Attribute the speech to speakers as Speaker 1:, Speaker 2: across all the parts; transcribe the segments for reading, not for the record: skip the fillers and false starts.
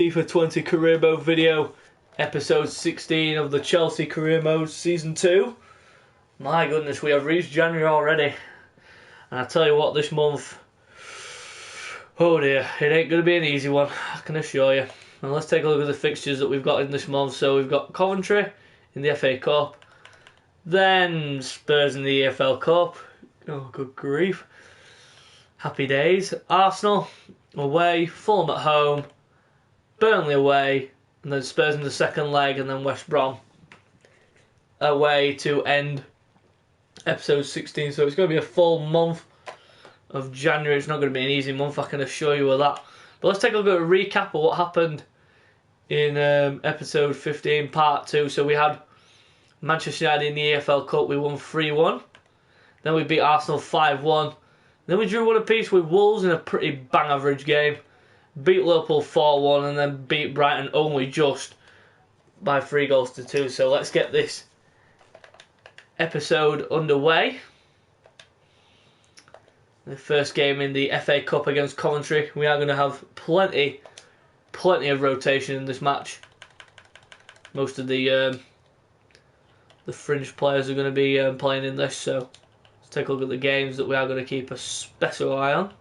Speaker 1: FIFA 20 career mode video, episode 16 of the Chelsea career mode season 2. My goodness, we have reached January already, and I tell you what, this month, oh dear, it ain't going to be an easy one, I can assure you. And let's take a look at the fixtures that we've got in this month. So we've got Coventry in the FA Cup, then Spurs in the EFL Cup, oh good grief, happy days, Arsenal away, Fulham at home, Burnley away, and then Spurs in the second leg, and then West Brom away to end episode 16. So it's going to be a full month of January. It's not going to be an easy month, I can assure you of that. But let's take a look at a recap of what happened in episode 15 part 2. So we had Manchester United in the EFL Cup, we won 3-1. Then we beat Arsenal 5-1. Then we drew 1 apiece with Wolves in a pretty bang average game. Beat Liverpool 4-1 and then beat Brighton only just by 3-2. So let's get this episode underway. The first game in the FA Cup against Coventry. We are going to have plenty of rotation in this match. Most of the fringe players are going to be playing in this, so let's take a look at the games that we are going to keep a special eye on.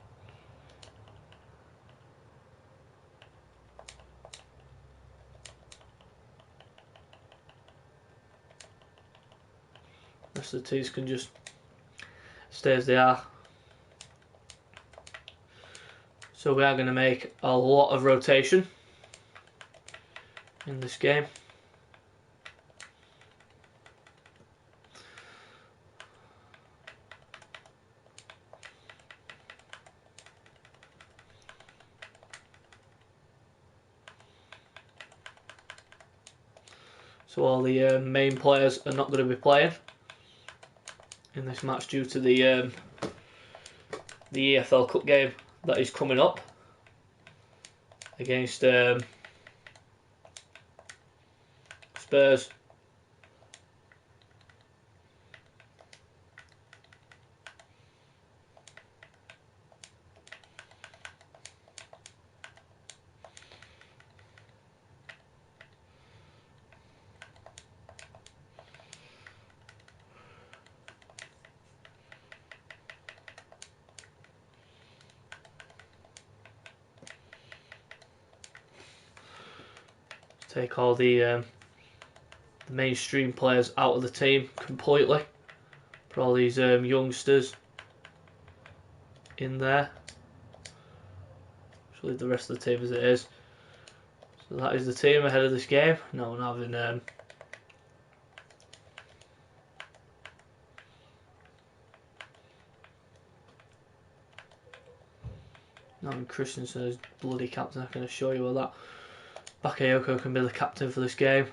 Speaker 1: The rest of the teams can just stay as they are. So we are going to make a lot of rotation in this game. So all the main players are not going to be playing in this match due to the EFL Cup game that is coming up against Spurs. Take all the mainstream players out of the team completely. Put all these youngsters in there. Just leave the rest of the team as it is. So that is the team ahead of this game. No one having Christensen as bloody captain, I can assure you of that. Bakayoko can be the captain for this game.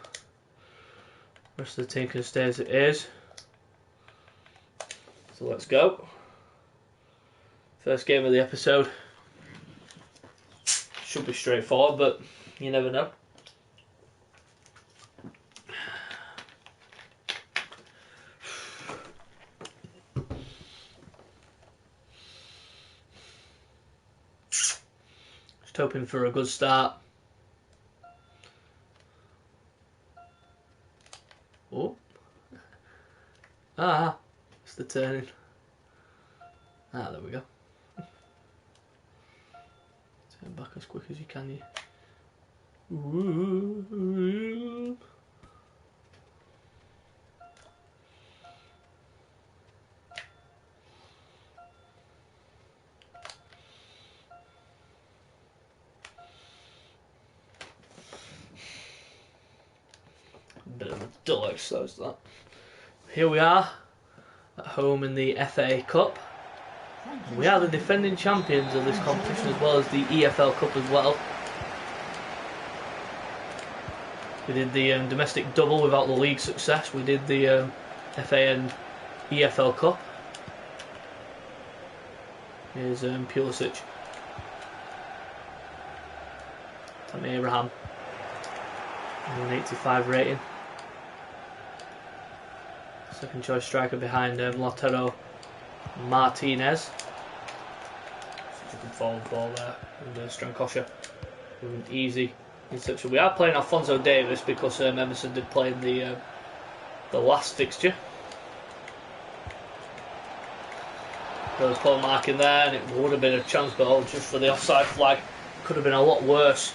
Speaker 1: The rest of the team can stay as it is. So let's go. First game of the episode. Should be straightforward, but you never know. Just hoping for a good start. Oh. It's the turning. There we go. Turn back as quick as you can. Ooh. Bit of a dull exercise that. Here we are at home in the FA Cup. We are the defending champions of this competition as well as the EFL Cup as well. We did the domestic double without the league success. We did the FA and EFL Cup. Here's Pulisic. Tammy Abraham. 185 rating. Second choice striker behind Lautaro Martinez. Such a good forward ball there. And Strankosha with an easy in section. We are playing Alphonso Davies because Emerson did play in the last fixture. There was Paul Mark in there, and it would have been a chance goal just for the offside flag. Could have been a lot worse.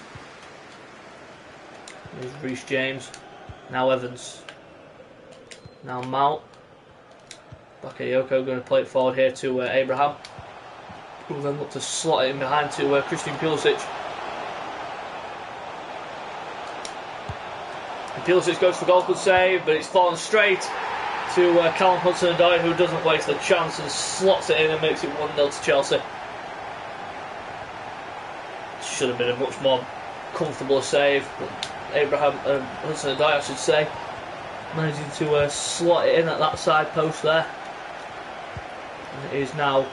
Speaker 1: There's Reece James. Now Evans. Now Mount. Bakayoko going to play it forward here to Abraham. Who will then look to slot it in behind to Christian Pulisic. And Pulisic goes for goal, good save, but it's fallen straight to Callum Hudson-Odoi, who doesn't waste the chance and slots it in and makes it 1-0 to Chelsea. Should have been a much more comfortable save, but Hudson-Odoi, I should say, managing to slot it in at that side post there. And it is now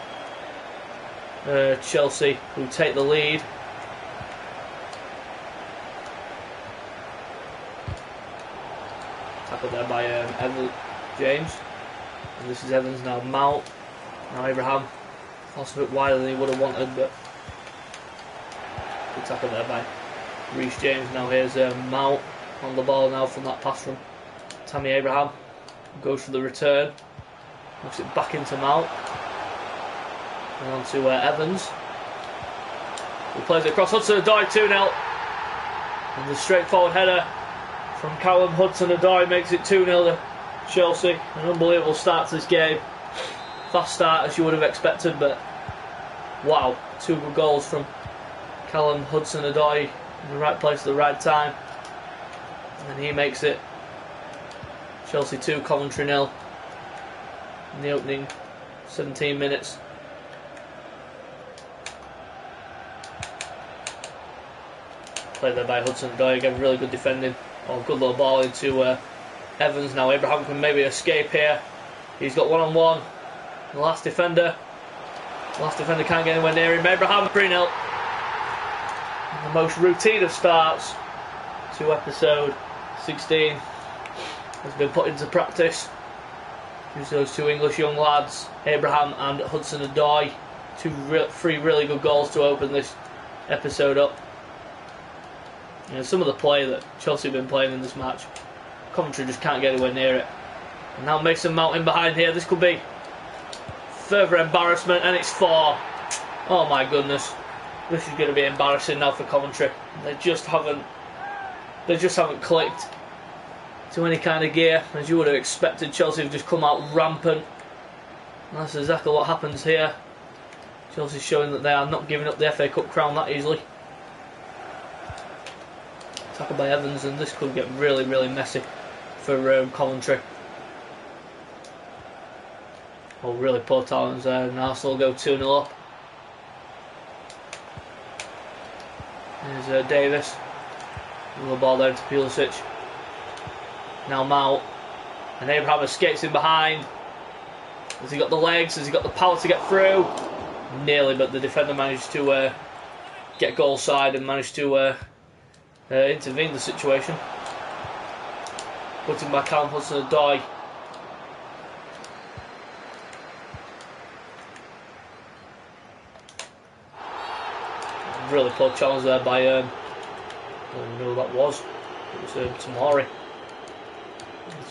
Speaker 1: Chelsea who take the lead. Tackled there by James, and this is Evans now. Mount, now Abraham. Lost a bit wider than he would have wanted, but good tackle there by Reece James. Now here's Mount on the ball now from that pass from Tammy Abraham. Goes for the return, knocks it back into Mount, and on to Evans, who plays it across Hudson-Odoi. 2-0, and the straightforward header from Callum Hudson-Odoi makes it 2-0 to Chelsea. An unbelievable start to this game. Fast start as you would have expected, but wow, 2 good goals from Callum Hudson-Odoi in the right place at the right time, and he makes it Chelsea 2, Coventry 0 in the opening 17 minutes. Played there by Hudson-Odoi again, really good defending. Oh, good little ball into Evans. Now Abraham can maybe escape here. He's got one-on-one. The last defender can't get anywhere near him. Abraham 3-0. The most routine of starts to episode 16 has been put into practice. Use those 2 English young lads, Abraham and Hudson-Odoi. 3 really good goals to open this episode up. You know, some of the play that Chelsea have been playing in this match, Coventry just can't get anywhere near it. And now Mason Mount in behind here. This could be further embarrassment, and it's 4. Oh my goodness, this is going to be embarrassing now for Coventry. They just haven't clicked to any kind of gear, as you would have expected. Chelsea have just come out rampant, and that's exactly what happens here. Chelsea showing that they are not giving up the FA Cup crown that easily. Tackled by Evans, and this could get really, really messy for Coventry. Oh, really poor talents there, and Arsenal go 2-0 up. There's Davis. The ball there to Pulisic. Now Mount, and Abraham escapes in behind. Has he got the legs? Has he got the power to get through? Nearly, but the defender managed to get goal side and managed to intervene the situation. Put him by Callum Hudson-Odoi. Really poor challenge there by I don't know who that was. It was Tomori.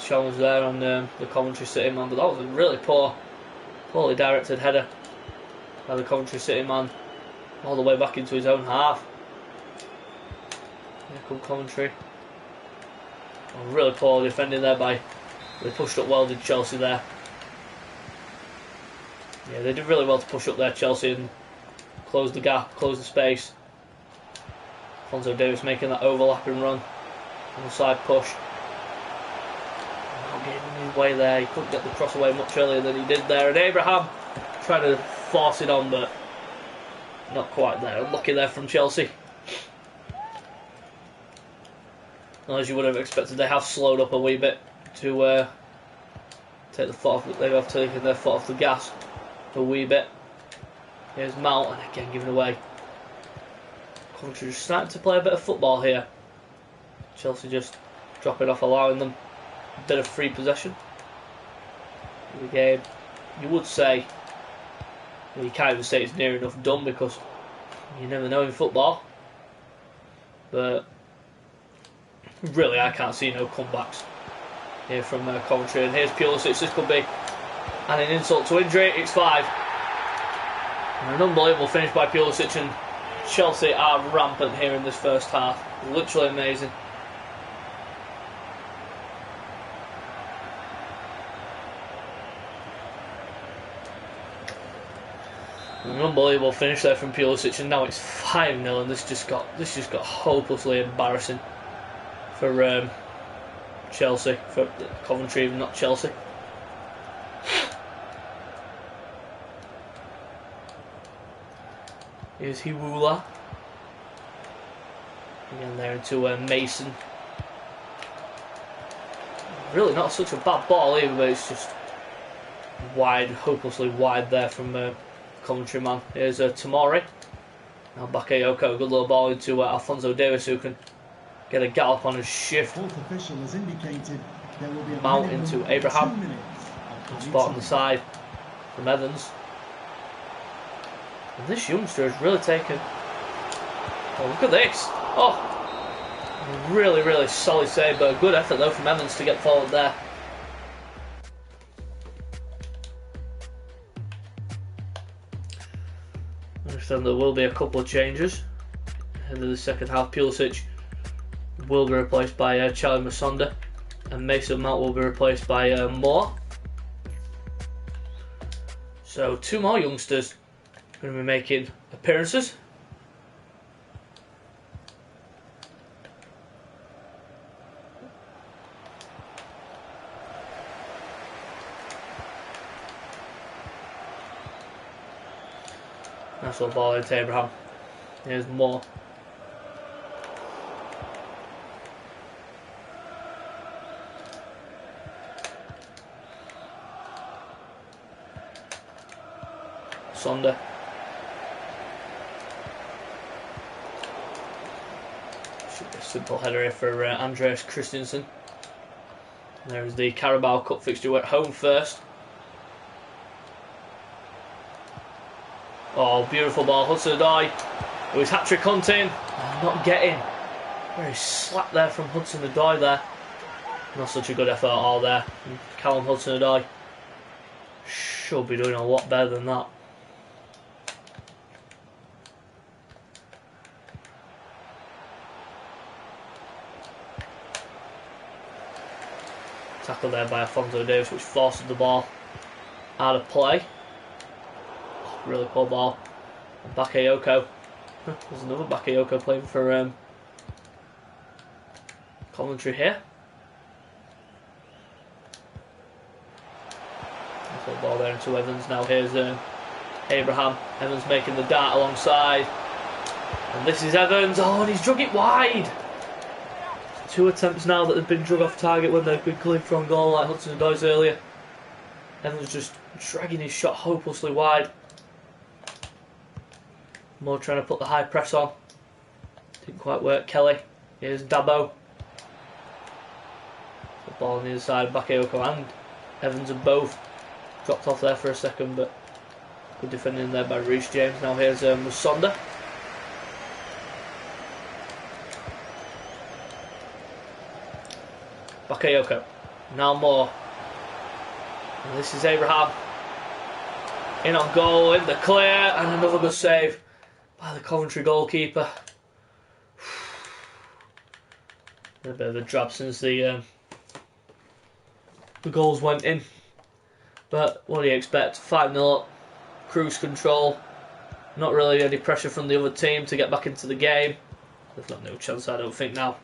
Speaker 1: Challenge there on the Coventry City man, but that was a really poorly directed header by the Coventry City man, all the way back into his own half. Here come Coventry. Oh, really poor defending there by. They pushed up well, did Chelsea there. Yeah, they did really well to push up there, Chelsea, and close the gap, close the space. Alphonso Davies making that overlapping run on the side push. Not getting his way there. He couldn't get the cross away much earlier than he did there. And Abraham trying to force it on, but not quite there. Unlucky there from Chelsea. And as you would have expected, they have slowed up a wee bit to take the foot off. They have taken their foot off the gas a wee bit. Here's Mount, and again giving away. Coventry just starting to play a bit of football here. Chelsea just dropping off, allowing them a bit of free possession in the game. You would say, well, you can't even say it's near enough done, because you never know in football. But Really, I can't see no comebacks here from Coventry. And here's Pulisic. This could be an insult to injury. It's 5. And an unbelievable finish by Pulisic, and Chelsea are rampant here in this first half. Literally amazing. An unbelievable finish there from Pulisic, and now it's 5-0, and this just got hopelessly embarrassing for Chelsea, for Coventry, even not Chelsea. Here's Hiwula. Again there into Mason. Really not such a bad ball either, but it's just wide, hopelessly wide there from Coventry man. Here's Tamori. Now Bakayoko, good little ball into Alphonso Davies, who can get a gallop on his shift.
Speaker 2: Fourth official has indicated there will be a
Speaker 1: Mount into Abraham. Spot on the side from Evans. And this youngster has really taken... Oh, look at this! Oh! Really, really solid save, but a good effort though from Evans to get forward there. I understand there will be a couple of changes into the second half. Pulisic will be replaced by Charlie Musonda, and Mason Mount will be replaced by Moore. So 2 more youngsters going to be making appearances. Nice little ball into Abraham. Here's Moore. Sonda. Should be a simple header here for Andreas Christensen. There's the Carabao Cup fixture. We're at home first. Oh, beautiful ball. Hudson-Odoi. It was hat-trick hunting. Not getting. Very slap there from Hudson-Odoi there. Not such a good effort at all there. Callum Hudson-Odoi should be doing a lot better than that. Tackled there by Alphonso Davies, which forces the ball out of play. Oh, really poor ball. And Bakayoko. There's another Bakayoko playing for Coventry here. Nice little ball there into Evans. Now here's Abraham. Evans making the dart alongside. And this is Evans. Oh, and he's drug it wide. 2 attempts now that have been drug off target when they've been cleared from goal, like Hudson-Odoi earlier. Evans just dragging his shot hopelessly wide. Moore trying to put the high press on. Didn't quite work. Kelly. Here's Dabo. The ball on the other side. Bakayoko and Evans have both dropped off there for a second, but good defending there by Reece James. Now here's Musonda. Bakayoko. Now Moore. And this is Abraham. In on goal, in the clear, and another good save by the Coventry goalkeeper. A bit of a drab since the goals went in. But what do you expect? 5-0 up, cruise control. Not really any pressure from the other team to get back into the game. They've got no chance, I don't think, now.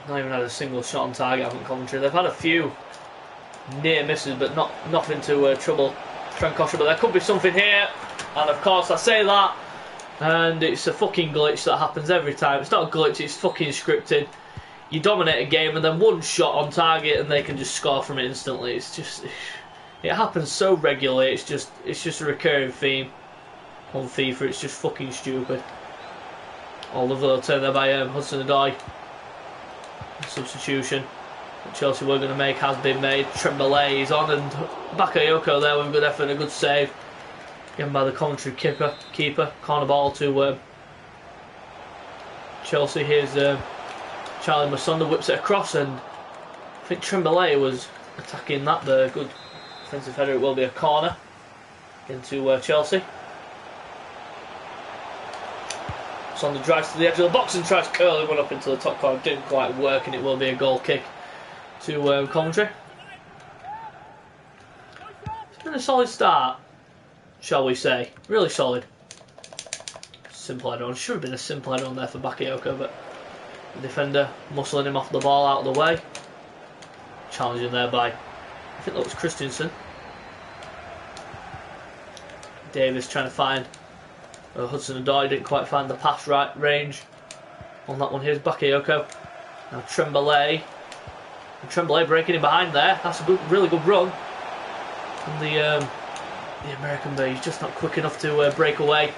Speaker 1: Not even had a single shot on target, haven't Coventry. They've had a few near misses, but nothing to trouble Trenkosha. But there could be something here, and of course I say that, and it's a fucking glitch that happens every time. It's not a glitch, it's fucking scripted. You dominate a game, and then one shot on target, and they can just score from it instantly. It's just, it happens so regularly. It's just a recurring theme on FIFA. It's just fucking stupid. Oh, lovely little turn there by Hudson-Odoi. Substitution that Chelsea were going to make has been made. Tremblay is on, and Bakayoko there with a good effort and a good save. Again by the Coventry keeper. Corner ball to Chelsea. Here's Charlie Masonda whips it across, and I think Tremblay was attacking that. The good defensive header. It will be a corner into Chelsea. Masonda drives to the edge of the box and tries curling one up into the top corner. Didn't quite work, and it will be a goal kick to Coventry. It's been a solid start, shall we say. Really solid. Simple header on. Should have been a simple header on there for Bakayoko, but the defender muscling him off the ball out of the way. Challenging there by, I think that was Christensen. Davis trying to find Hudson-Odoi. Didn't quite find the pass right range on that one. Here's Bakayoko. Now Tremblay. And Tremblay breaking in behind there. That's a good, really good run. And the American Bay, he's just not quick enough to break away.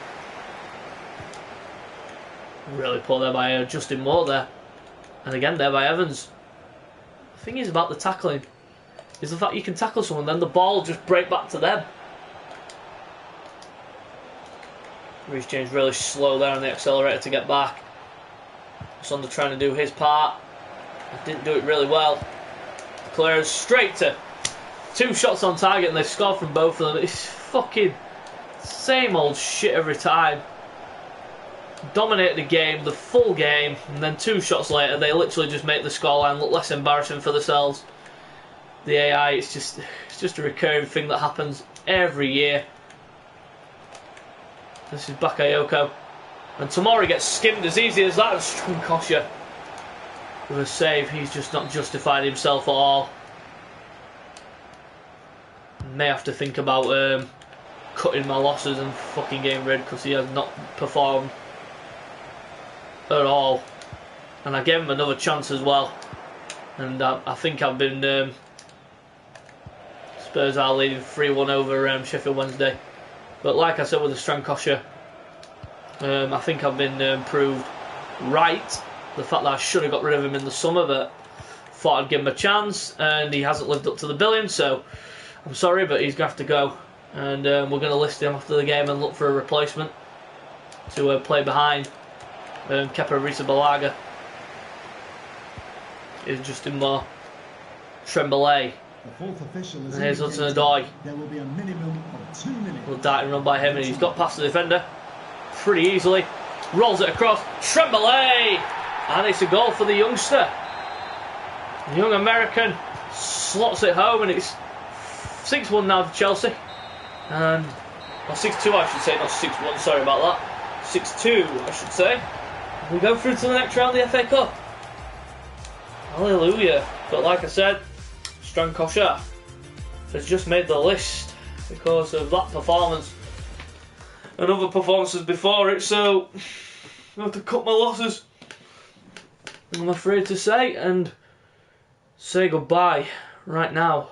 Speaker 1: Really poor there by Justin Moore there. And again there by Evans. The thing is about the tackling is the fact you can tackle someone, then the ball will just break back to them. Reece James really slow there on the accelerator to get back. Sonda trying to do his part. Didn't do it really well. Clears straight to 2 shots on target, and they score from both of them. It's fucking same old shit every time. Dominate the game, the full game, and then 2 shots later they literally just make the scoreline look less embarrassing for themselves. The AI, it's just a recurring thing that happens every year. This is Bakayoko, and Tomori gets skimmed as easy as that. And Strunkosha with a save. He's just not justified himself at all. May have to think about cutting my losses and fucking getting rid, because he has not performed at all. And I gave him another chance as well, and I think I've been Spurs are leading 3-1 over Sheffield Wednesday. But like I said with the Strankosha, I think I've been proved right. The fact that I should have got rid of him in the summer, but thought I'd give him a chance, and he hasn't lived up to the billing, so I'm sorry, but he's going to have to go. And we're going to list him after the game and look for a replacement to play behind Kepa Arrizabalaga. Is Justin Moore. Tremblay. And here's Hudson-Odoi.
Speaker 2: There will be a minimum of 2 minutes.
Speaker 1: Little darting run by him, and he's got past the defender pretty easily. Rolls it across. Tremblay! And it's a goal for the youngster. The young American slots it home, and it's 6-1 now to Chelsea. And, well, 6-2 I should say, not 6-1, sorry about that. 6-2 I should say. We go through to the next round of the FA Cup. Hallelujah. But like I said, Strankosha has just made the list because of that performance and other performances before it, so I have to cut my losses, I'm afraid to say, and say goodbye right now.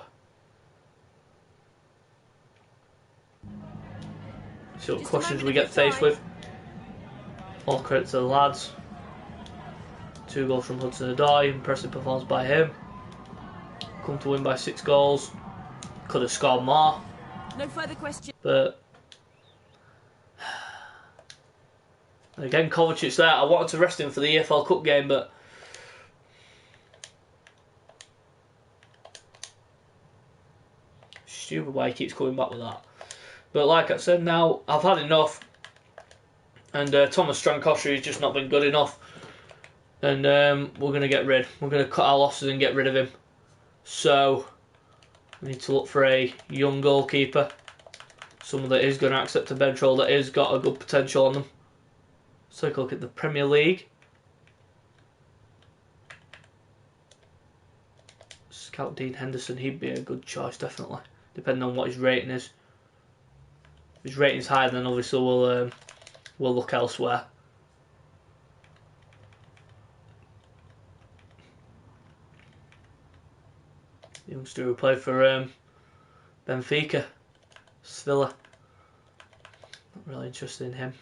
Speaker 1: See what questions we get faced with. All credit to the lads. 2 goals from Hudson-Odoi, impressive performance by him. Come to win by 6 goals. Could have scored more.
Speaker 3: No further questions.
Speaker 1: But again, Kovacic's there. I wanted to rest him for the EFL Cup game, but stupid why he keeps coming back with that. But like I said, now I've had enough, and Thomas Strankosha has just not been good enough, and we're going to get rid. We're going to cut our losses and get rid of him. So we need to look for a young goalkeeper, someone that is going to accept a bench role, that has got a good potential on them. Let's take a look at the Premier League. Scout Dean Henderson, he'd be a good choice, definitely, depending on what his rating is. If his rating's higher, then obviously we'll look elsewhere. The youngster who played for Benfica, Sevilla. Not really interested in him.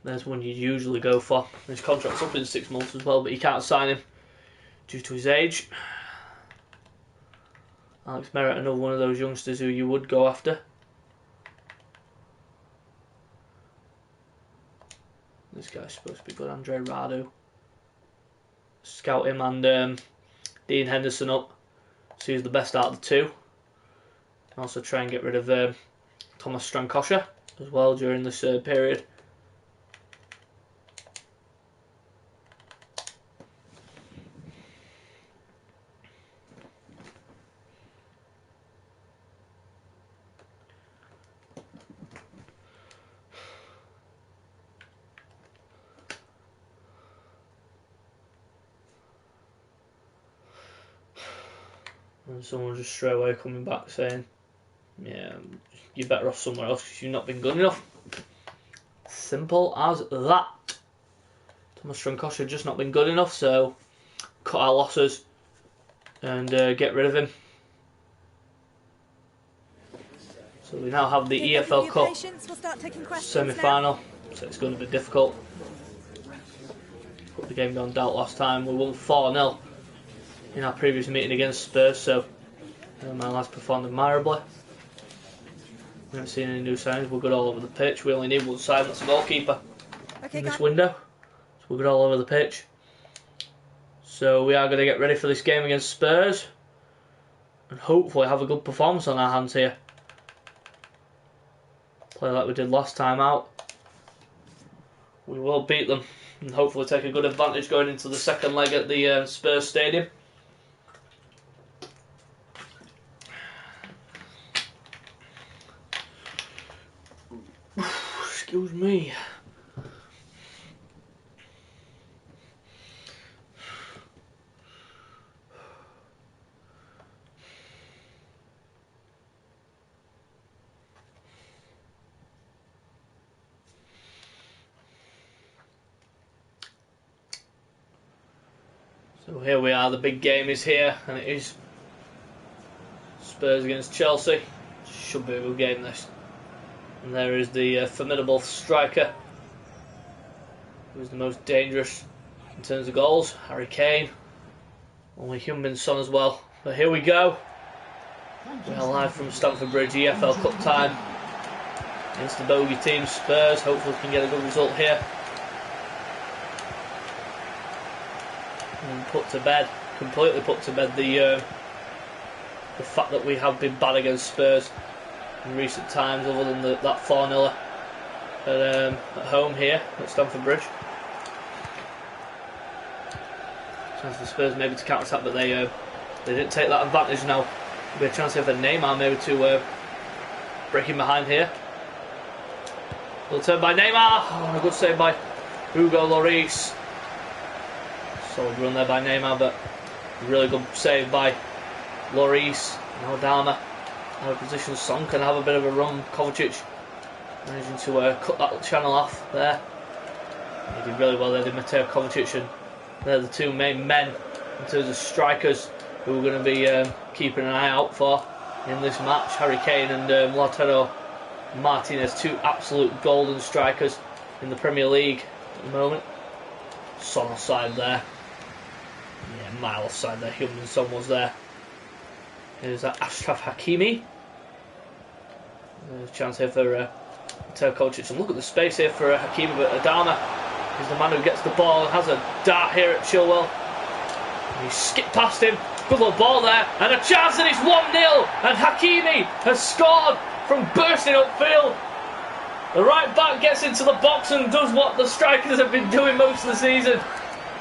Speaker 1: There's one you'd usually go for. His contract's up in 6 months as well, but you can't sign him due to his age. Alex Merritt, another one of those youngsters who you would go after. This guy's supposed to be good. Andre Radu. Scout him and Dean Henderson up. So he's the best out of the two. Also try and get rid of Thomas Strankosha as well during this period. And someone just straight away coming back saying, yeah, you're better off somewhere else because you've not been good enough. Simple as that. Thomas Strankosha just not been good enough, so cut our losses and get rid of him. So we now have the EFL Cup semi-final, so it's going to be difficult. Put the game down doubt last time. We won 4-0 in our previous meeting against Spurs, so my lads performed admirably. We haven't seen any new signings. We're good all over the pitch. We only need one sign, that's a goalkeeper in this window. So we're good all over the pitch. So we are going to get ready for this game against Spurs and hopefully have a good performance on our hands here. Play like we did last time out. We will beat them and hopefully take a good advantage going into the second leg at the Spurs Stadium. Excuse me. So here we are, the big game is here, and it is Spurs against Chelsea. Should be a good game this. And there is the formidable striker, who's the most dangerous in terms of goals, Harry Kane. Only Heung-min Son as well. But here we go. We are live from Stamford Bridge, EFL Cup time. Against the bogey team, Spurs. Hopefully we can get a good result here. And put to bed, completely put to bed the fact that we have been bad against Spurs in recent times, other than that 4-0 at home here at Stamford Bridge. Chance for Spurs maybe to counter attack, but they didn't take that advantage now. There'll be a chance here for Neymar maybe to break in behind here. Little turn by Neymar. Oh, a good save by Hugo Lloris. Solid run there by Neymar, but a really good save by Lloris. Now Adama out of position. Son can have a bit of a run. Kovacic managing to cut that channel off there. He did really well there, did Mateo Kovacic, and they're the two main men in terms of strikers who we're going to be keeping an eye out for in this match. Harry Kane and Lautaro Martinez, two absolute golden strikers in the Premier League at the moment. Son offside there. Yeah, mile offside there. Heung-min Son was there. Here's Ashraf Hakimi. There's a chance here for Mateo Kovacic. And look at the space here for Hakimi, but Adama is the man who gets the ball and has a dart here at Chilwell. And he skipped past him. Good little ball there. And a chance, and it's 1-0. And Hakimi has scored from bursting upfield. The right back gets into the box and does what the strikers have been doing most of the season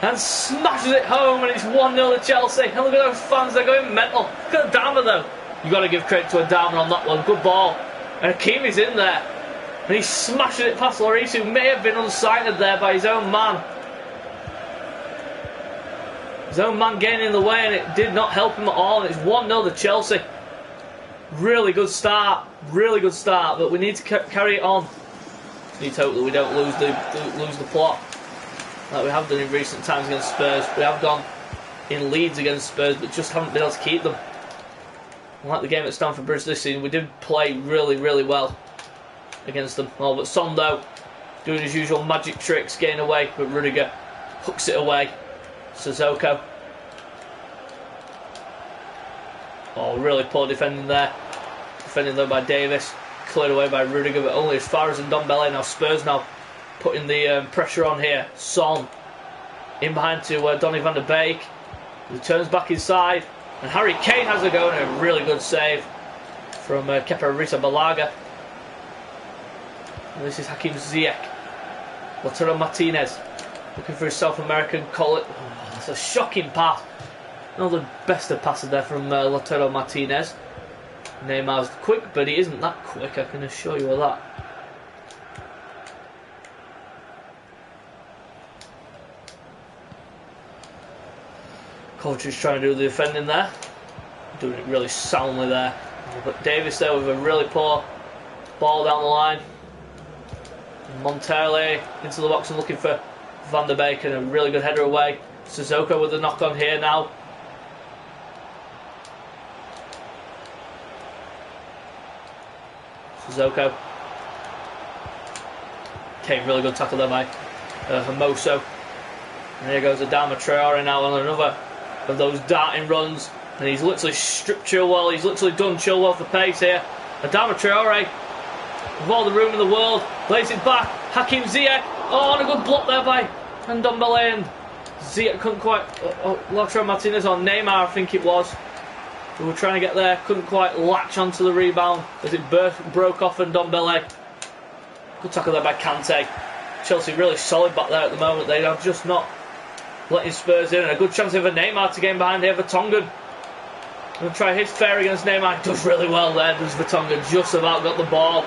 Speaker 1: and smashes it home, and it's 1-0 to Chelsea. And look at those fans, they're going mental. Look at Adama though. You've got to give credit to Adama on that one. Good ball. And Hakimi's in there. And he's smashing it past Lloris, who may have been unsighted there by his own man. His own man getting in the way, and it did not help him at all. And it's 1-0 to Chelsea. Really good start. Really good start. But we need to carry it on. Need to hope that we don't lose the plot like we have done in recent times against Spurs. We have gone in leads against Spurs, but just haven't been able to keep them. Like the game at Stamford Bridge this season, we did play really, really well against them. Well, but Son though, doing his usual magic tricks, getting away, but Rudiger hooks it away. Sissoko. Oh, really poor defending there. Defending though by Davis. Cleared away by Rudiger, but only as far as Ndombele. Now Spurs now putting the pressure on here. Son in behind to Donny van der Beek. He turns back inside, and Harry Kane has a go, and a really good save from Kepa Arrizabalaga. And this is Hakim Ziyech. Lautaro Martinez looking for his South American colleague. Oh, that's a shocking pass. Not the best of passes there from Lautaro Martinez. Neymar's quick, but he isn't that quick, I can assure you of that. Coventry's trying to do the defending there. Doing it really soundly there. But Davis there with a really poor ball down the line. Montelle into the box and looking for Van der Beek, and a really good header away. Sissoko with the knock on here now. Sissoko. Okay, really good tackle there by Hermoso. And here goes Adama Traore now on another of those darting runs. And he's literally stripped Chilwell. He's literally done Chilwell for pace here. Adama Traore, with all the room in the world, lays it back. Hakim Ziyech. Oh, and a good block there by Ndombele. And Ziyech couldn't quite. Lautaro Martinez on Neymar, I think it was. We were trying to get there, couldn't quite latch onto the rebound as it broke off Ndombele. Good tackle there by Kante. Chelsea really solid back there at the moment. They are just not letting Spurs in. And a good chance for Neymar to get in behind here. Vertonghen going to try his fair against Neymar. He does really well there. Does Vertonghen, just about got the ball.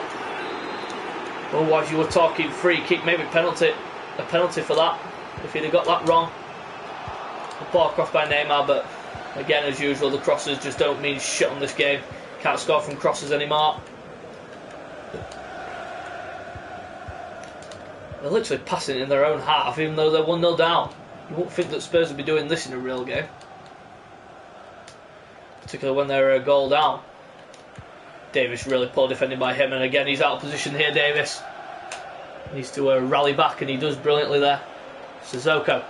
Speaker 1: Otherwise you were talking free kick, maybe penalty. A penalty for that if he'd have got that wrong. The ball crossed by Neymar, but again, as usual, the crosses just don't mean shit on this game. Can't score from crosses anymore. They're literally passing in their own half, even though they're 1-0 down. You wouldn't think that Spurs would be doing this in a real game, particularly when they're a goal down. Davis really poor defending by him, and again he's out of position here. Davis needs to rally back, and he does brilliantly there. Sissoko.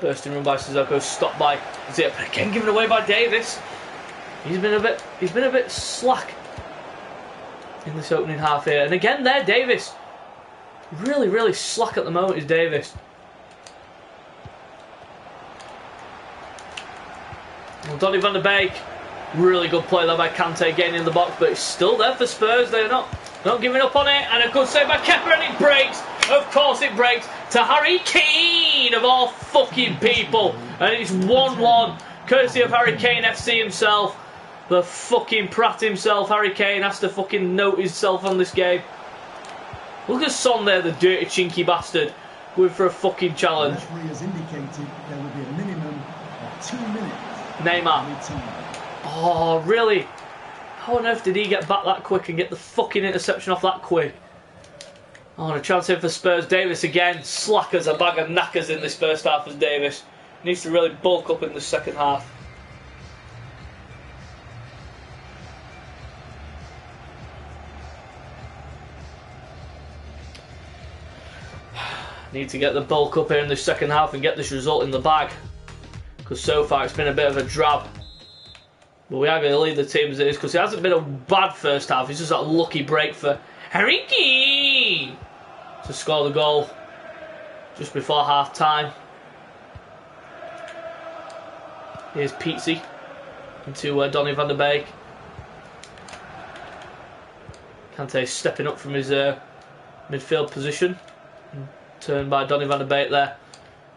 Speaker 1: Bursting run by Sissoko, stopped by Ziyech, but again given away by Davis. He's been a bit slack in this opening half here, and again there Davis. Really slack at the moment is Davis. Well, Donny van der Beek, really good play there by Kante, getting in the box, but it's still there for Spurs. They're not giving up on it, and a good save by Kepa, and it breaks. Of course it breaks to Harry Kane of all fucking people, and it's 1-1 courtesy of Harry Kane FC himself, the fucking prat himself. Harry Kane has to fucking note himself on this game. Look at Son there, the dirty chinky bastard, going for a fucking challenge.
Speaker 2: The referee has indicated there will be a minimum of 2 minutes.
Speaker 1: Neymar. Oh, really? How on earth did he get back that quick and get the fucking interception off that quick? Oh, and a chance here for Spurs. Davis again. Slack as a bag of knackers in this first half as Davis. Needs to really bulk up in the second half. Need to get the bulk up here in the second half and get this result in the bag, because so far it's been a bit of a drab. But we are going to lead the team as it is, because it hasn't been a bad first half. It's just that lucky break for Harry Kane to score the goal just before half time. Here's Pizzi into Donny van der Beek. Kante stepping up from his midfield position. Turned by Donny van der Beek there.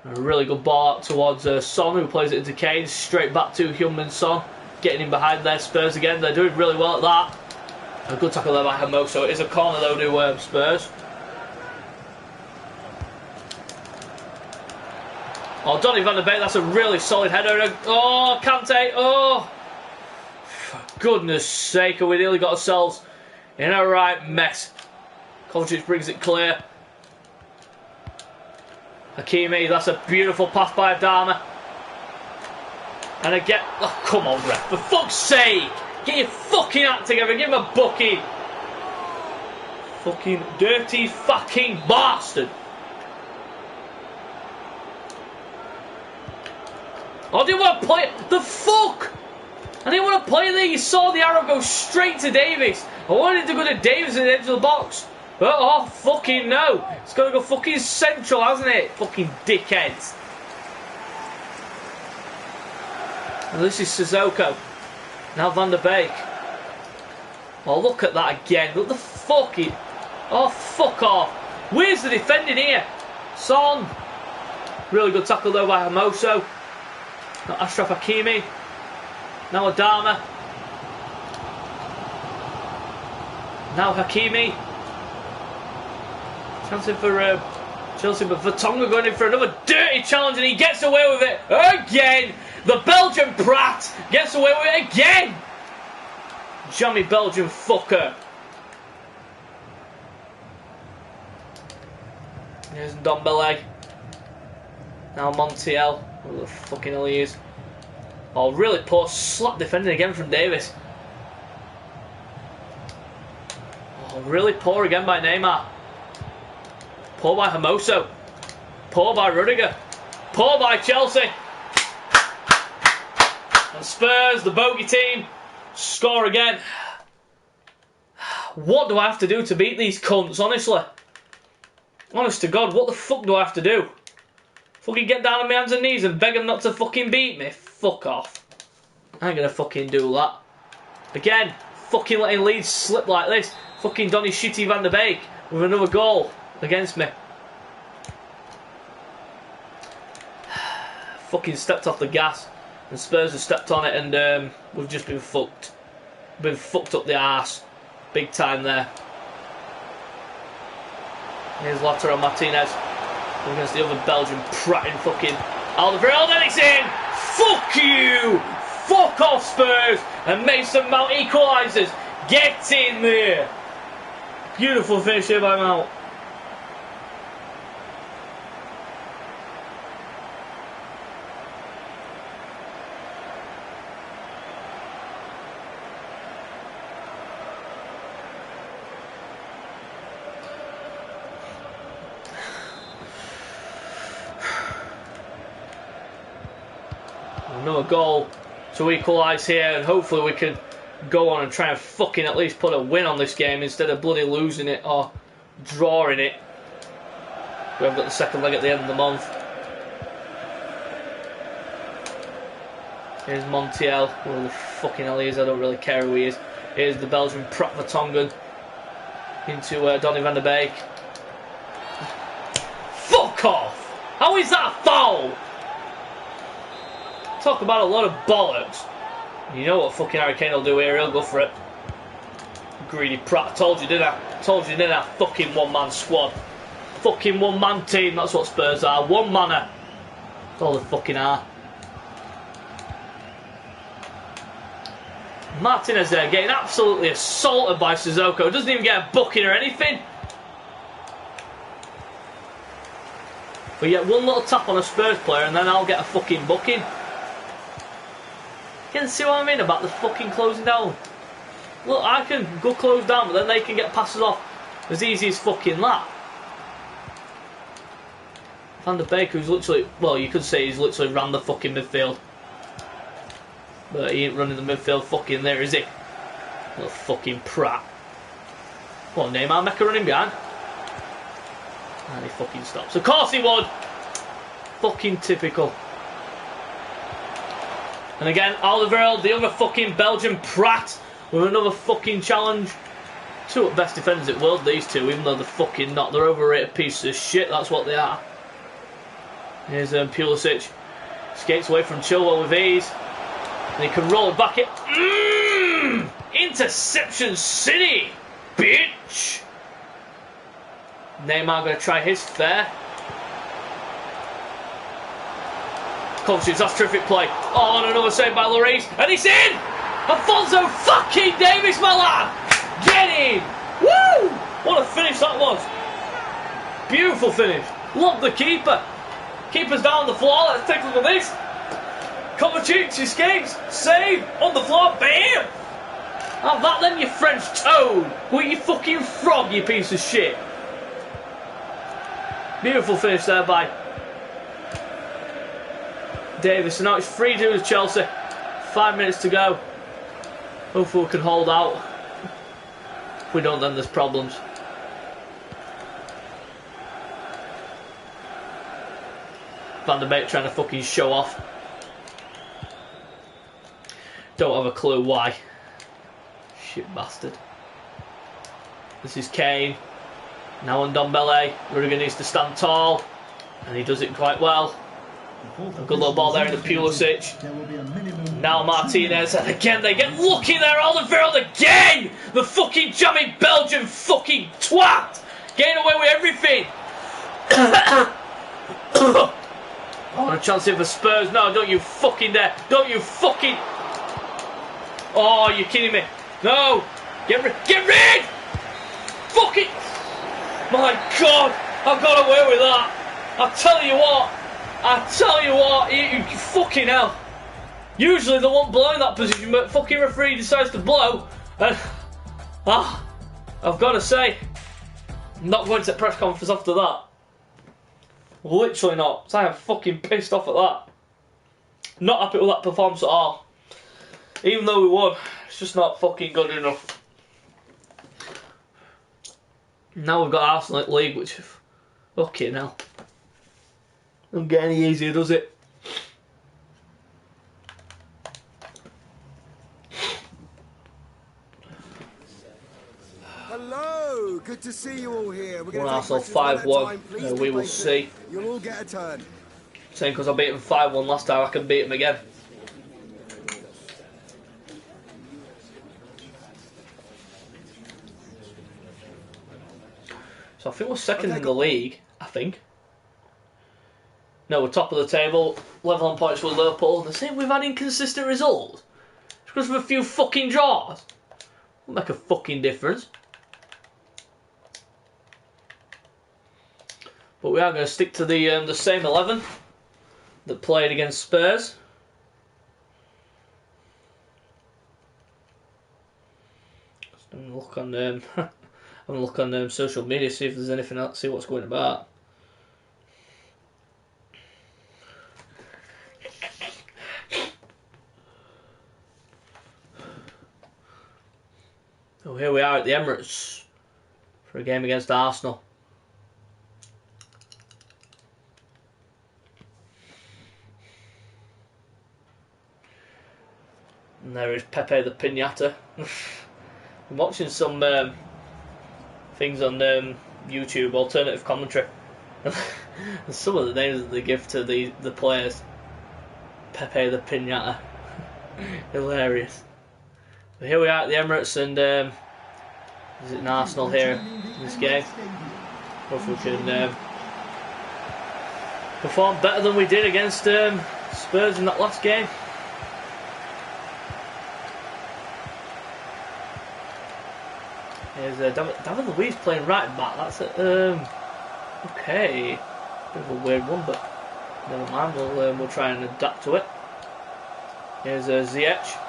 Speaker 1: A really good ball out towards Son, who plays it into Kane. Straight back to Heung-min Son. Getting in behind there. Spurs again. They're doing really well at that. A good tackle there by Hermoso. It is a corner though to Spurs. Oh, Donny van der Beek. That's a really solid header. Oh, Kante. Oh, for goodness sake. We nearly got ourselves in a right mess. Kovacic brings it clear. Hakimi, that's a beautiful pass by Adama. And again, oh, come on, ref, for fuck's sake! Get your fucking act together, give him a bucket! Fucking dirty fucking bastard! I didn't want to play it. The fuck! I didn't want to play there. You saw the arrow go straight to Davis. I wanted to go to Davis at the edge of the box. Oh, fucking no! It's got to go fucking central, hasn't it? Fucking dickheads. And this is Sissoko. Now Van der Beek. Oh, look at that again. Look the fucking... Oh, fuck off. Where's the defending here? Son. Really good tackle though by Hermoso. Not Ashraf Hakimi. Now Adama. Now Hakimi. Chancing for Chelsea, but Vertonghen going in for another dirty challenge, and he gets away with it again. The Belgian brat gets away with it again. Jammy Belgian fucker. Here's Ndombele. Now Montiel. Who the fucking hell he is. Oh, really poor slap defending again from Davis. Oh, really poor again by Neymar. Poor by Hermoso. Poor by Rudiger. Poor by Chelsea. And Spurs, the bogey team, score again. What do I have to do to beat these cunts, honestly? Honest to God, what the fuck do I have to do? Fucking get down on my hands and knees and beg them not to fucking beat me? Fuck off. I ain't gonna fucking do that. Again, fucking letting Leeds slip like this. Fucking Donny Shitty Van der Beek with another goal against me. Fucking stepped off the gas and Spurs have stepped on it, and we've just been fucked. Been fucked up the arse. Big time there. Here's Lautaro Martinez against the other Belgian pratting fucking Alderweireld, and it's in! Fuck you! Fuck off, Spurs! And Mason Mount equalises. Get in there! Beautiful finish here by Mount. Another goal to equalise here, and hopefully we can go on and try and fucking at least put a win on this game instead of bloody losing it or drawing it. We've got the second leg at the end of the month. Here's Montiel. Who the fucking hell he is, I don't really care who he is. Here's the Belgian Prat Vertonghen into Donny van der Beek. Fuck off! How is that a foul? Talk about a lot of bollocks. You know what fucking Harry Kane will do here, he'll go for it. Greedy prat, I told you, didn't I? Told you, didn't I? Fucking one-man squad. Fucking one-man team, that's what Spurs are. One-manner. That's all they fucking are. Martinez there, getting absolutely assaulted by Sissoko. Doesn't even get a booking or anything. But yet one little tap on a Spurs player and then I'll get a fucking booking. You can see what I mean about the fucking closing down. Look, I can go close down, but then they can get passes off as easy as fucking that. Van der Beek, who's literally, well, you could say he's literally ran the fucking midfield. But he ain't running the midfield fucking there, is he? Little fucking prat. What, Neymar Mecca running behind? And he fucking stops. Of course he would! Fucking typical. And again, Alderweireld, the other fucking Belgian prat, with another fucking challenge. Two at best defenders in the world, these two, even though they're fucking not. They're overrated pieces of shit, that's what they are. Here's Pulisic. Skates away from Chilwell with ease. And he can roll it back in. Interception City, bitch! Neymar going to try his fair. Kovacic, that's terrific play. Oh, and another save by Lloris. And it's in! Alphonso fucking Davies, my lad! Get in! Woo! What a finish that was. Beautiful finish. Love the keeper. Keeper's down on the floor. Let's take a look at this. Kovacic escapes. Save on the floor. Bam! Have that then, you French toad. With your fucking frog, you piece of shit. Beautiful finish there by Davis. So now it's 3-2 to Chelsea. 5 minutes to go. Hopefully we can hold out. If we don't, then there's problems. Van der Beek trying to fucking show off. Don't have a clue why. Shit bastard. This is Kane. Now on Ndombele. Rudiger needs to stand tall. And he does it quite well. A good little ball there in the Pulisic. Now Martinez. And again they get lucky there. Alderweireld again! The fucking jammy Belgian fucking twat! Getting away with everything. Oh, a chance here for Spurs. No, don't you fucking dare. Don't you fucking... Oh, you're kidding me. No. Get rid. Fucking... My God. I got away with that. I tell you what. You fucking hell. Usually they won't blow in that position, but fucking referee decides to blow. And... I've got to say, I'm not going to the press conference after that. Literally not. So I am fucking pissed off at that. Not happy with that performance at all. Even though we won, it's just not fucking good enough. Now we've got Arsenal at League, which... Fucking hell. Doesn't get any easier, does it?
Speaker 3: Hello, good to see you all here. We're
Speaker 1: One Arsenal 5-1. We will see.
Speaker 3: You'll all get a turn.
Speaker 1: Saying because I beat him 5-1 last time, I can beat him again. So I think we're second in the league. I think. No, we're top of the table, level on points with Liverpool. They're saying we've had inconsistent results. It's because of a few fucking draws. Won't make a fucking difference. But we are going to stick to the same 11 that played against Spurs. Just having a look on having a look on social media, see if there's anything else, see what's going about. So here we are at the Emirates for a game against Arsenal. And there is Pepe the Pinata. I'm watching some things on YouTube, alternative commentary. And some of the names that they give to the players. Pepe the Pinata. Hilarious. But here we are at the Emirates, and is it an Arsenal here in this game? Hopefully we can perform better than we did against Spurs in that last game. Here's David Luiz playing right back. That's it. Okay, bit of a weird one, but never mind. We'll try and adapt to it. Here's Ziyech.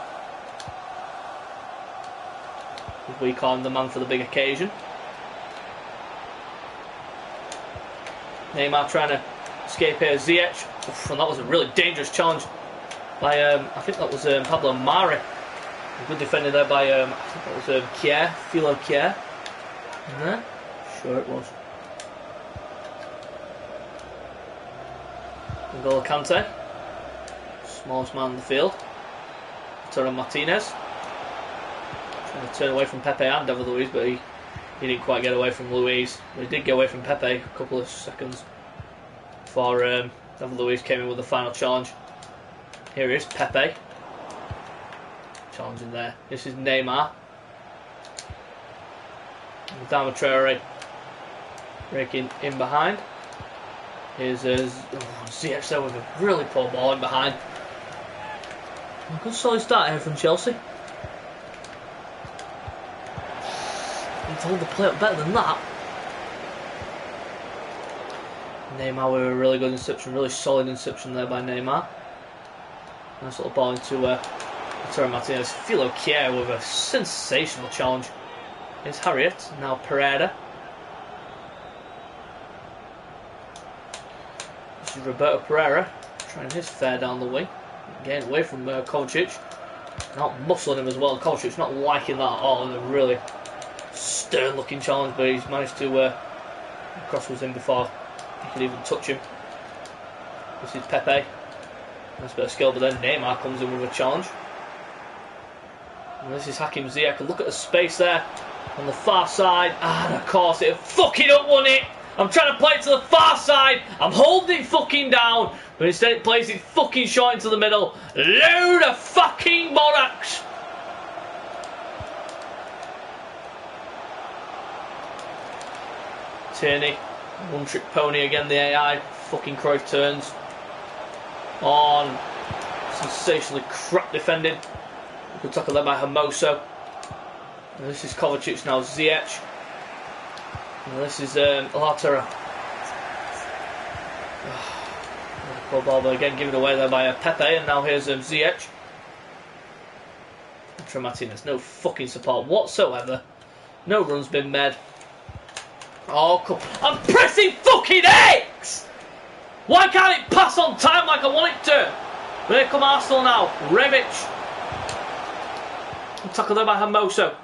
Speaker 1: We call him the man for the big occasion. Neymar trying to escape here. Ziyech. Oof, and that was a really dangerous challenge by I think that was Pablo Mari. A good defender there by I think that was Kier, Philo Kier. No? Sure it was. N'Golo Kante, smallest man in the field. Lautaro Martinez. Trying to turn away from Pepe and David Luiz, but he didn't quite get away from Luiz. But he did get away from Pepe a couple of seconds before David Luiz came in with the final challenge. Here is Pepe. Challenging there. This is Neymar. Adama Traore breaking in behind. Here's Ziyech there with a really poor ball in behind. A good solid start here from Chelsea. Need to hold the play up better than that. Neymar with a really good interception, really solid interception there by Neymar. Nice little ball into Lautaro Martinez. Philo Kier with a sensational challenge. Here's Harriet, now Pereira. This is Roberto Pereira, trying his fair down the wing. Getting away from Kovacic. Not muscling him as well. Kovacic not liking that at all. A really stern looking challenge, but he's managed to cross was in before he could even touch him. This is Pepe. Nice bit of skill, but then Neymar comes in with a challenge. And this is Hakim Ziyech. Look at the space there on the far side. And of course it fucking up, won it. I'm trying to play it to the far side. I'm holding it fucking down. But instead it plays it fucking short into the middle. Load of fucking bollocks. Tierney. One trick pony again, the AI. Fucking Cruyff turns on. Sensationally crap defending. Good tackle there by Hermoso. And this is Kovacic now, Ziyech. And this is Alatara. Poor ball, but again given away there by Pepe, and now here's Ziyech. Entre Martinez, no fucking support whatsoever. No runs been made. Oh, come. I'm pressing fucking X! Why can't it pass on time like I want it to? But here come Arsenal now. Rebic. Tackled there by Hermoso.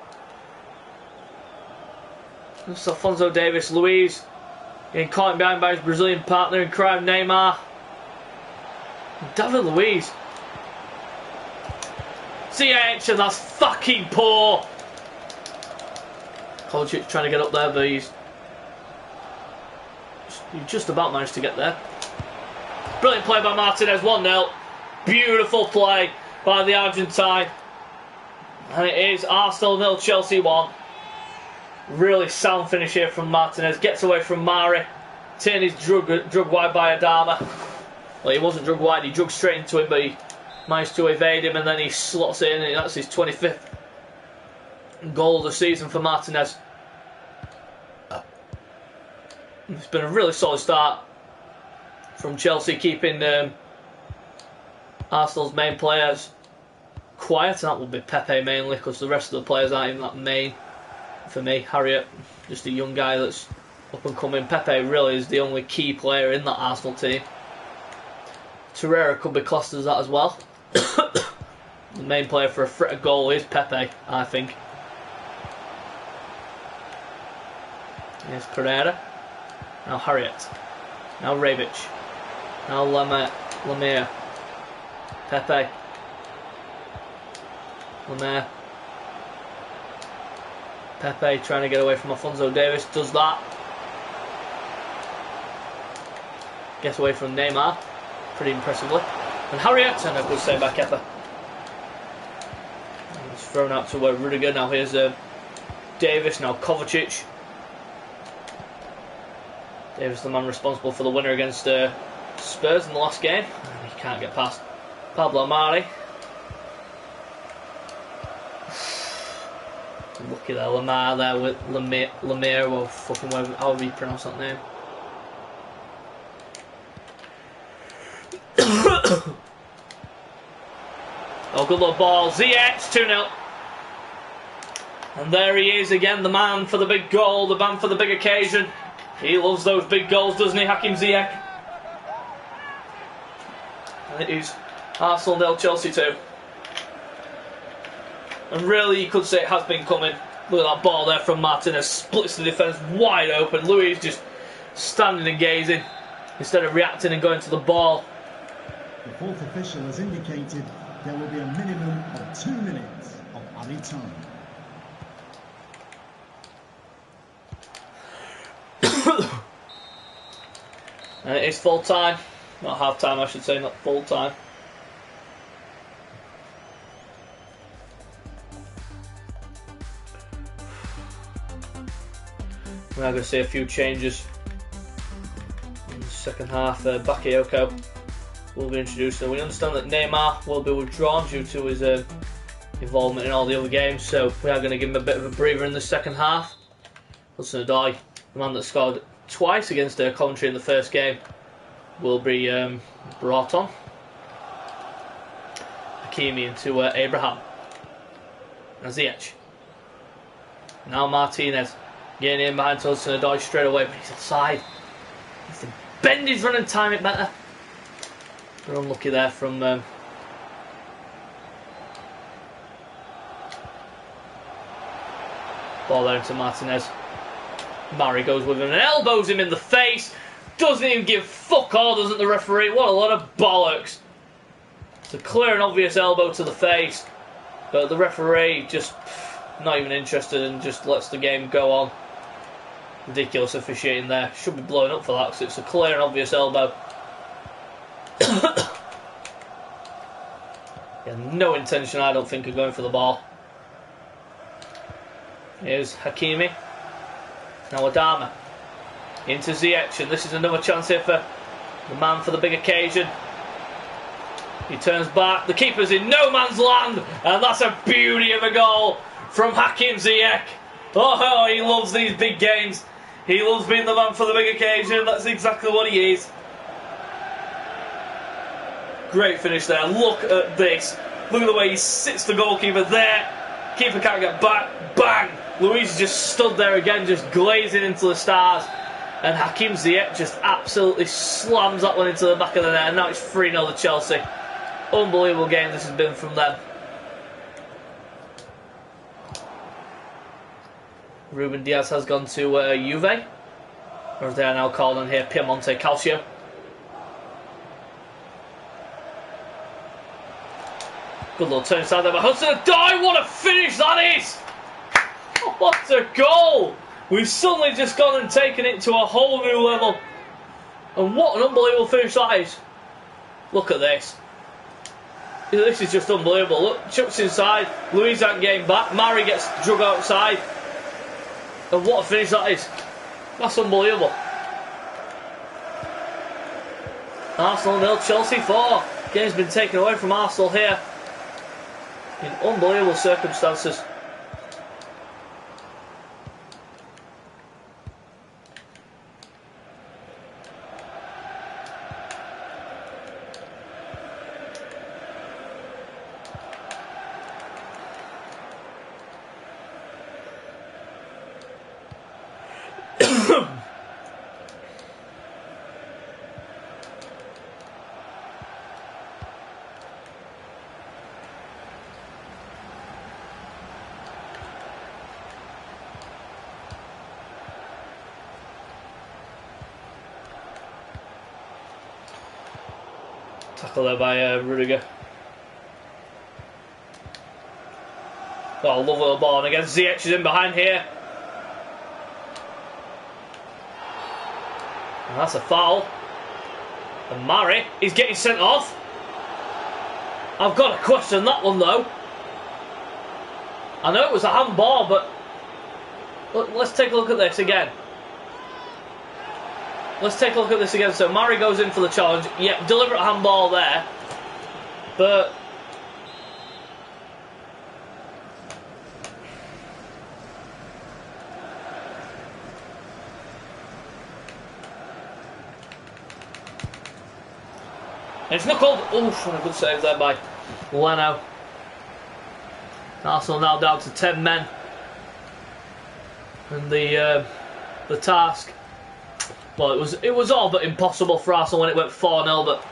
Speaker 1: This is Alphonso Davies. Luiz getting caught behind by his Brazilian partner in crime, Neymar. David Luiz. CH, and that's fucking poor. Kovacic trying to get up there, but he just about managed to get there. Brilliant play by Martinez, 1-0. Beautiful play by the Argentine. And it is Arsenal 0, Chelsea 1. Really sound finish here from Martinez. Gets away from Mari. Tierney's drug wide by Adama. Well, he wasn't drug wide, he drug straight into him, but he managed to evade him, and then he slots it in, and that's his 25th goal of the season for Martinez. It's been a really solid start from Chelsea, keeping Arsenal's main players quiet, and that will be Pepe mainly, because the rest of the players aren't even that main for me. Harriet, just a young guy that's up and coming. Pepe really is the only key player in that Arsenal team. Torreira could be classed as that as well. The main player for a threat goal is Pepe, I think. Here's Pereira. Now Harriet. Now Rebic. Now Lemire. Pepe. Lemire. Pepe trying to get away from Alphonso Davies. Does that. Gets away from Neymar. Pretty impressively. And Harriet, and a good save by Kepa. It's thrown out to Rudiger. Now here's Davis. Now Kovacic. Davis, the man responsible for the winner against Spurs in the last game. He can't get past Pablo Mari. Lucky there, Lamar there with Lemire, or fucking however you pronounce that name. Oh, good little ball. Ziyech, 2-0. And there he is again, the man for the big goal, the man for the big occasion. He loves those big goals, doesn't he, Hakim Ziyech? And it is Arsenal 0, Chelsea 2. And really, you could say it has been coming. Look at that ball there from Martinez. Splits the defence wide open. Luiz just standing and gazing instead of reacting and going to the ball.
Speaker 2: The fourth official has indicated there will be a minimum of 2 minutes of added time.
Speaker 1: And it is full time. Not half time, I should say, not full time. We're now going to see a few changes in the second half. Bakayoko will be introduced, and we understand that Neymar will be withdrawn due to his involvement in all the other games, so we are going to give him a bit of a breather in the second half. Hudson-Odoi, the man that scored twice against Coventry in the first game, will be brought on. Hakimi into Abraham. And Ziyech. Now Martinez getting in behind Hudson-Odoi straight away, but he's offside. He has to bend his run and time it better. They're unlucky there from ball there into Martinez. Mari goes with him and elbows him in the face. Doesn't even give fuck all, doesn't the referee? What a lot of bollocks. It's a clear and obvious elbow to the face, but the referee just not even interested and just lets the game go on. Ridiculous officiating there. Should be blowing up for that because it's a clear and obvious elbow. Yeah, no intention, I don't think, of going for the ball. Here's Hakimi. Now Adama. Into Ziyech, and this is another chance here for the man for the big occasion. He turns back. The keeper's in no man's land, and that's a beauty of a goal from Hakim Ziyech. Oh, he loves these big games. He loves being the man for the big occasion. That's exactly what he is. Great finish there. Look at this. Look at the way he sits the goalkeeper there. Keeper can't get back. Bang! Luis just stood there again, just glazing into the stars. And Hakim Ziyech just absolutely slams that one into the back of the net. And now it's 3-0 to Chelsea. Unbelievable game this has been from them. Ruben Diaz has gone to Juve. Or as they are now calling here, Piemonte Calcio. Good little turn inside there by Hudson-Odoi. What a finish that is! What a goal! We've suddenly just gone and taken it to a whole new level. And what an unbelievable finish that is. Look at this. This is just unbelievable. Look, chucks inside. Luis ain't getting back. Mari gets drug outside. And what a finish that is. That's unbelievable. Arsenal 0, Chelsea 4. Game's been taken away from Arsenal here in unbelievable circumstances. Tackle there by Rudiger. Oh, lovely little ball. And again, Ziyech is in behind here. And that's a foul. And Mari is getting sent off. I've got to question that one though. I know it was a handball, but look, let's take a look at this again. Let's take a look at this again. So Mari goes in for the challenge. Yep, deliberate handball there. But it's not called. Oof, what a good save there by Leno. Arsenal now down to 10 men. And the task, well, it was all but impossible for Arsenal when it went 4-0, but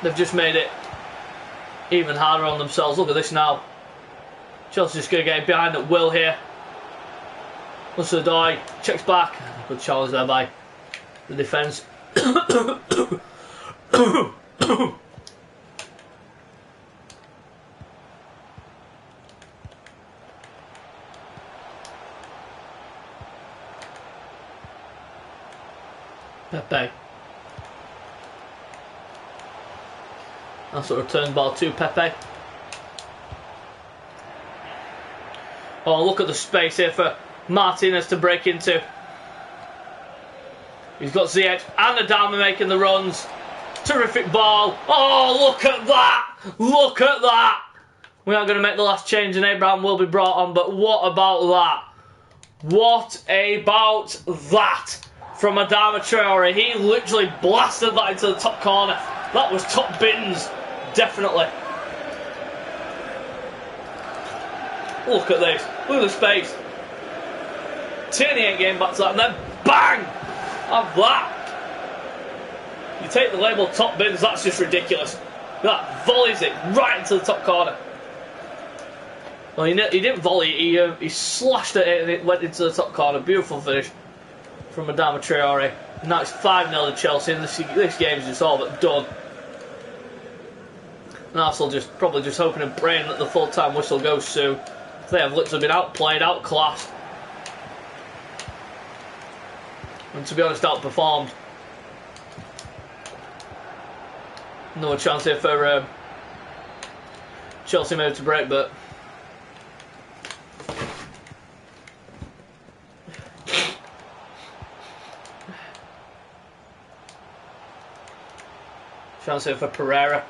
Speaker 1: they've just made it even harder on themselves. Look at this now. Chelsea's just going to get behind at will here. Hudson-Odoi checks back. Good challenge there by the defence. Pepe. That's a return ball to Pepe. Oh, look at the space here for Martinez to break into. He's got Ziyech and Adama making the runs. Terrific ball. Oh, look at that! Look at that! We aren't going to make the last change and Abraham will be brought on, but what about that? What about that? From Adama Traore. He literally blasted that into the top corner. That was top bins. Definitely. Look at this. Look at the space. Tierney ain't getting back to that. And then bang! Have that. You take the label top bins. That's just ridiculous. That volleys it right into the top corner. Well, he didn't volley. He slashed it and it went into the top corner. Beautiful finish from Adama Traore. Now it's 5-0 to Chelsea, and this game's just all but done. And Arsenal probably just hoping and praying that the full-time whistle goes soon. They have literally been outplayed, outclassed, and to be honest, outperformed. No chance here for Chelsea maybe to break, but chance here for Pereira.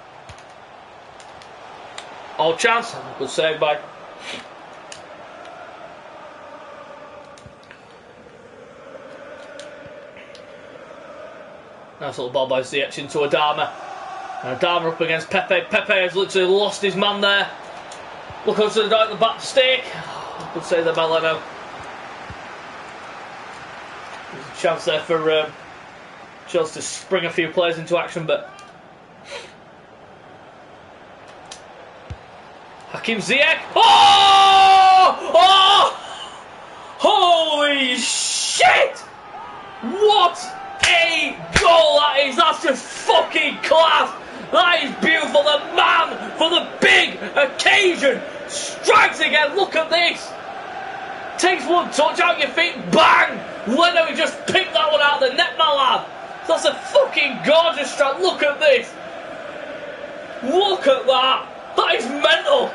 Speaker 1: Oh, chance. Good save by. Nice little ball by Ziyech into Adama. And Adama up against Pepe. Pepe has literally lost his man there. Look onto the right at the back stake. Good save there by Leno. There's a chance there for Chelsea to spring a few players into action, but Hakim Ziyech. Oh! Oh! Holy shit! What a goal that is! That's just fucking class! That is beautiful. The man for the big occasion strikes again. Look at this. Takes one touch out your feet. Bang! Leno just picked that one out of the net, my lad. That's a fucking gorgeous strike. Look at this. Look at that. That is mental.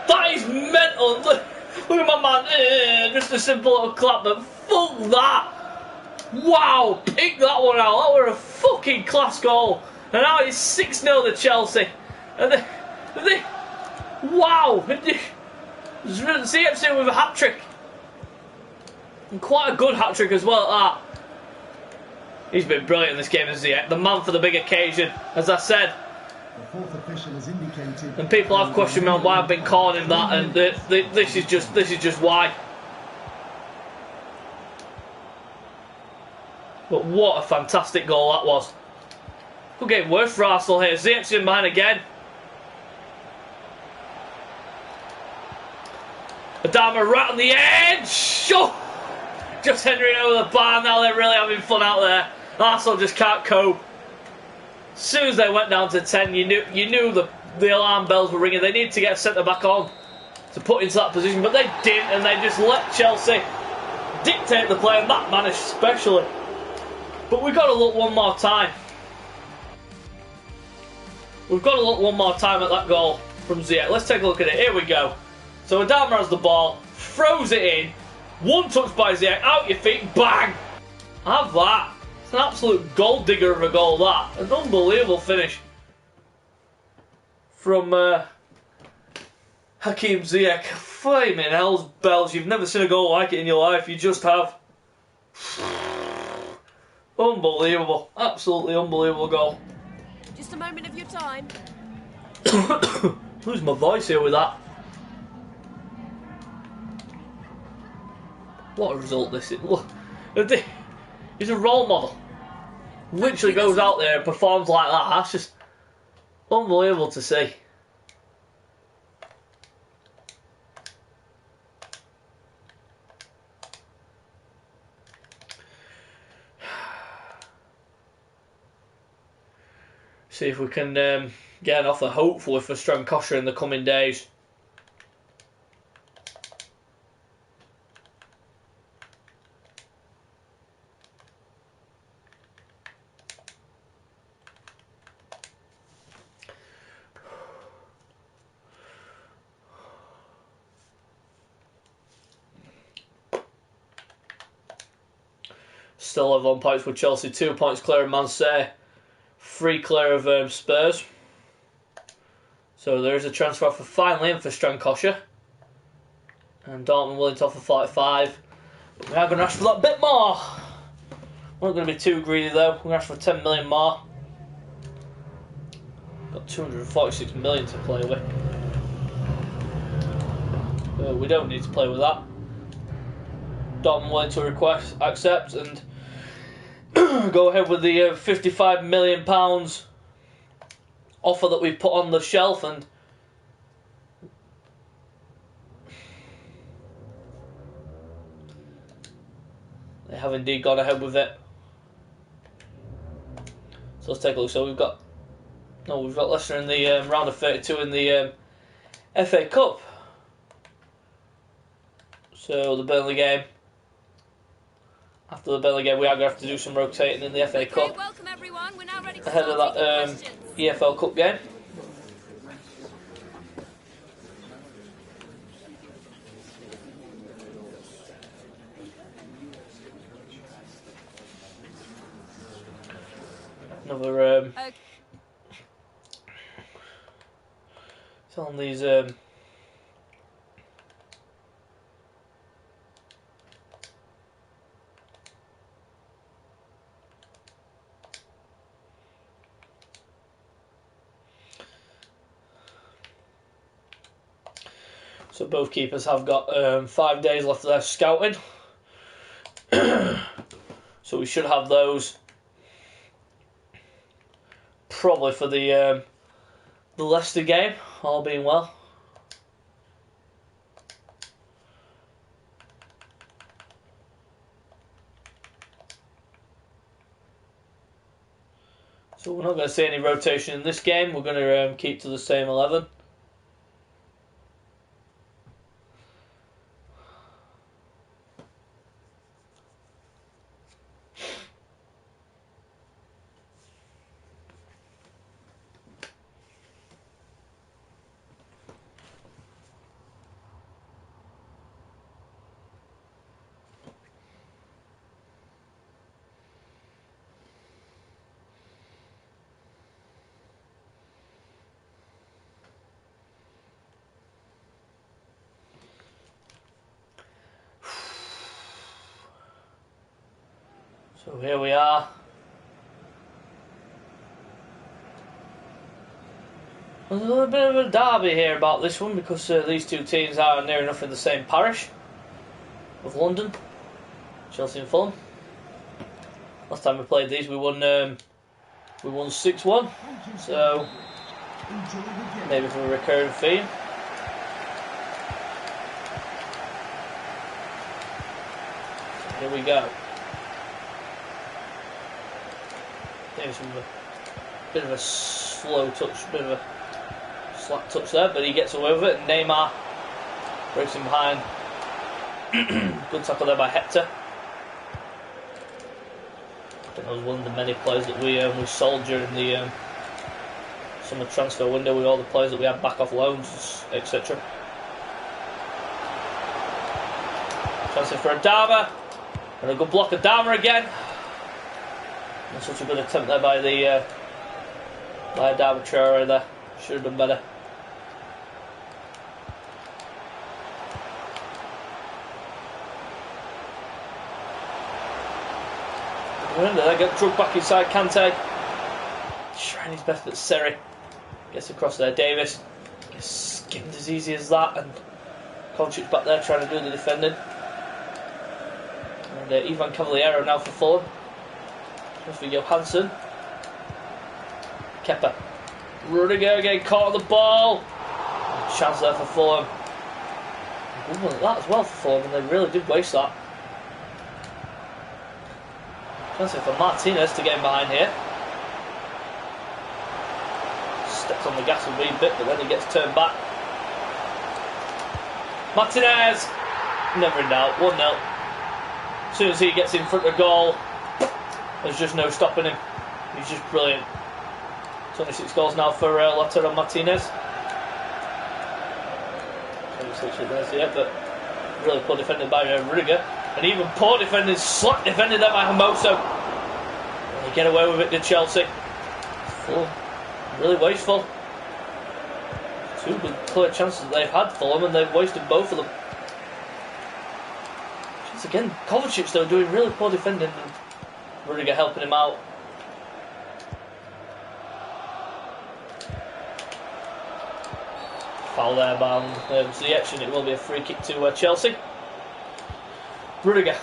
Speaker 1: That is mental. Look at my man. Just a simple little clap, but fuck that. Wow, pick that one out. That was a fucking class goal. And now it's 6-0 to Chelsea. And wow. CFC with a hat-trick. And quite a good hat-trick as well at that. He's been brilliant in this game, isn't he? The man for the big occasion, as I said.
Speaker 2: The fourth official has indicated,
Speaker 1: and people have questioned me on why I've been calling him that, and this is just why. But what a fantastic goal that was. Could get worse for Arsenal here. Ziyech's in behind again. Adama right on the edge. Oh! Just Henry over the bar. Now they're really having fun out there. Arsenal just can't cope. As soon as they went down to 10, you knew the alarm bells were ringing. They needed to get centre back on to put into that position, but they didn't, and they just let Chelsea dictate the play, and that man especially. But we've got to look one more time. We've got to look one more time at that goal from Ziyech. Let's take a look at it. Here we go. So Adama has the ball, throws it in, one touch by Ziyech, out your feet, bang! Have that. It's an absolute gold digger of a goal, that. An unbelievable finish from Hakim Ziyech. Flaming hell's bells. You've never seen a goal like it in your life. You just have. Unbelievable. Absolutely unbelievable goal.
Speaker 4: Just a moment of your time.
Speaker 1: Lose my voice here with that. What a result this is. Look, he's a role model. Literally goes out there and performs like that. That's just unbelievable to see. See if we can get an offer, hopefully, for Strankosha in the coming days. Still have 1 point with Chelsea, 2 points clear of Man City. 3 clear of Spurs. So there is a transfer offer finally in for Strankosha. And Dortmund willing to offer 45. But we are going to ask for that bit more. We're not going to be too greedy though. We're going to ask for 10 million more. Got 246 million to play with. We don't need to play with that. Dortmund willing to accept and go ahead with the £55 million offer that we've put on the shelf, and they have indeed gone ahead with it. So let's take a look. So we've got Leicester in the round of 32 in the FA Cup. So the Burnley game. After the Burnley game, we are going to have to do some rotating in the FA Cup
Speaker 4: welcome everyone. We're now ready to
Speaker 1: ahead of
Speaker 4: start
Speaker 1: that
Speaker 4: taking questions.
Speaker 1: EFL Cup game. Another
Speaker 4: Okay.
Speaker 1: it's on these so both keepers have got 5 days left of their scouting. So we should have those probably for the Leicester game, all being well. So we're not going to see any rotation in this game. We're going to keep to the same 11. So here we are. There's a little bit of a derby here about this one because these two teams are near enough in the same parish of London, Chelsea and Fulham. Last time we played these, we won 6-1. So maybe for a recurring theme. So here we go. Maybe some bit of a slow touch, bit of a slack touch there, but he gets away with it. Neymar breaks him behind. Good tackle there by Hector. I think that was one of the many players that we sold during the summer transfer window, with all the players that we had back off loans, etc. Chance for Adama, and a good block of Adama again. And such a good attempt there by Adama Traore there. Should have done better. They get drugged back inside. Kante trying his best, but Seri gets across there. Davis gets skimmed as easy as that, and Kovacic back there trying to do the defending. And Ivan Cavaliero now for Fulham. Just for Johansson. Kepa. Rudiger again caught on the ball. Chance there for Fulham. Good one at that as well for Fulham, and they really did waste that. Chance for Martinez to get him behind here. Steps on the gas a wee bit, but then he gets turned back. Martinez! Never in doubt, 1-0. As soon as he gets in front of goal, there's just no stopping him. He's just brilliant. 26 goals now for Lautaro Martinez. 26 there, yeah, but really poor defending by Rudiger. And even poor defending, slack defending there by Hermoso. And they get away with it to Chelsea. Fulham, really wasteful. Two good clear chances that they've had, Fulham, and they've wasted both of them. Once again, Kovacic though doing really poor defending, and Rudiger helping him out. Foul there by Ziyech, and it will be a free kick to Chelsea. Rudiger,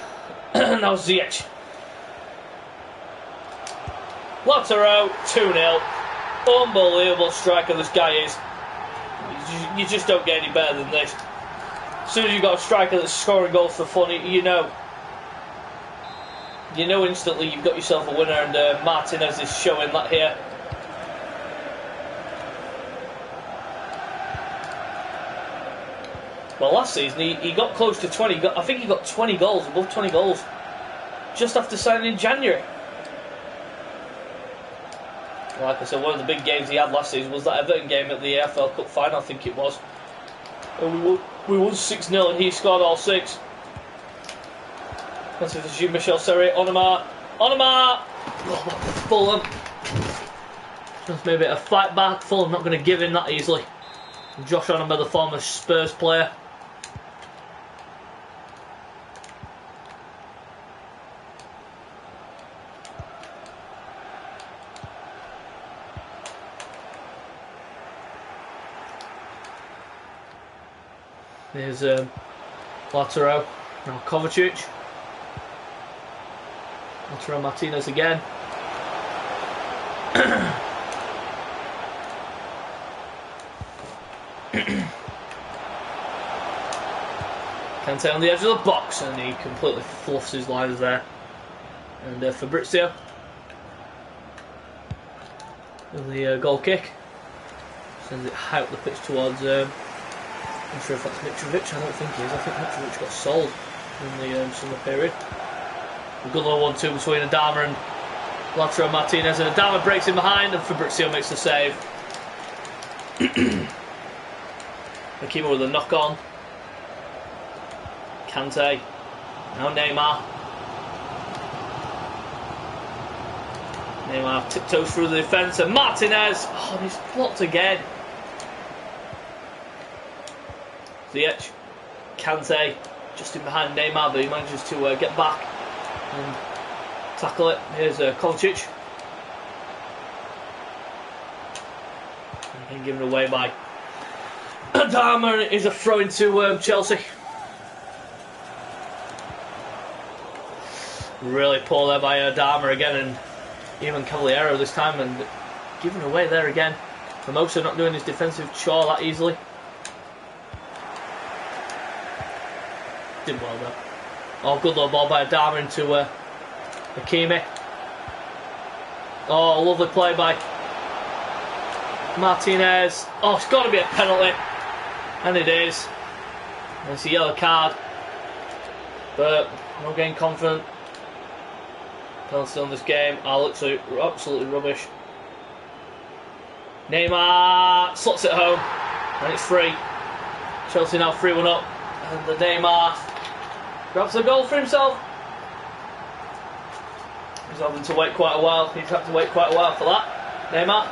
Speaker 1: now Ziyech. Lautaro, 2-0. Unbelievable striker this guy is. You just don't get any better than this. As soon as you've got a striker that's scoring goals for fun, you know you know instantly you've got yourself a winner, and Martinez is showing that here. Well, last season he got close to 20. I think he got 20 goals, above 20 goals, just after signing in January. Like I said, one of the big games he had last season was that Everton game at the AFL Cup final, I think it was. And we won 6-0 and he scored all 6. That's it, Jean-Michel Serre, Onama, oh, Fulham. Just maybe a fight back. Fulham not going to give in that easily. Josh Onama, the former Spurs player. There's Lautaro, now Kovacic. Lautaro Martinez again. Kante on the edge of the box, and he completely fluffs his lines there. And Fabrizio with the goal kick sends it high up the pitch towards. I'm not sure if that's Mitrovic. I don't think he is. I think Mitrovic got sold in the summer period. A good little 1-2 between Adama and Lautaro Martinez, and Adama breaks in behind, and Fabrizio makes the save. Akima with a knock on. Kante. Now Neymar. Neymar tiptoes through the defence, and Martinez. Oh, he's blocked again. Ziyech, Kante, just in behind Neymar, but he manages to get back and tackle it. Here's Kovacic. Again given away by Adama, is a throw into Chelsea. Really poor there by Adama again, and even Cavaliero this time, and given away there again. Formosa not doing his defensive chore that easily. Did well there. Oh, good little ball by Adama into Hakimi. Oh, lovely play by Martinez. Oh, it's got to be a penalty. And it is. And it's a yellow card. But not getting confident. Penalty on this game are absolutely rubbish. Neymar slots it home. And it's free. Chelsea now 3-1 up. And the Neymar grabs the goal for himself. He's having to wait quite a while. He's had to wait quite a while for that. Neymar.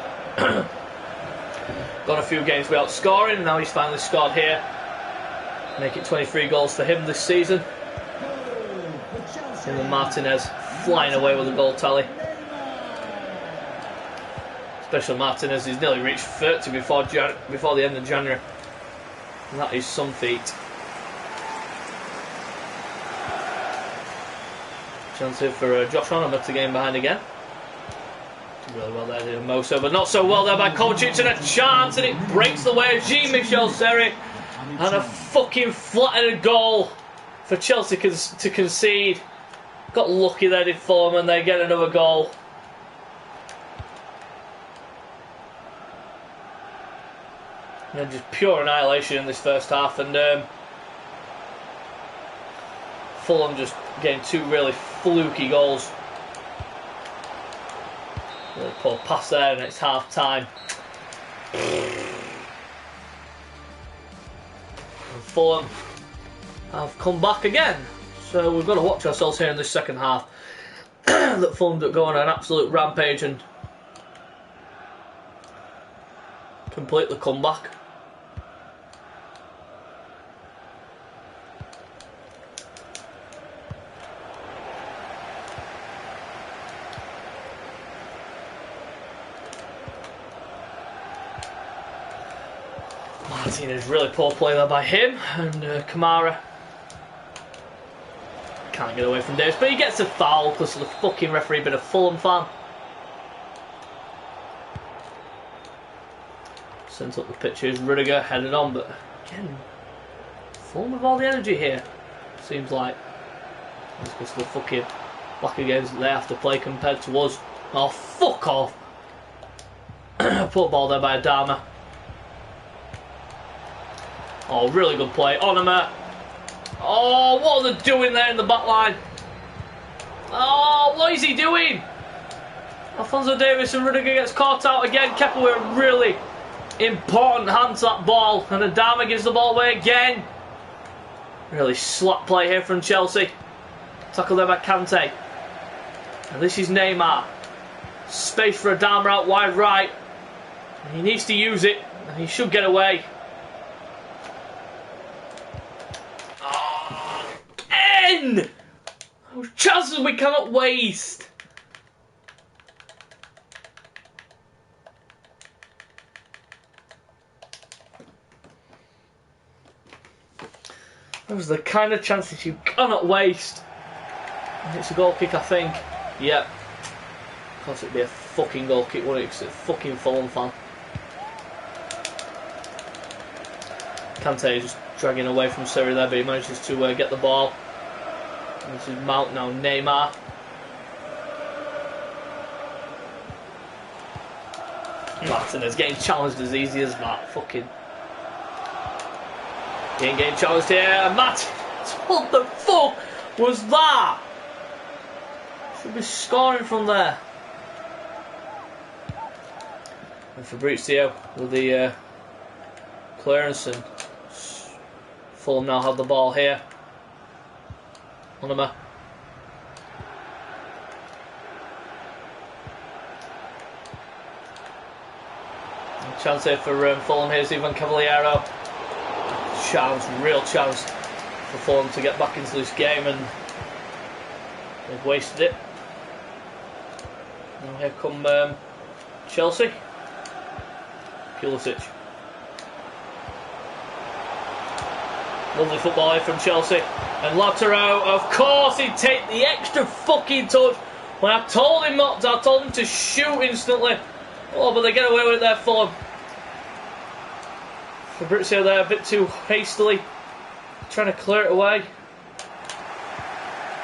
Speaker 1: Got a few games without scoring, and now he's finally scored here. Make it 23 goals for him this season. And then Martinez flying away with the goal tally. Especially Martinez, he's nearly reached 30 before the end of January. And that is some feat. Chance here for Josh Onama to gain behind again. Did really well there, did Moso, but not so well there by Kovacic, and a chance, and it breaks the way of Jean-Michel Serre, and a fucking flattered goal for Chelsea to concede. Got lucky there, did Fulham, and they get another goal. And then just pure annihilation in this first half, and Fulham just getting two really fluky goals. Really poor pass there, and it's half time. And Fulham have come back again, so we've got to watch ourselves here in this second half. That Fulham go on an absolute rampage and complete the comeback. Martinez, really poor play there by him, and Kamara can't get away from Davis, but he gets a foul because of the fucking referee being a Fulham fan. Sent up the pitch, here's Rudiger headed on, but again, Fulham with all the energy here, seems like. It's because of the fucking lack of games that they have to play compared to us. Oh, fuck off. Put the ball there by Adama. Oh, really good play. Onama. Oh, what are they doing there in the back line? Oh, what is he doing? Alphonso Davies and Rudiger gets caught out again. Kepa with a really important hand to that ball. And Adama gives the ball away again. Really slap play here from Chelsea. Tackle there by Kante. And this is Neymar. Space for Adama out wide right. And he needs to use it. And he should get away. Oh, again! Those chances we cannot waste. Those are the kind of chances you cannot waste. And it's a goal kick, I think. Yep. Of course it'd be a fucking goal kick, wouldn't it? Because it's a fucking Fulham fan. Kante just dragging away from Seri there, but he manages to get the ball. And this is Mount now, Neymar. Martinez getting challenged as easy as that. Fucking. He ain't getting challenged here. Matt, what the fuck was that? Should be scoring from there. And Fabrizio with the clearance, and Fulham now have the ball here. Onama. Chance here for Fulham. Here's Ivan Cavallero. Chance, real chance for Fulham to get back into this game, and they've wasted it. Now here come Chelsea. Pulisic. Lovely football here from Chelsea. And Lautaro, of course, he'd take the extra fucking touch. When I told him not to, I told him to shoot instantly. Oh, but they get away with it there, Fulham. Fabrizio there a bit too hastily, trying to clear it away.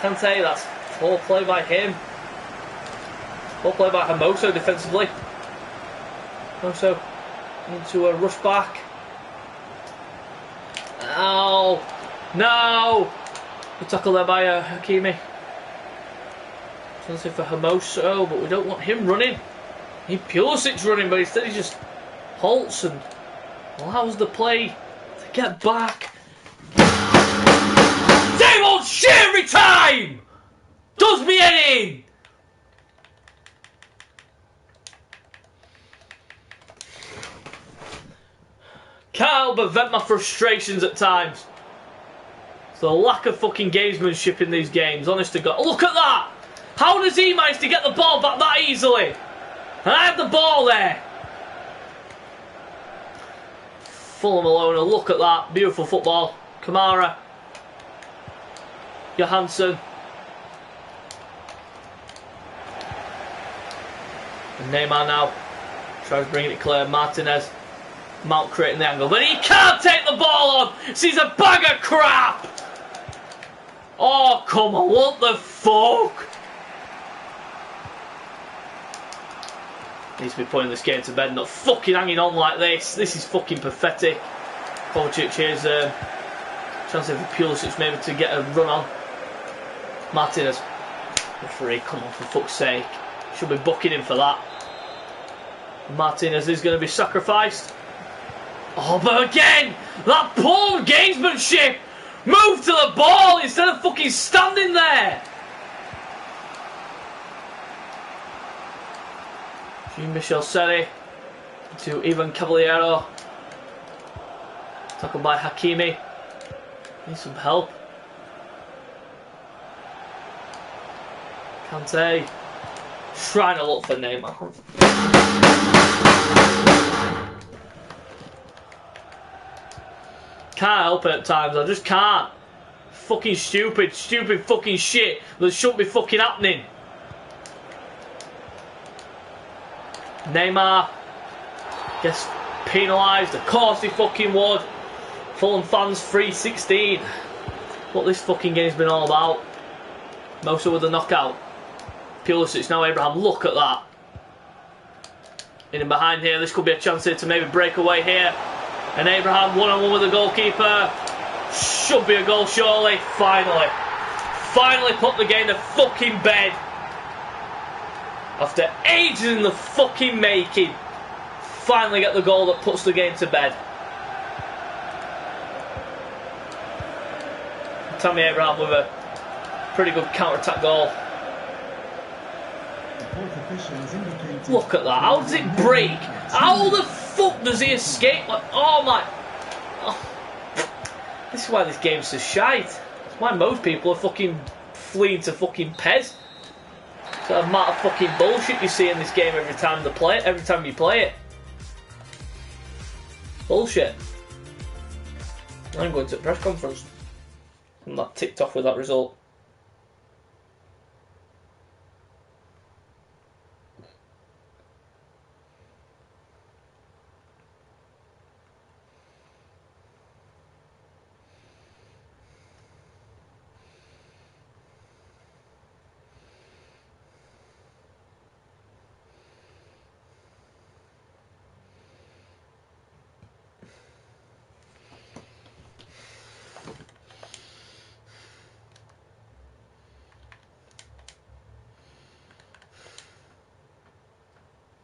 Speaker 1: Kante, that's poor play by him. Poor play by Hermoso defensively. Hermoso into a rush back. Oh, no! Good tackle there by Hakimi. Chance for Hermoso, but we don't want him running. We need Pulisic running, but instead he just halts and allows the play to get back. Same old shit every time! Does me in! Can't help but vent my frustrations at times. It's the lack of fucking gamesmanship in these games, honest to God. Look at that! How does he manage to get the ball back that easily? And I have the ball there. Fulham alone, and look at that. Beautiful football. Kamara. Johansson. And Neymar now tries bringing it clear. Martinez. Mount creating the angle, but he can't take the ball on. He's a bag of crap. Oh, come on. What the fuck? Needs to be putting this game to bed, not fucking hanging on like this. This is fucking pathetic. Kovacic, here's a chance for Pulisic maybe to get a run on. Martinez. Referee, come on, for fuck's sake. Should be booking him for that. Martinez is going to be sacrificed. Oh, but again, that poor gamesmanship. Move to the ball instead of fucking standing there. Jean-Michel Seri to Ivan Cavallero. Tackled by Hakimi. Needs some help. Kante. Trying to look for Neymar. Can't help it at times, I just can't. Fucking stupid fucking shit that shouldn't be fucking happening. Neymar gets penalised, of course he fucking would. Fulham fans 3-16. What this fucking game's been all about. Mosa with the knockout. Pulisic, now Abraham, look at that. In behind here, this could be a chance here to maybe break away here. And Abraham, one-on-one with the goalkeeper. Should be a goal, surely. Finally. Finally put the game to fucking bed. After ages in the fucking making. Finally get the goal that puts the game to bed. Tammy Abraham with a pretty good counter-attack goal. Look at that. How does it break? How the fuck does he escape? Like, oh my. Oh. This is why this game's so shite. It's why most people are fucking fleeing to fucking PES. It's the amount of fucking bullshit you see in this game every time you play it. Bullshit. I'm going to a press conference. I'm not ticked off with that result.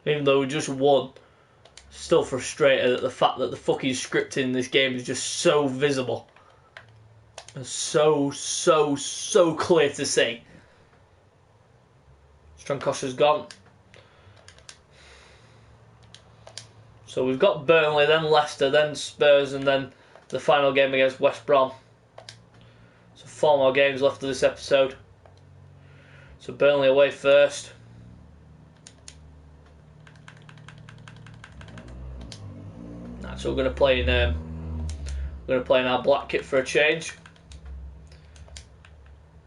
Speaker 1: Even though we just won, still frustrated at the fact that the fucking scripting in this game is just so visible. And so clear to see. Strankosha's gone. So we've got Burnley, then Leicester, then Spurs, and then the final game against West Brom. So 4 more games left of this episode. So Burnley away first. So we're going to play in our black kit for a change.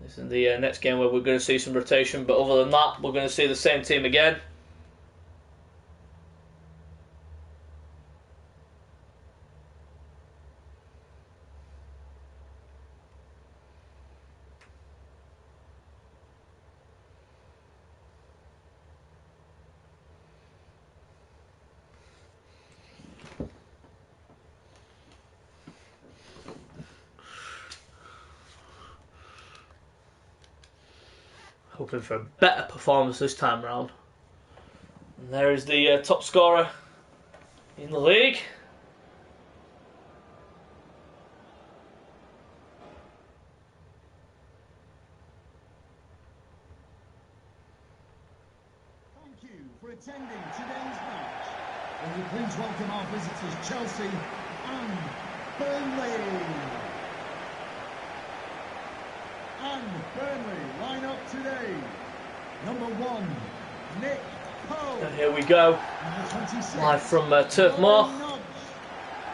Speaker 1: This is the next game where we're going to see some rotation, but other than that, we're going to see the same team again. Hoping for a better performance this time round. And there is the top scorer in the league.
Speaker 2: Thank you for attending today's match. And we please welcome our visitors Chelsea and Burnley. And Burnley line up today. Number 1, Nick Poe.
Speaker 1: And here we go.
Speaker 2: Number 26,
Speaker 1: Live from Turf Moor.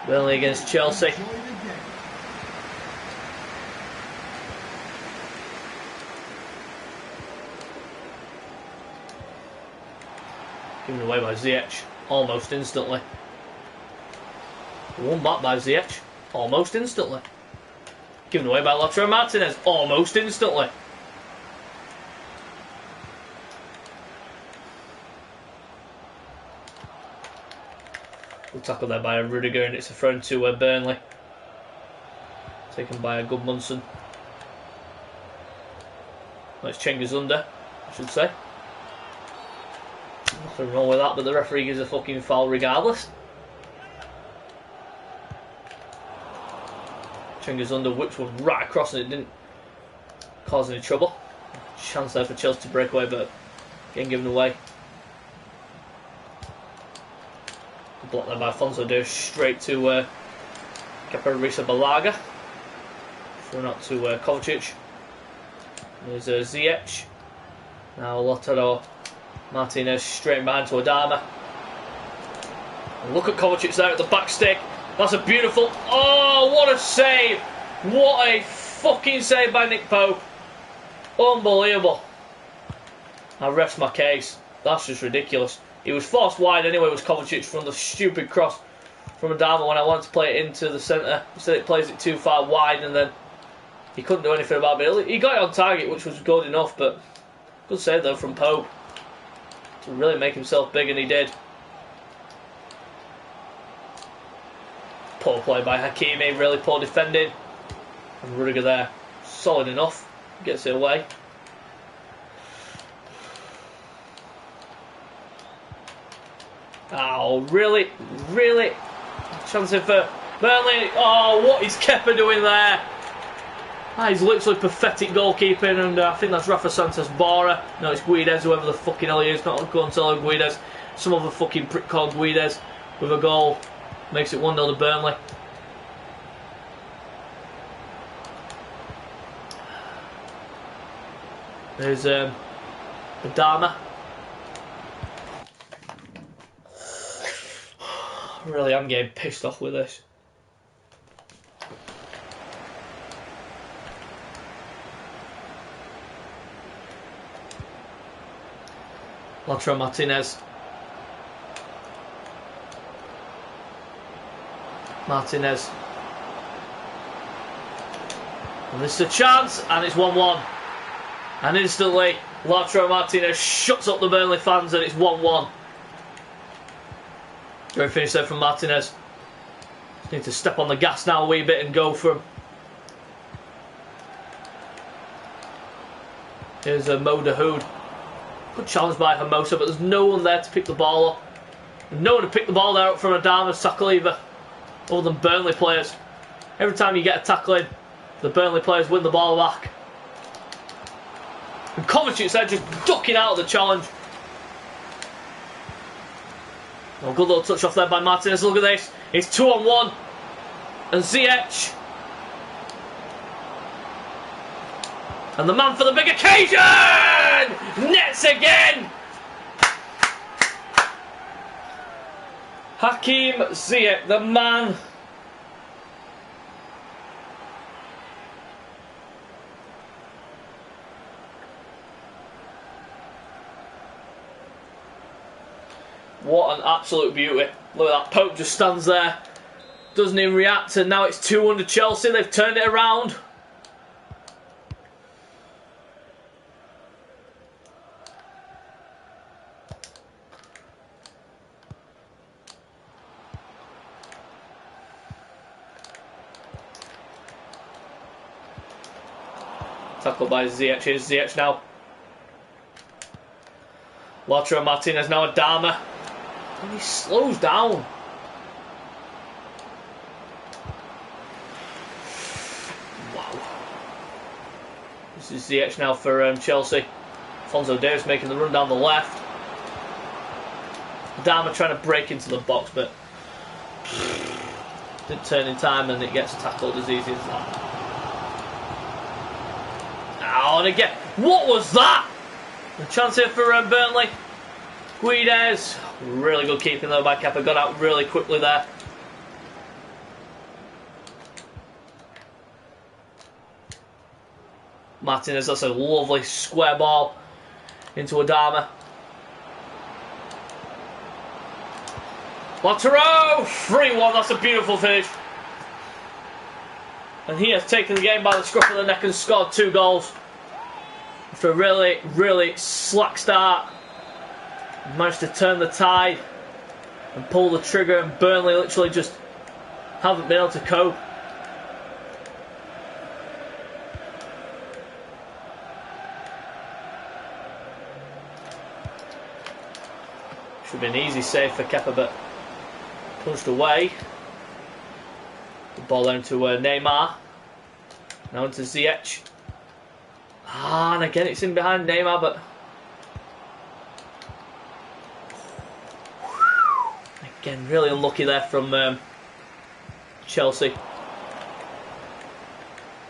Speaker 1: Burnley against Chelsea.
Speaker 2: Enjoy the game.
Speaker 1: Given away by Ziyech almost instantly. Won back by Ziyech almost instantly. Given away by Lautaro Martinez almost instantly. Good tackle there by Rudiger, and it's a throw to Burnley. Taken by a Gudmundsson. That's Cengiz under, I should say. Nothing wrong with that, but the referee gives a fucking foul regardless. Cengiz under whipped one right across and it didn't cause any trouble. Chance there for Chelsea to break away, but getting given away. Blocked there by Alfonso Davies straight to Kepa Arrizabalaga. Thrown out to Kovacic. There's Ziyech. Now Lautaro Martinez straight behind to Adama. And look at Kovacic there at the back stick. That's a beautiful... Oh, what a save! What a fucking save by Nick Poe. Unbelievable. I rest my case. That's just ridiculous. He was forced wide anyway, was Kovacic, from the stupid cross from Adama when I wanted to play it into the centre. Instead it plays it too far wide and then he couldn't do anything about it. He got it on target, which was good enough, but Good save though from Pope to really make himself big, and he did. Poor play by Hakimi, really poor defending. And Rudiger there, solid enough, gets it away. Oh, really? Chance for Burnley. Oh, what is Kepa doing there? He's literally pathetic goalkeeping, and I think that's Rafa Santos Bora. No, it's Guedes, whoever the fucking hell he is, not Gonzalo Guedes. Some other fucking prick called Guedes with a goal. Makes it 1-0 to Burnley. There's Adama. Really, I'm getting pissed off with this. Lautaro Martinez. And this is a chance, and it's 1-1. And instantly, Lautaro Martinez shuts up the Burnley fans, and it's 1-1. Great finish there from Martinez. Just need to step on the gas now a wee bit and go for him. Here's Mo Dahoud. Good challenge by Hermoso, but there's no one there to pick the ball up. No one to pick the ball there up from Adama's tackle either, other than Burnley players. Every time you get a tackle in, the Burnley players win the ball back. And Kovacic's there just ducking out of the challenge. Oh, good little touch off there by Martinez. Look at this. It's 2-on-1. And Ziyech. And the man for the big occasion! Nets again! Hakim Ziyech, the man. What an absolute beauty. Look at that, Pope just stands there, doesn't even react, and now it's 2-1 to Chelsea. They've turned it around. Tackled by Ziyech. Here's Ziyech now. Lautaro Martinez now Adama. And he slows down. Wow. This is Ziyech now for Chelsea. Alphonso Davies making the run down the left. Adama trying to break into the box, but didn't turn in time, and it gets tackled as easy as that. Oh, and again, what was that? A chance here for Burnley. Guedes, really good keeping though by Kepa, got out really quickly there. Martinez, that's a lovely square ball into Adama. Lautaro, 3-1, that's a beautiful finish. And he has taken the game by the scruff of the neck and scored 2 goals. After a really slack start, managed to turn the tide and pull the trigger, and Burnley literally just haven't been able to cope. Should be an easy save for Kepa, but punched away. The ball down to Neymar. Now into Ziyech. And again it's in behind Neymar, but again really unlucky there from Chelsea.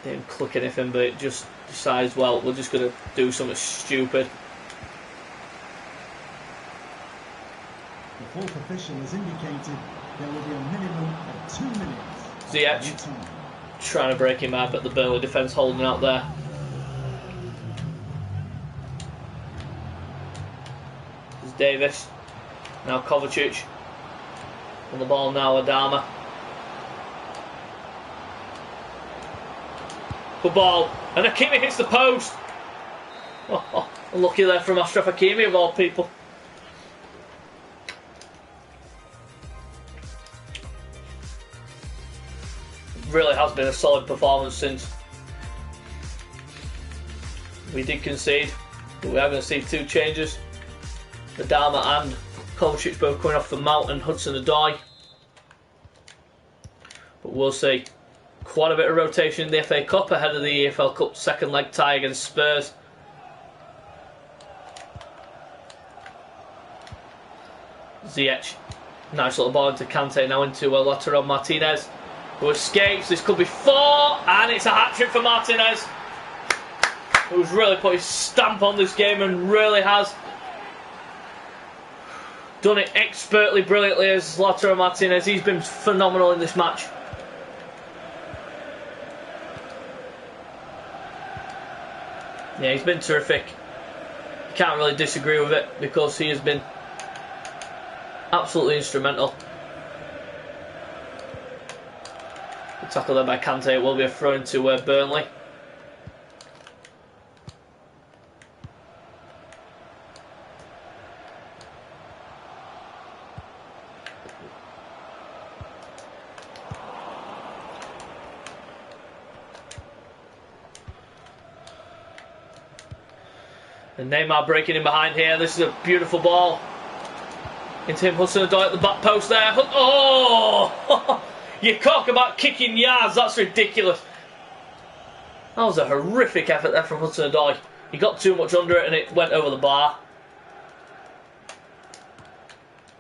Speaker 1: Didn't click anything, but it just decides, well, we're just going to do something stupid.
Speaker 2: The fourth official has indicated there will be a minimum of 2 minutes.
Speaker 1: Ziyech trying to break him out, but the Burnley defence holding out there. There's Davis. Now Kovacic. On the ball now, Adama. Good ball. And Hakimi hits the post. Unlucky there from Ashraf Hakimi of all people. Really has been a solid performance since we did concede, but we are going to see two changes. Adama and Kovacic both coming off for Mount and Hudson-Odoi. But we'll see. Quite a bit of rotation in the FA Cup ahead of the EFL Cup second leg tie against Spurs. Ziyech. Nice little ball into Kante, now into Lautaro Martinez, who escapes. This could be 4, and it's a hat-trick for Martinez, who's really put his stamp on this game and really has done it expertly, brilliantly as Lautaro Martinez. He's been phenomenal in this match. Yeah, he's been terrific. You can't really disagree with it because he has been absolutely instrumental. The tackle there by Kante. It will be a throw into Burnley. And Neymar breaking in behind here. This is a beautiful ball into him. Hudson-Odoi at the back post there. Oh! You talk about kicking yards. That's ridiculous. That was a horrific effort there from Hudson-Odoi. He got too much under it and it went over the bar.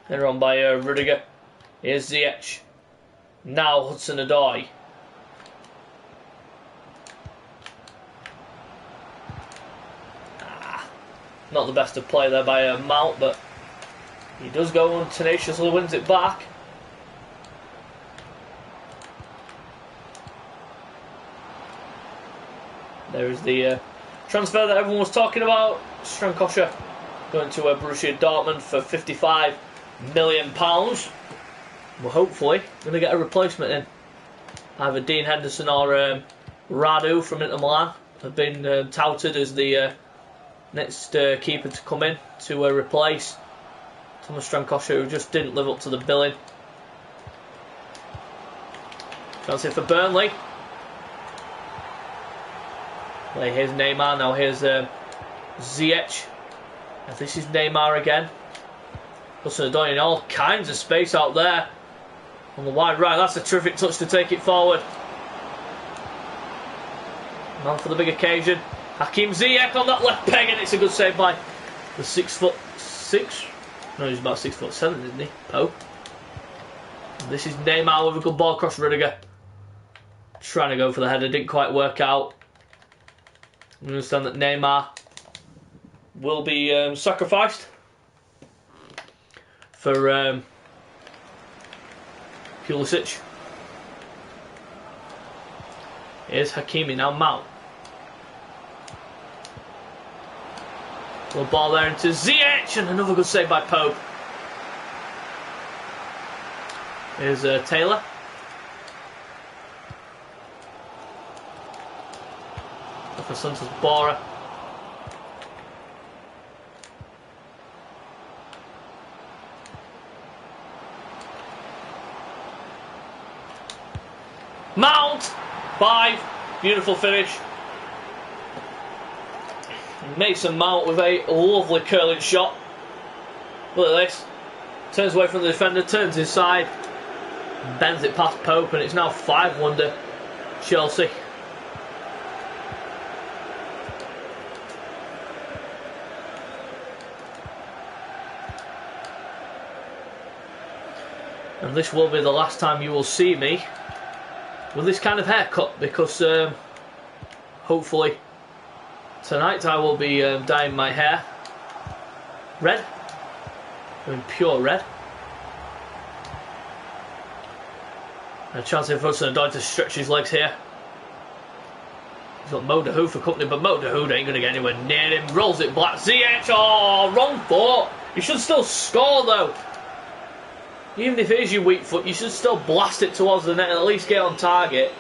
Speaker 1: They're on by Rudiger. Here's Ziyech. Now Hudson-Odoi. Not the best of play there by Mount, but he does go and tenaciously wins it back. There is the transfer that everyone was talking about. Strankosha going to Borussia Dortmund for £55 million. We're hopefully going to get a replacement in. Either Dean Henderson or Radu from Inter Milan have been touted as the next keeper to come in to replace Thomas Strankosha, who just didn't live up to the billing. Chance here for Burnley. Well, here's Neymar, now here's Ziyech. And this is Neymar again. Hudson-Odoi in all kinds of space out there on the wide right. That's a terrific touch to take it forward. Man for the big occasion. Hakim Ziyech on that left peg, and it's a good save by the 6'6". No, he's about 6'7", isn't he? Pope. And this is Neymar with a good ball across Rudiger. Trying to go for the header, didn't quite work out. I understand that Neymar will be sacrificed for Pulisic. Here's Hakimi, now Mount. Little ball there into Ziyech, and another good save by Pope. Here's Taylor. For Santos Bora. Mount! 5. Beautiful finish. Mason Mount with a lovely curling shot. Look at this. Turns away from the defender, turns inside, bends it past Pope, and it's now 5-1 to Chelsea. And this will be the last time you will see me with this kind of haircut, because hopefully tonight I will be dyeing my hair red, pure red. And a chance for Hudson-Odoi to stretch his legs here. He's got Mo Dahoud for company, but Mo Dahoud ain't going to get anywhere near him. Rolls it back. Ziyech, oh, wrong foot. You should still score though. Even if it is your weak foot, you should still blast it towards the net and at least get on target.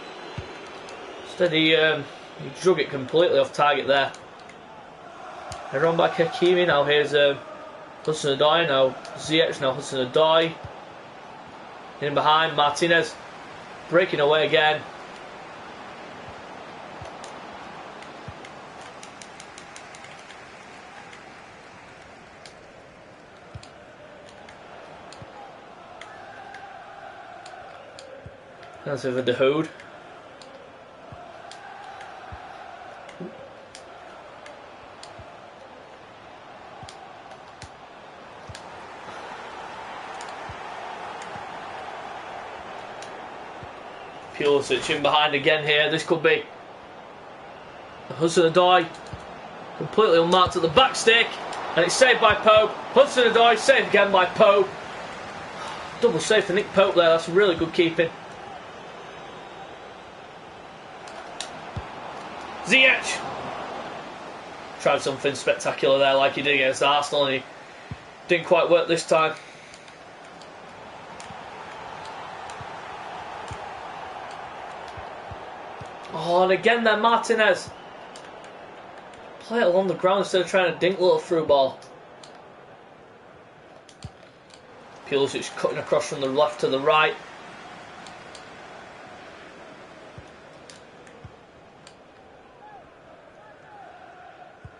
Speaker 1: Instead he drug it completely off target there. Everyone back Hakimi now. Here's Hudson-Odoi now. Ziyech now. Hudson-Odoi. In behind. Martinez breaking away again. That's over the Hood. Pulisic in behind again here. This could be Hudson-Odoi completely unmarked at the back stick, and it's saved by Pope. Hudson-Odoi saved again by Pope. Double save for Nick Pope there. That's really good keeping. Ziyech tried something spectacular there, like he did against Arsenal, and he didn't quite work this time. Oh, and again there, Martinez. Play it along the ground instead of trying to dink little through ball. Pulisic cutting across from the left to the right.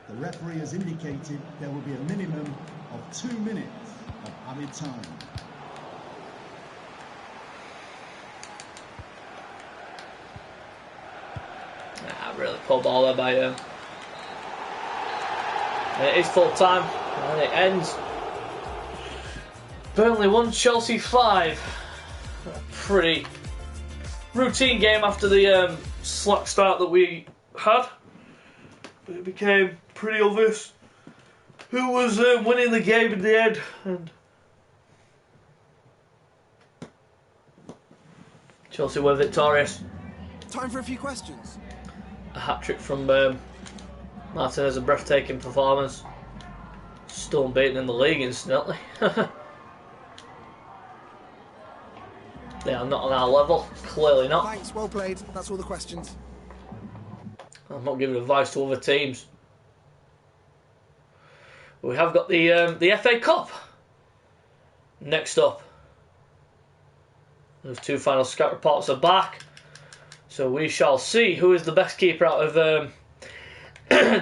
Speaker 2: The referee has indicated there will be a minimum of 2 minutes of added time.
Speaker 1: Really poor ball there by him. And it is full time, and it ends. Burnley 1, Chelsea 5. A pretty routine game after the slack start that we had. But it became pretty obvious who was winning the game in the end. And Chelsea were victorious.
Speaker 3: Time for a few questions.
Speaker 1: A hat-trick from Martinez, a breathtaking performance. Still unbeaten in the league, incidentally. They are not on our level, clearly not.
Speaker 3: Thanks, well played. That's all the questions.
Speaker 1: I'm not giving advice to other teams. We have got the FA Cup next up. Those two final scout reports are back. So we shall see who is the best keeper out of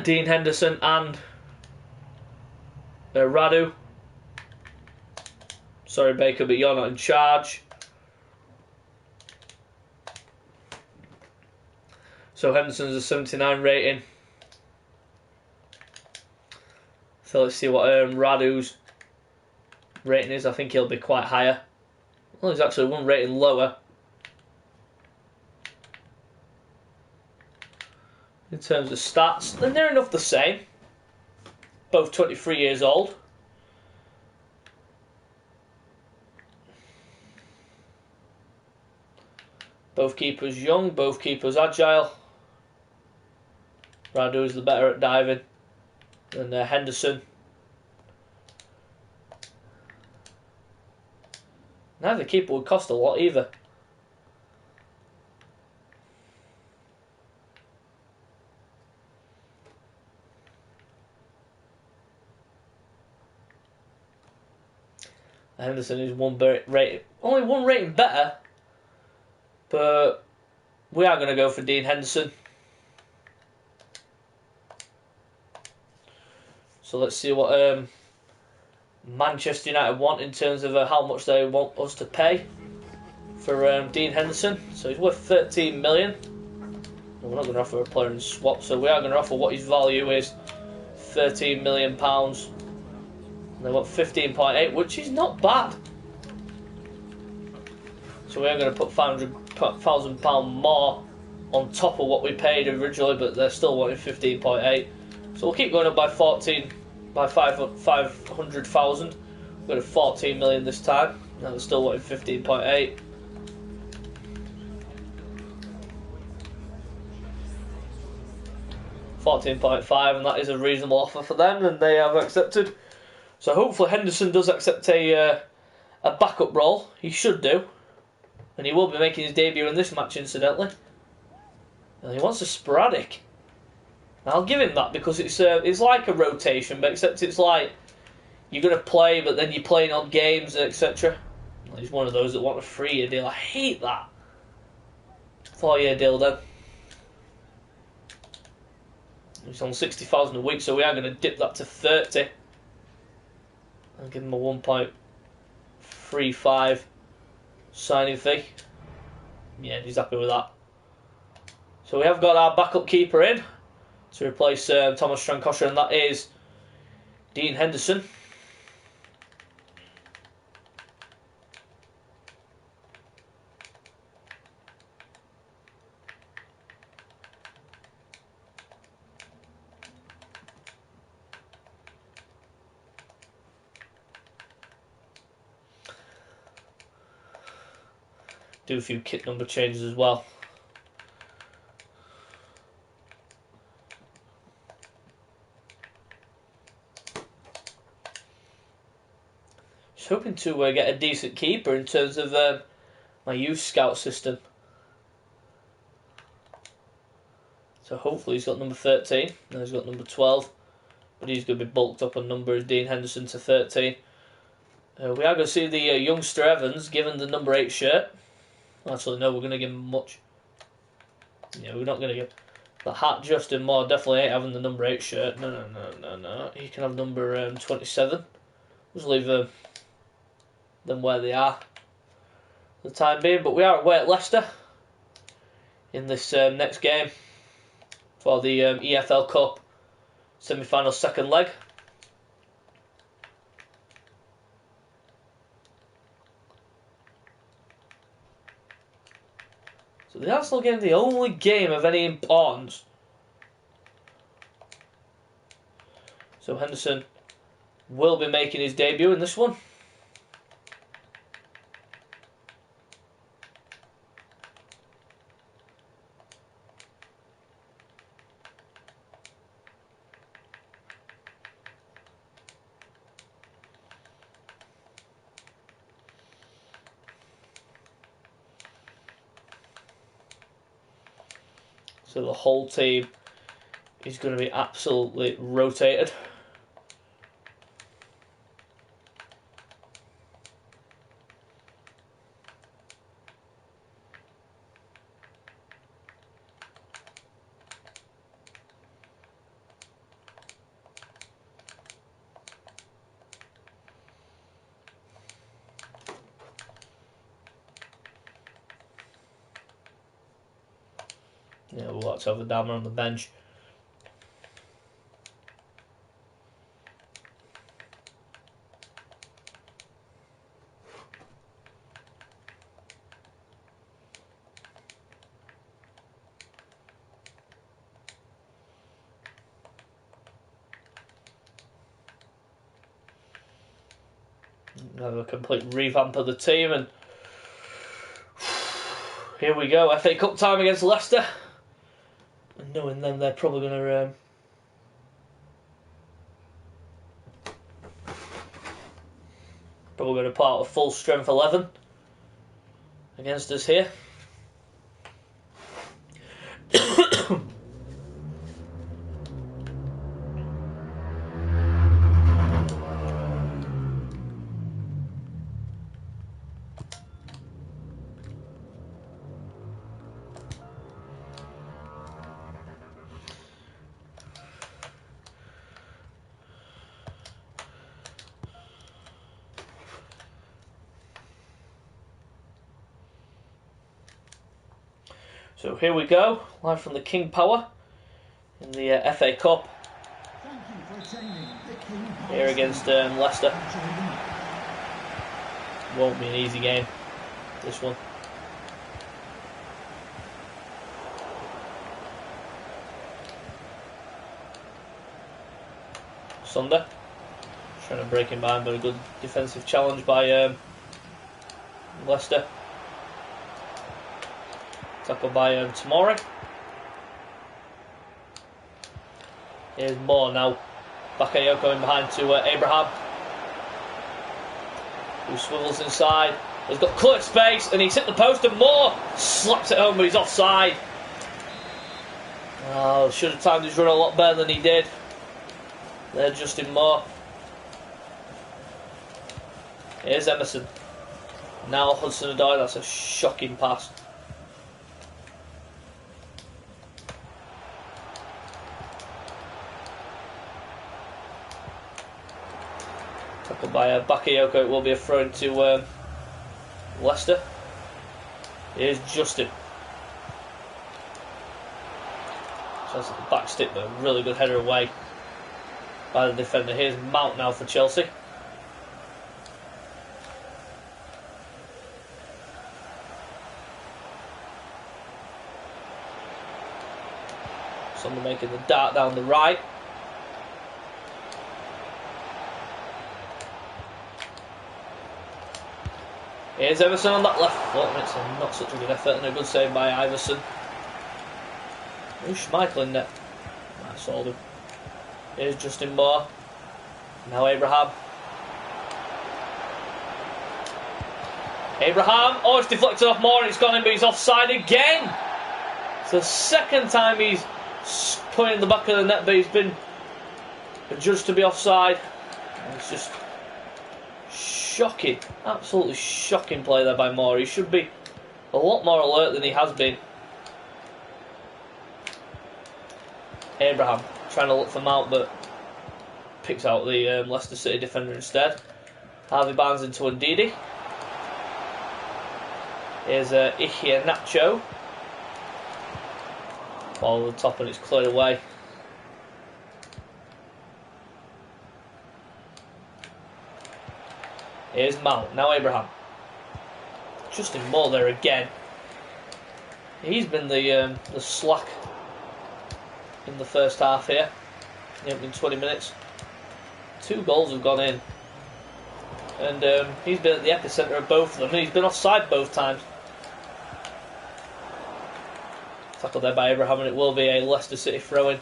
Speaker 1: Dean Henderson and Radu. Sorry, Baker, but you're not in charge. So Henderson's a 79 rating. So let's see what Radu's rating is. I think he'll be quite higher. Well, he's actually one rating lower. In terms of stats, they're near enough the same. Both 23 years old. Both keepers young, both keepers agile. Radu is the better at diving than Henderson. Neither keeper would cost a lot either. Henderson is only one rating better, but we are going to go for Dean Henderson. So let's see what Manchester United want in terms of how much they want us to pay for Dean Henderson. So he's worth 13 million. We're not going to offer a player in swap, so we are going to offer what his value is, £13 million. And they want 15.8, which is not bad. So we are going to put £500,000 more on top of what we paid originally, but they're still wanting 15.8. So we'll keep going up by 500,000. We'll go to 14 million this time. Now they're still wanting 15.8. $14.5, and that is a reasonable offer for them, and they have accepted. So hopefully Henderson does accept a backup role. He should do. And he will be making his debut in this match, incidentally. And he wants a sporadic. I'll give him that because it's like a rotation, but except it's like you're going to play, but then you're playing on games, etc. He's one of those that want a 3-year deal. I hate that. 4-year deal then. He's on 60,000 a week, so we are going to dip that to 30. And give him a 1.35 signing fee. Yeah, he's happy with that. So we have got our backup keeper in to replace Thomas Strankosha, and that is Dean Henderson. Do a few kit number changes as well. Just hoping to get a decent keeper in terms of my youth scout system. So hopefully he's got number 13. Now he's got number 12. But he's going to be bulked up on number as Dean Henderson to 13. We are going to see the youngster Evans given the number 8 shirt. Actually, no, we're going to give him much. Yeah, we're not going to give the hat Justin Moore. Definitely ain't having the number 8 shirt. No. He can have number 27. Just leave them where they are for the time being. But we are away at Leicester in this next game for the EFL Cup semi-final second leg. So the Arsenal game, the only game of any importance. So Henderson will be making his debut in this one. So the whole team is going to be absolutely rotated. Yeah, we'll watch over Dahmer on the bench. Have a complete revamp of the team, and here we go, FA Cup time against Leicester. And knowing them, they're probably going to put out a full strength 11 against us here. So here we go, live from the King Power in the FA Cup. Here against Leicester. Won't be an easy game, this one. Sunder trying to break him behind, but a good defensive challenge by Leicester. Tackled by Tamori. Here's Moore now. Bakayoko in behind to Abraham, who swivels inside. He's got clear space and he's hit the post, and Moore slaps it home, but he's offside. Oh, should have timed his run a lot better than he did. There, Justin Moore. Here's Emerson. Now Hudson-Odoi, that's a shocking pass. Tackled by Bakayoko, it will be a throw into Leicester. Here's Justin. Chelsea the back stick, but a really good header away by the defender. Here's Mount now for Chelsea. Someone making the dart down the right. Here's Everson on that left foot, and it's not such a good effort, and a good save by Iverson. Who's Schmeichel in there? I saw him. Here's Justin Moore. Now Abraham. Abraham. Oh, it's deflected off Moore, and it's gone in, but he's offside again. It's the second time he's put in the back of the net, but he's been adjudged to be offside. And it's just shocking, absolutely shocking play there by Moore. He should be a lot more alert than he has been. Abraham trying to look for Mount, but picks out the Leicester City defender instead. Harvey Barnes into Ndidi. Here's Ichie Nacho. Ball over the top and it's cleared away. Here's Mount, now Abraham. Justin Moore there again. He's been the slack in the first half here. The opening 20 minutes. 2 goals have gone in. And he's been at the epicentre of both of them. He's been offside both times. Tackled there by Abraham, and it will be a Leicester City throw-in.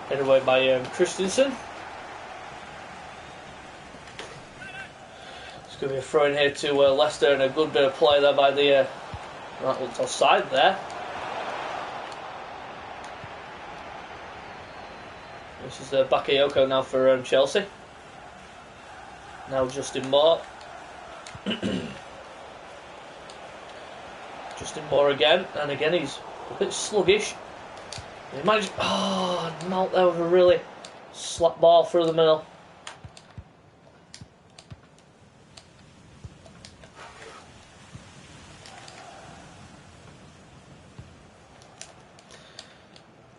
Speaker 1: Headed away by Christensen. It's going to be a throw in here to Leicester, and a good bit of play there by the. That looked offside there. This is Bakayoko now for Chelsea. Now Justin Moore. Justin Moore again, and again he's a bit sluggish. He managed. Oh, Mount there with a really slap ball through the middle.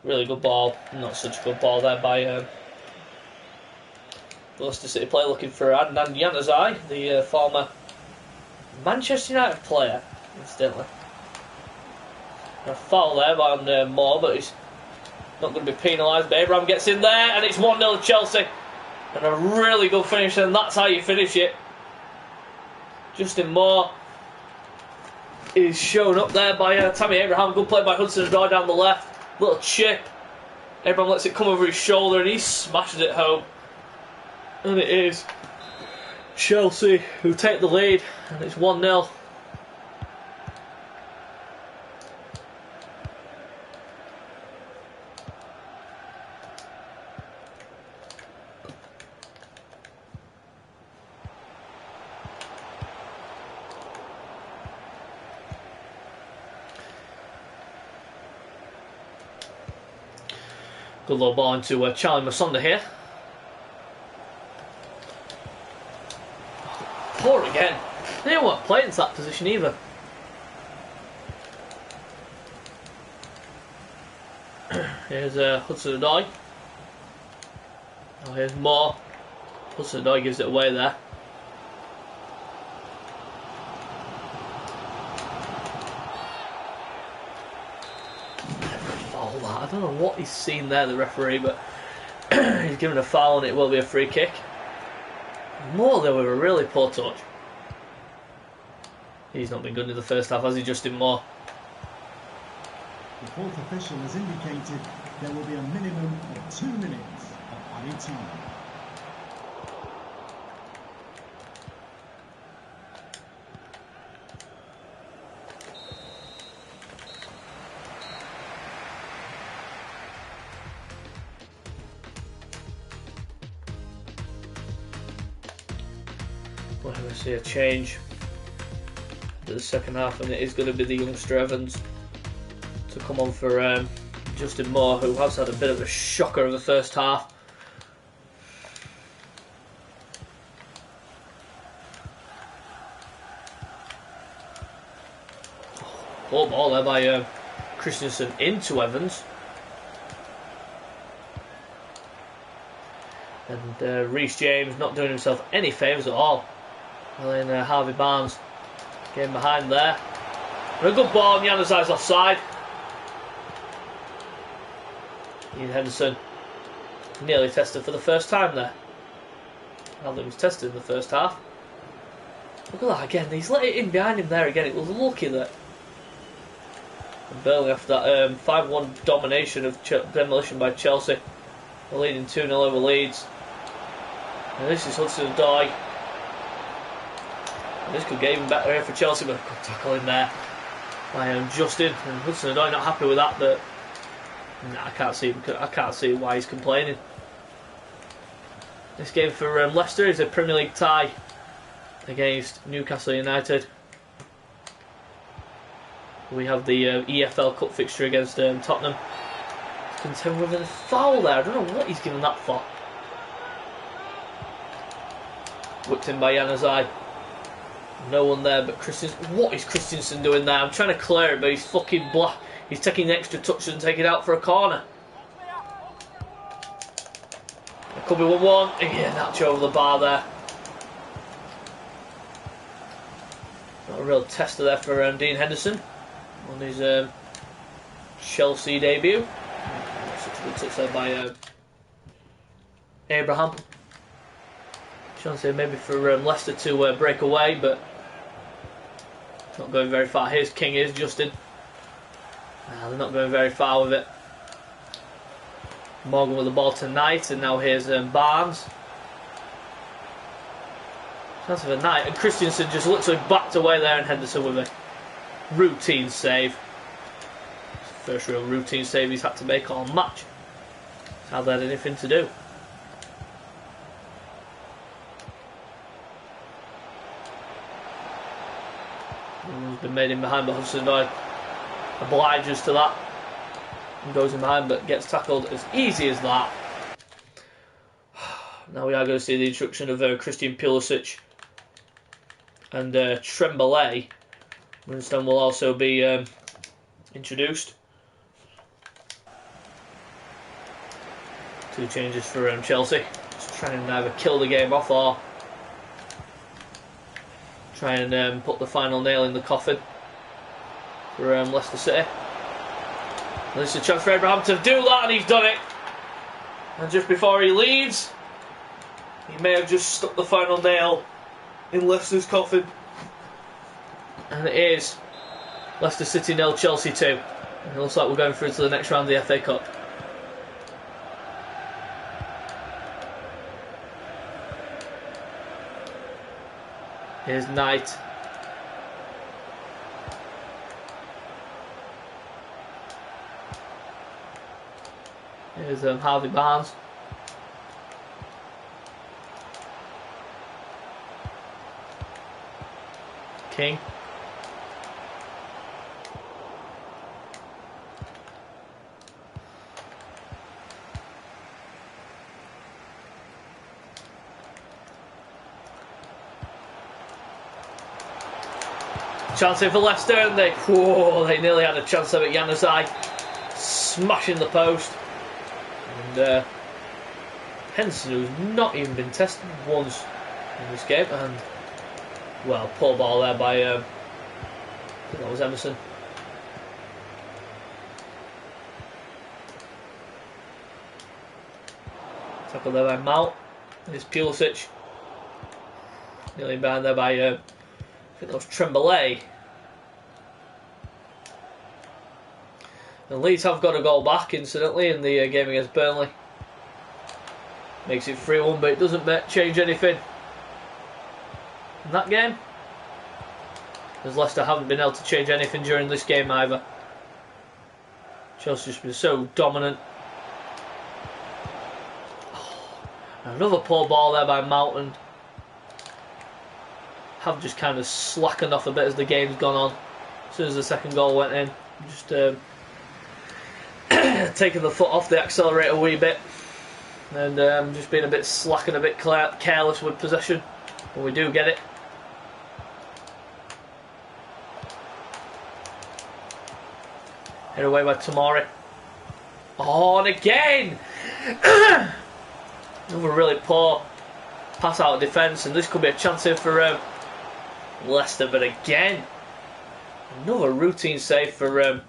Speaker 1: Really good ball. Not such a good ball there by the Leicester City player looking for Adnan Januzaj, the former Manchester United player, incidentally. A foul there on Moore, but he's not going to be penalised. But Abraham gets in there, and it's 1-0 to Chelsea. And a really good finish, and that's how you finish it. Justin Moore is shown up there by Tammy Abraham. Good play by Hudson-Odoi down the left. Little chip. Abraham lets it come over his shoulder, and he smashes it home. And it is Chelsea who take the lead, and it's 1-0. Good little ball into Charlie Masonda here. Poor again. They weren't playing into that position either. Here's Hudson-Odoi. Oh, here's Moore. Hudson-Odoi gives it away there. I don't know what he's seen there, the referee, but He's given a foul and it will be a free kick. Moore with a really poor touch. He's not been good in the first half, has he, Justin Moore?
Speaker 2: The fourth official has indicated there will be a minimum of 2 minutes of added time.
Speaker 1: We're going to see a change to the second half, and it is going to be the youngster Evans to come on for Justin Moore, who has had a bit of a shocker of the first half. Poor ball there by Christensen into Evans. And Reece James not doing himself any favours at all. Well, in Harvey Barnes getting behind there. And a good ball, and Januzaj's offside. Ian Henderson nearly tested for the first time there. Well, he was tested in the first half. Look at that again, he's let it in behind him there again. It was lucky that. And Burnley, after that 5-1 domination of demolition by Chelsea, they're leading 2-0 over Leeds. And this is Hudson-Odoi. And this could get even better here for Chelsea, but a good tackle in there by Justin. And Hudson-Odoi not happy with that, but nah, I can't see why he's complaining. This game for Leicester is a Premier League tie against Newcastle United. We have the EFL Cup fixture against Tottenham. He's contending with a foul there. I don't know what he's given that for. Whipped in by Januzaj. No one there but Christensen. What is Christensen doing there? I'm trying to clear it, but he's fucking black. He's taking the extra touch and taking it out for a corner. It could be 1-1. Yeah, that's over the bar there. Not a real tester there for Dean Henderson on his Chelsea debut. Such a good touch there by Abraham. Chance here maybe for Leicester to break away, but not going very far. Here's King, here's Justin. They're not going very far with it. Morgan with the ball tonight, and now here's Barnes. Chance of a night, and Christensen just literally backed away there, and Henderson with a routine save. First real routine save he's had to make all match. How they had anything to do. One's been made in behind, but Hudson-Odoi obliges to that and goes in behind, but gets tackled as easy as that. Now we are going to see the introduction of Christian Pulisic and Tremblay. Winston will also be introduced. Two changes for Chelsea. Just trying to either kill the game off or try and put the final nail in the coffin for Leicester City. And this is a chance for Abraham to do that, and he's done it. And just before he leaves, he may have just stuck the final nail in Leicester's coffin. And it is Leicester City 0, Chelsea 2. And it looks like we're going through to the next round of the FA Cup. Here's Knight. Here's Harvey Barnes. King. Chance here for Leicester, and they nearly had a chance there at Januzaj, smashing the post. And Henderson, who's not even been tested once in this game, and well, poor ball there by I think that was Emerson. Tackle there by Mount. There's Pulisic. Nearly behind there by, I think that was Tremblay. And Leeds have got a goal back, incidentally, in the game against Burnley. Makes it 3-1, but it doesn't change anything in that game. As Leicester haven't been able to change anything during this game either. Chelsea's been so dominant. Another poor ball there by Mountain. Have just kind of slackened off a bit as the game's gone on. As soon as the second goal went in, just taking the foot off the accelerator a wee bit, and just being a bit slack and a bit careless with possession. But we do get it. Hit away by Tomori. Oh, and again! Another really poor pass out of defence, and this could be a chance here for Leicester, but again, another routine save for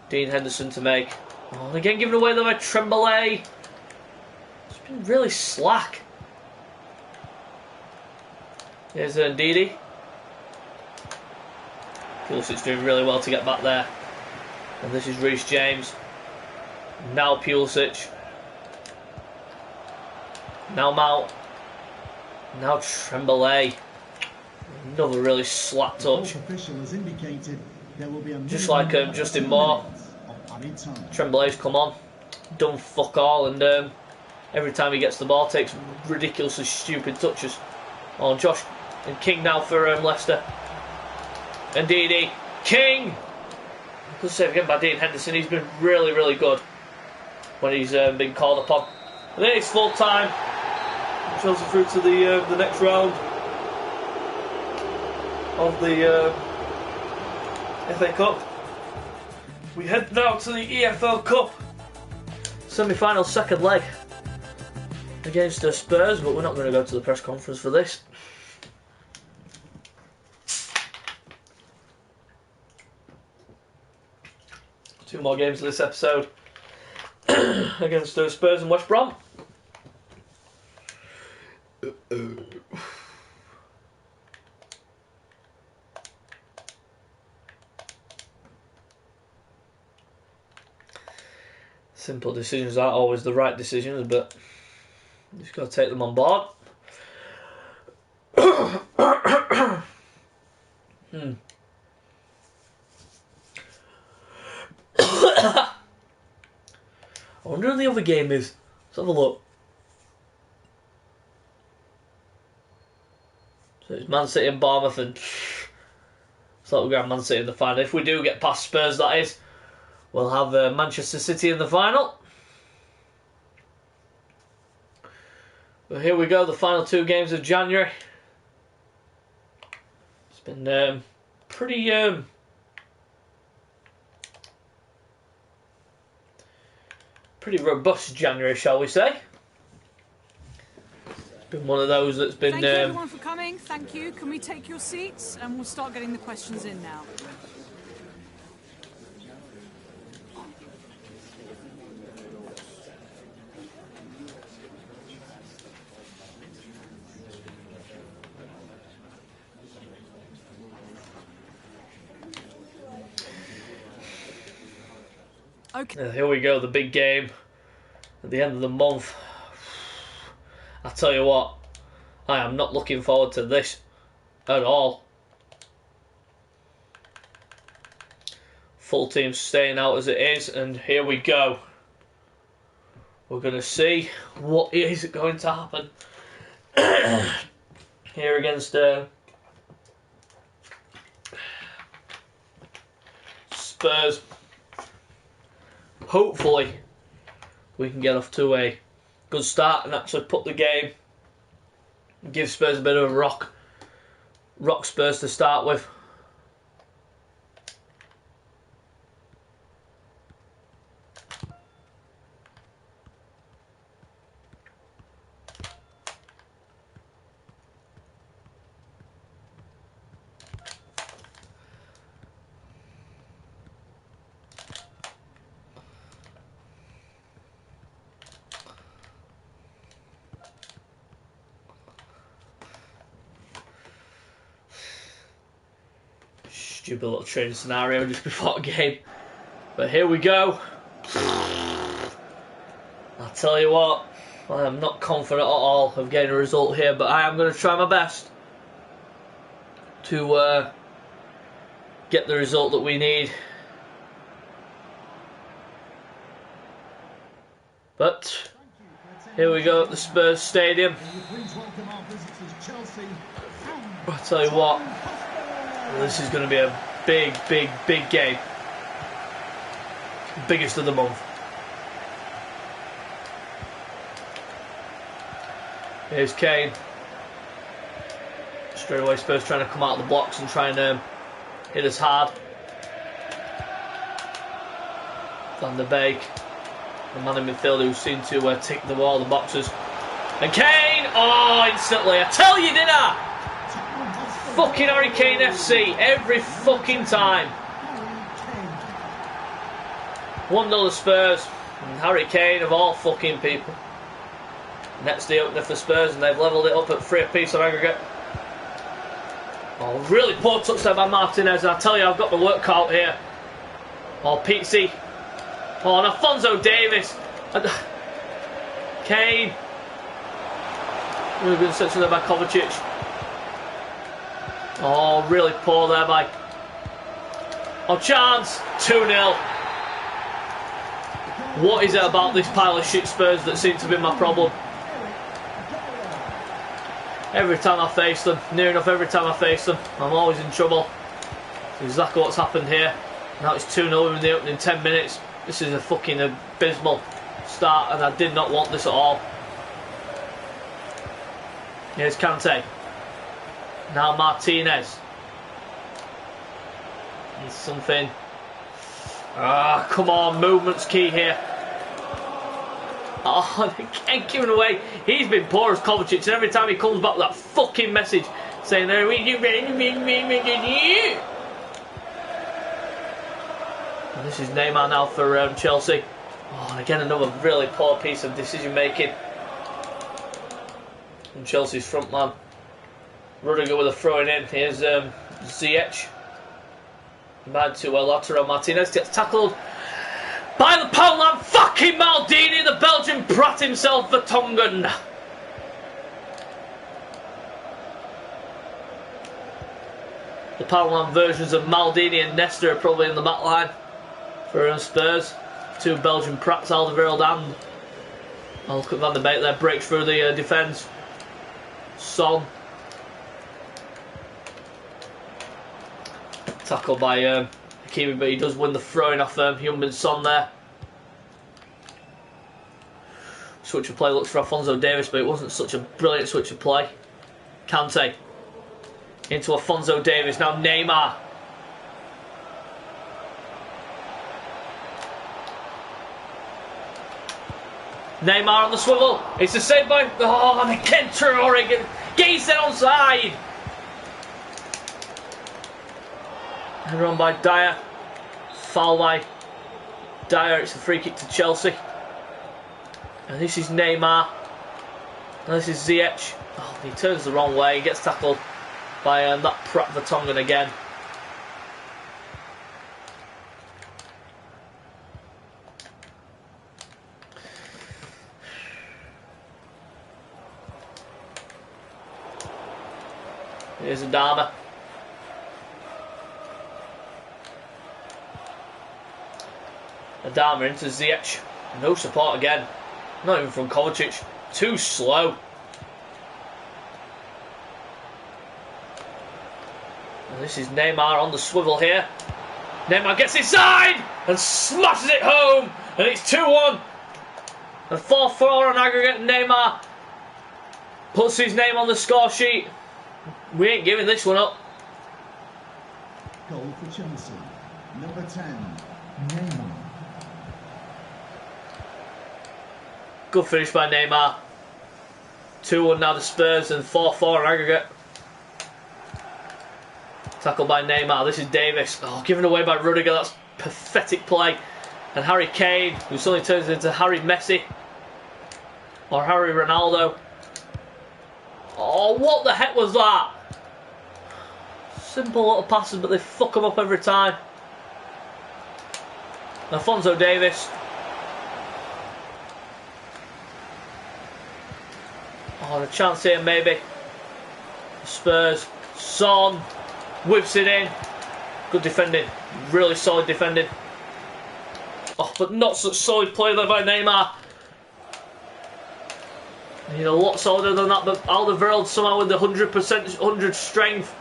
Speaker 1: Dean Henderson to make. Oh, and again given away there by Tremblay. It's been really slack. Here's Ndidi. Pulisic's doing really well to get back there. And this is Reece James. Now Pulisic. Now Mount. Now Tremblay. Another really slack touch. Just like Justin Moore. Tremblay's come on. Done fuck all, and every time he gets the ball takes ridiculously stupid touches. Oh, Josh and King now for Leicester. Ndidi. King! Good save again by Dean Henderson. He's been really, really good when he's been called upon. And then it's full time. Chelsea through to the next round of the FA Cup. We head now to the EFL Cup semi-final second leg against the Spurs, but we're not going to go to the press conference for this. Two more games of this episode against the Spurs and West Brom. Simple decisions aren't always the right decisions, but you just got to take them on board. I wonder who the other game is. Let's have a look. So it's Man City and Bournemouth, and so we'll get Man City in the final. If we do get past Spurs, that is, we'll have Manchester City in the final. But here we go, the final two games of January. It's been pretty robust January, shall we say. It's been one of those that's been...
Speaker 5: Thank you everyone for coming, thank you. Can we take your seats and we'll start getting the questions in now.
Speaker 1: Okay. Here we go, the big game at the end of the month. I tell you what, I am not looking forward to this at all. Full team staying out as it is, and here we go. We're going to see what is going to happen here against Spurs. Hopefully we can get off to a good start and actually put the game, give Spurs a bit of a rock Spurs to start with. Stupid little training scenario just before a game. But here we go. I'll tell you what, I am not confident at all of getting a result here, but I am going to try my best to get the result that we need. But here we go at the Spurs Stadium. I'll tell you what, this is going to be a big, big, big game. Biggest of the month. Here's Kane. Straight away Spurs trying to come out of the blocks and try and hit us hard. Van der Beek, the man in midfield who seemed to tick all the boxes. And Kane! Oh, instantly. I tell you, did I? Fucking Harry Kane FC every fucking time. 1-0 Spurs. And Harry Kane of all fucking people. Next the opener for Spurs, and they've levelled it up at 3 apiece on aggregate. Oh, really poor touch there by Martinez, and I tell you, I've got my work cut out here. Oh, Pizzi. Oh, and Alphonso Davies. Kane. Really good section there by Kovacic. Oh, really poor there by... Oh, chance. 2-0. What is it about this pile of shit Spurs that seem to be my problem? Every time I face them, near enough every time I face them, I'm always in trouble. That's exactly what's happened here. Now it's 2-0 in the opening 10 minutes. This is a fucking abysmal start, and I did not want this at all. Here's Kante. Now Martinez. And something. Ah, come on, movement's key here. Oh, they can't give it away. He's been poor as Kovacic, and every time he comes back with that fucking message saying, and this is Neymar now for Chelsea. Oh, and again, another really poor piece of decision making from Chelsea's front man. Rudiger with a throwing in. Here's Ziyech. Back to Lautaro Martinez. Gets tackled by the Poland fucking Maldini, the Belgian brat himself, the Tongan. The Poland versions of Maldini and Nesta are probably in the back line for Spurs. Two Belgian prats, Alderweireld and... Oh, look at Van der Beek there, breaks through the defence. Son. Tackled by Hakimi, but he does win the throwing off Heung-min Son there. Switch of play looks for Alphonso Davies, but it wasn't such a brilliant switch of play. Kante into Alphonso Davies, now Neymar. Neymar on the swivel. It's a save by... Oh, and again Traore gets it onside. And run by Dyer. Foul by Dyer. It's a free kick to Chelsea. And this is Neymar. And this is Ziyech. Oh, he turns the wrong way. He gets tackled by that prop Vertonghen again. Here's Adama. Adama into Ziyech. No support again. Not even from Kovacic. Too slow. And this is Neymar on the swivel here. Neymar gets inside and smashes it home. And it's 2-1. And 4-4 on aggregate. Neymar puts his name on the score sheet. We ain't giving this one up.
Speaker 2: Goal for Chelsea. Number 10, Neymar.
Speaker 1: Good finish by Neymar. 2-1 now the Spurs and 4-4 on aggregate. Tackled by Neymar. This is Davis. Oh, given away by Rudiger. That's pathetic play. And Harry Kane, who suddenly turns into Harry Messi. Or Harry Ronaldo. Oh, what the heck was that? Simple little passes, but they fuck them up every time. Alphonso Davies. Oh, a chance here maybe. Spurs. Son whips it in. Good defending. Really solid defending. Oh, but not such solid play there by Neymar. Need a lot solider than that, but Alderweireld somehow with the 100%, 100 strength.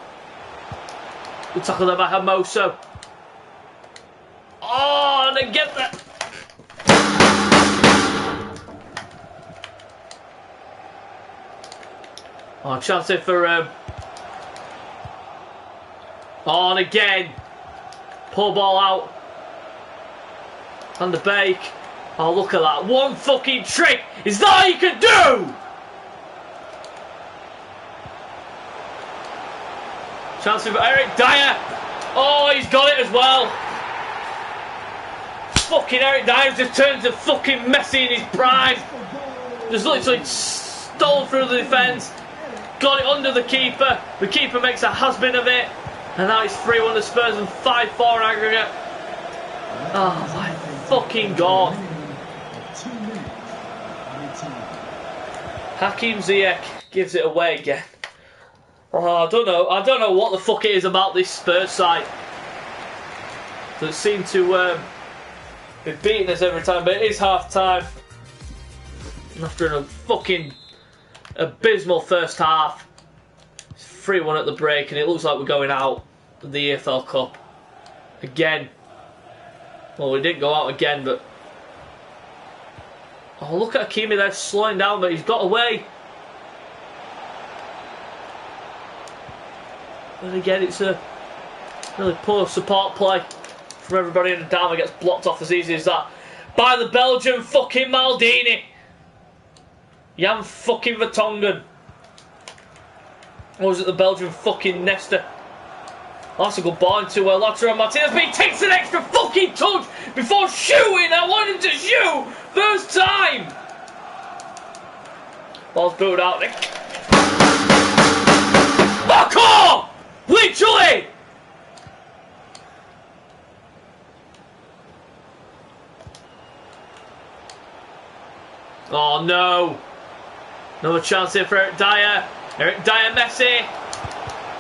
Speaker 1: Good tackle there by Hermoso. Oh, and they get that. Oh, chance here for... Oh, and again. Pull ball out. Van de Beek. Oh, look at that. One fucking trick. Is that all you can do? Chance for Eric Dyer. Oh, he's got it as well. Fucking Eric Dyer just turned to fucking Messi in his prime. Just literally stole through the defence. Got it under the keeper. The keeper makes a has-been of it. And now it's 3-1 to Spurs and 5-4 aggregate. Oh my fucking god. Hakim Ziyech gives it away again. Oh, I don't know what the fuck it is about this Spurs side that seem to be beating us every time, but it is half time after a fucking abysmal first half. It's 3-1 at the break and it looks like we're going out of the EFL Cup again. Well, we didn't go out again, but oh, look at Hakimi there slowing down, but he's got away. And again, it's a really poor support play from everybody, and Dama gets blocked off as easy as that by the Belgian fucking Maldini. Jan fucking Vertonghen. Or was it the Belgian fucking Nesta? Oh, that's a good ball into Lautaro Martinez, but he takes an extra fucking touch before shooting. I want him to shoot first time. Ball's booted out. Fuck off! Literally! Oh no! Another chance here for Eric Dyer. Eric Dyer, Messi.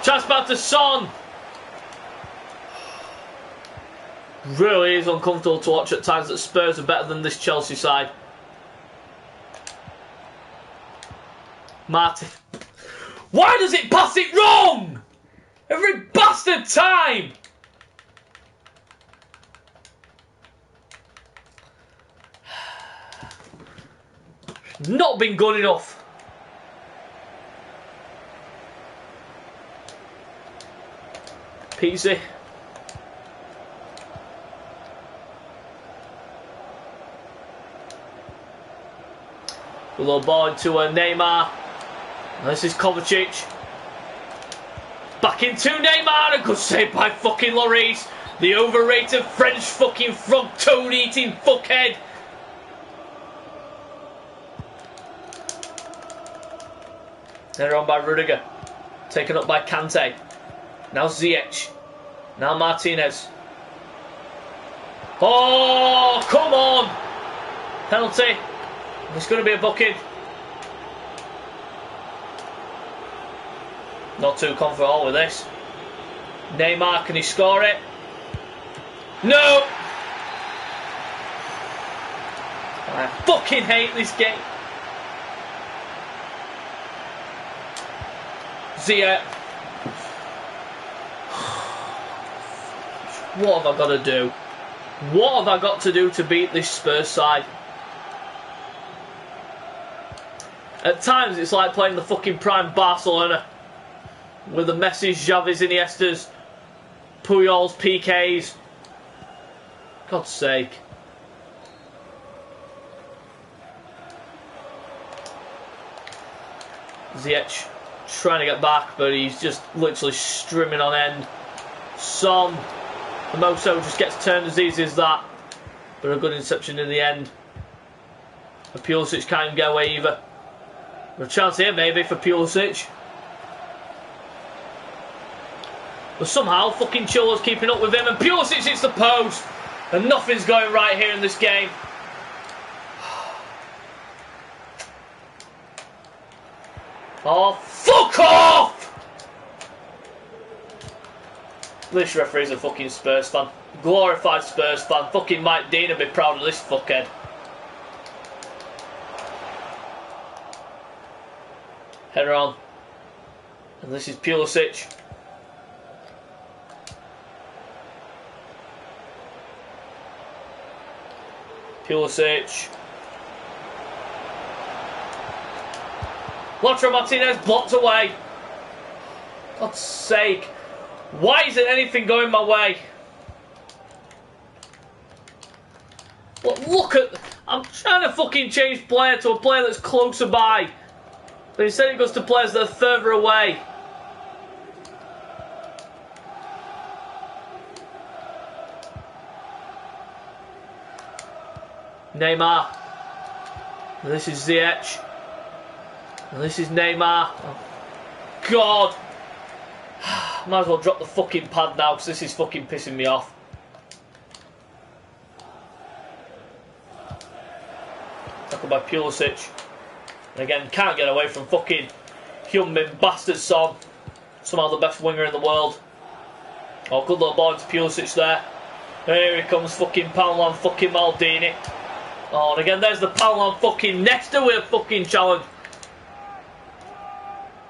Speaker 1: Chance back to Son. Really is uncomfortable to watch at times that Spurs are better than this Chelsea side. Martin. Why does it pass it wrong? Every bastard time! Not been good enough. Peasy. A little ball into Neymar. This is Kovacic. Back into Neymar. A good save by fucking Lloris. The overrated French fucking frog toad eating fuckhead. They're on by Rudiger. Taken up by Kante. Now Ziyech. Now Martinez. Oh, come on. Penalty. It's going to be a booking. Not too comfortable with this. Neymar, can he score it? No! I fucking hate this game. Ziyech. What have I got to do? What have I got to do to beat this Spurs side? At times it's like playing the fucking prime Barcelona with the Messi, Xavis, Iniestas, Pujols, PKs. God's sake. Ziyech trying to get back, but he's just literally streaming on end. Son. Hermoso just gets turned as easy as that. But a good interception in the end. Pulisic can't even get away either. A chance here maybe for Pulisic. But somehow fucking Chilwell's keeping up with him, and Pulisic hits the post, and nothing's going right here in this game. Oh, fuck off! This referee's a fucking Spurs fan. Glorified Spurs fan. Fucking Mike Dean would be proud of this fuckhead. Header on. And this is Pulisic. Pulisic. Lautaro Martinez blocked away. God's sake. Why isn't anything going my way? Look at... I'm trying to fucking change player to a player that's closer by. But instead it goes to players that are further away. Neymar. And this is Ziyech. And this is Neymar. Oh, God. Might as well drop the fucking pad now because this is fucking pissing me off. Tackled by Pulisic. And again, can't get away from fucking human bastard Son. Somehow the best winger in the world. Oh, good little ball into Pulisic there. Here he comes, fucking Paolo fucking Maldini. Oh, and again, there's the Paolo fucking Nesta with a fucking challenge.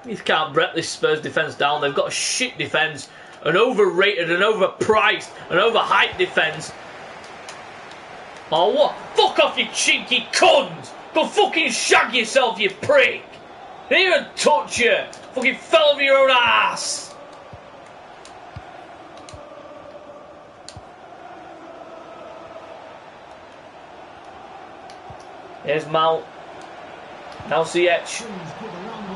Speaker 1: You can't break this Spurs defence down. They've got a shit defence, an overrated and overpriced and overhyped defence. Oh, what? Fuck off, you cheeky cunt! Go fucking shag yourself, you prick! Didn't even touch you! Fucking fell over your own ass! Here's Mount. Now Ziyech.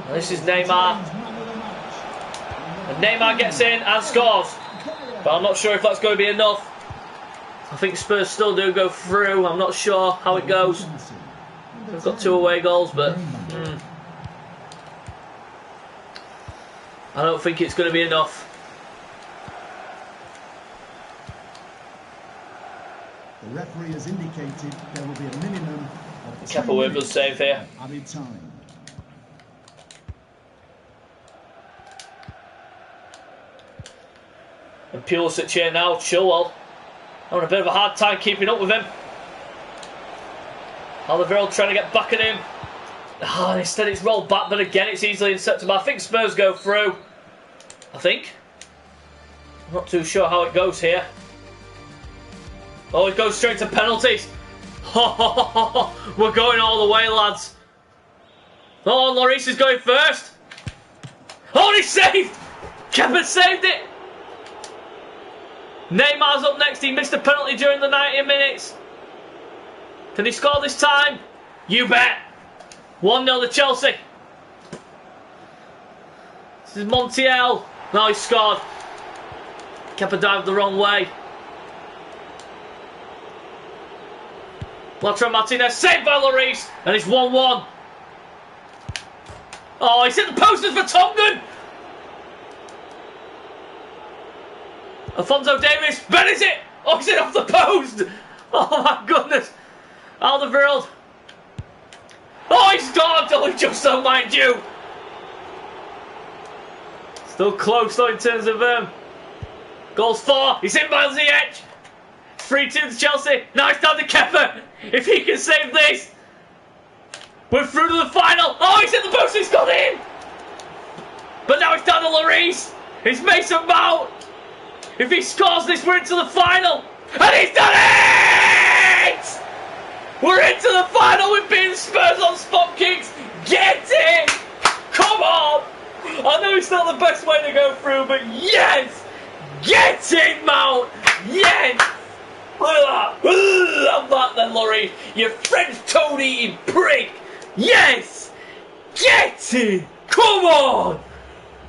Speaker 1: And this is Neymar. And Neymar gets in and scores. But I'm not sure if that's going to be enough. I think Spurs still do go through. I'm not sure how it goes. We've got 2 away goals, but I don't think it's going to be enough.
Speaker 2: The referee has indicated there will be a minimum of 2
Speaker 1: Kepa with us save here.
Speaker 2: added time.
Speaker 1: And Pulisic here now, Chilwell. Having a bit of a hard time keeping up with him. Alderweireld trying to get back at him. Oh, and instead it's rolled back, but again it's easily intercepted. I think Spurs go through. I think. I'm not too sure how it goes here. Oh, it goes straight to penalties. We're going all the way, lads. Oh, Lloris is going first. Oh, he's saved! Kepa saved it! Neymar's up next. He missed a penalty during the 90 minutes. Can he score this time? You bet. 1-0 to Chelsea. This is Montiel. No, he scored. Kepa dived the wrong way. Lautaro Martinez saved by Lloris. And it's 1-1. Oh, he's hit the posters for Tottenham. Alphonso Davies, Ben is it? Oh, he's hit off the post! Oh my goodness! Alderweireld. Oh, he's scored! Only just so, mind you! Still close though in terms of goals for. He's in by Ziyech. 3-2 to Chelsea. Now it's down to Kepa. If he can save this, we're through to the final. Oh, he's hit the post. He's got in. But now it's down to Lloris. It's Mason Mount. If he scores this, we're into the final. And he's done it! We're into the final. We've been Spurs on spot kicks. Get it! Come on! I know it's not the best way to go through, but yes! Get it, Mount! Yes! Look at that! I'm back then, Laurie. You French toad-eating prick! Yes! Get it! Come on!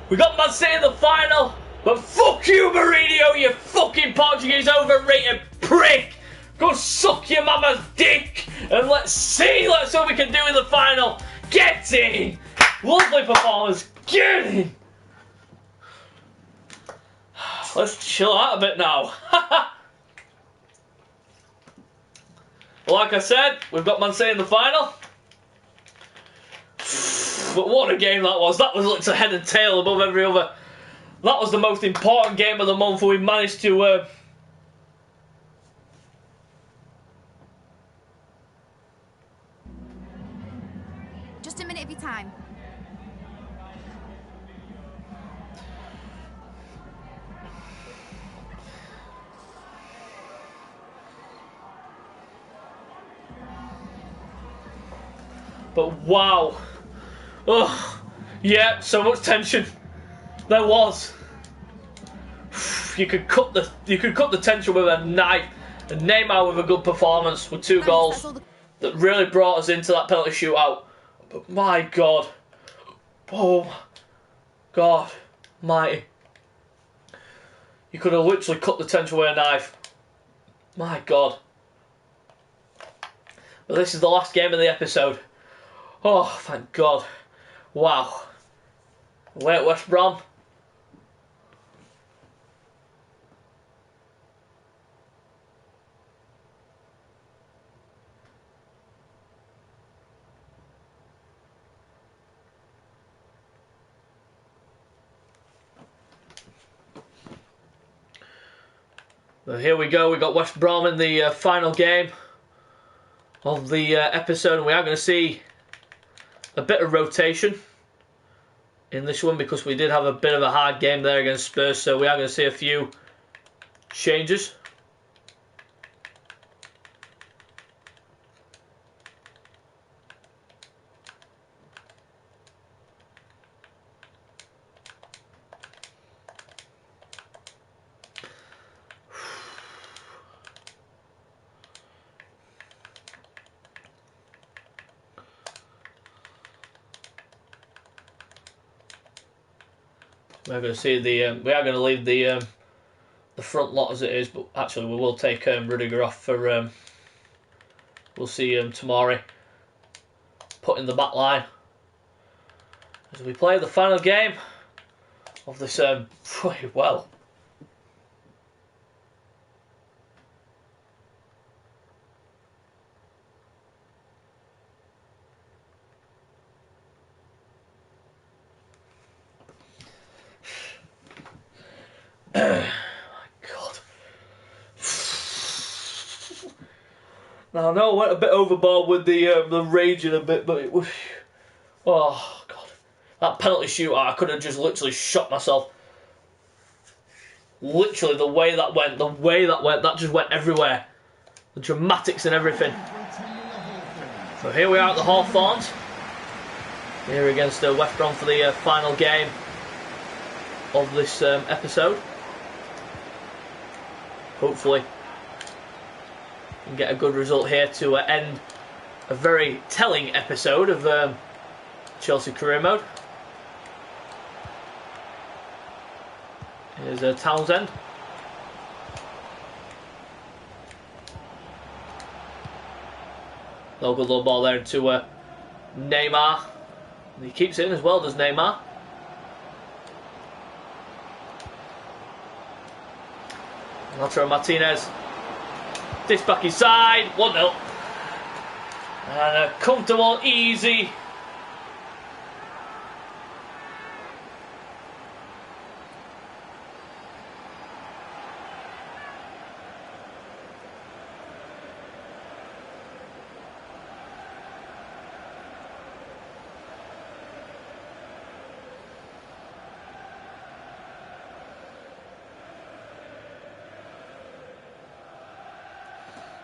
Speaker 1: We got Man City in the final. But fuck you, Mourinho, you fucking Portuguese overrated prick! Go suck your mama's dick! And let's see what we can do in the final! Get in! Lovely performance! Get in! Let's chill out a bit now. Like I said, we've got Man City in the final. But what a game that was. That was literally head and tail above every other. That was the most important game of the month where we managed to...
Speaker 6: Just a minute of your time.
Speaker 1: But wow. Oh, yeah, so much tension. There was. You could cut the tension with a knife. And Neymar with a good performance with 2 goals that really brought us into that penalty shootout. But my God. Oh, God. Mighty. You could have literally cut the tension with a knife. My God. But this is the last game of the episode. Oh, thank God. Wow. Away at West Brom. So here we go. We got West Brom in the final game of the episode, and we are going to see a bit of rotation in this one because we did have a bit of a hard game there against Spurs, so we are going to see a few changes. We're going to see we are going to leave the front lot as it is, but actually we will take Rudiger off for. We'll see Tomori put in the back line as we play the final game of this. Well. My God. Now I know I went a bit overboard with the raging a bit, but it was... Oh, God. That penalty shootout, I could have just literally shot myself. Literally, the way that went, that just went everywhere. The dramatics and everything. So here we are at the Hawthorns. Here against West Brom for the final game of this episode. Hopefully we can get a good result here to end a very telling episode of Chelsea career mode. Here's Townsend. No good little ball there into Neymar. And he keeps it in as well, does Neymar. Lautaro Martinez. This back inside. 1-0. And a comfortable, easy.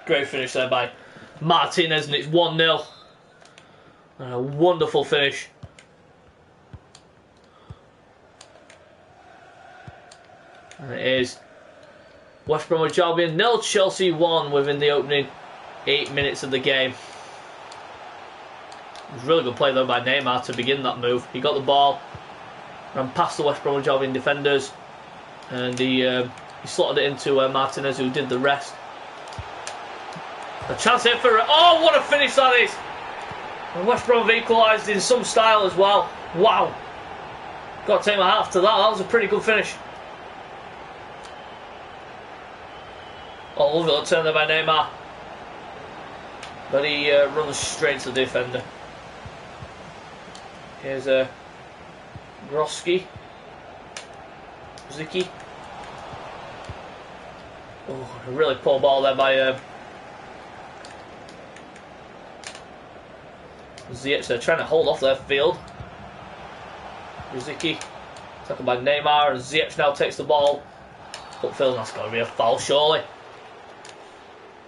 Speaker 1: Great finish there by Martinez, and it's 1-0. And a wonderful finish. And it is West Bromwich Albion 0, Chelsea 1 within the opening 8 minutes of the game. It was really good play though by Neymar to begin that move. He got the ball, ran past the West Bromwich Albion defenders, and he slotted it into Martinez, who did the rest. A chance here for... Oh, what a finish that is! And West Brom have equalised in some style as well. Wow. Got to take my hat off to that. That was a pretty good finish. Oh, lovely little turn there by Neymar. But he runs straight to the defender. Here's Groski. Ziki. Oh, a really poor ball there by Ziyech. They're trying to hold off their field. Ziki. Tackled by Neymar, and Ziyech now takes the ball upfield, and that's got to be a foul, surely.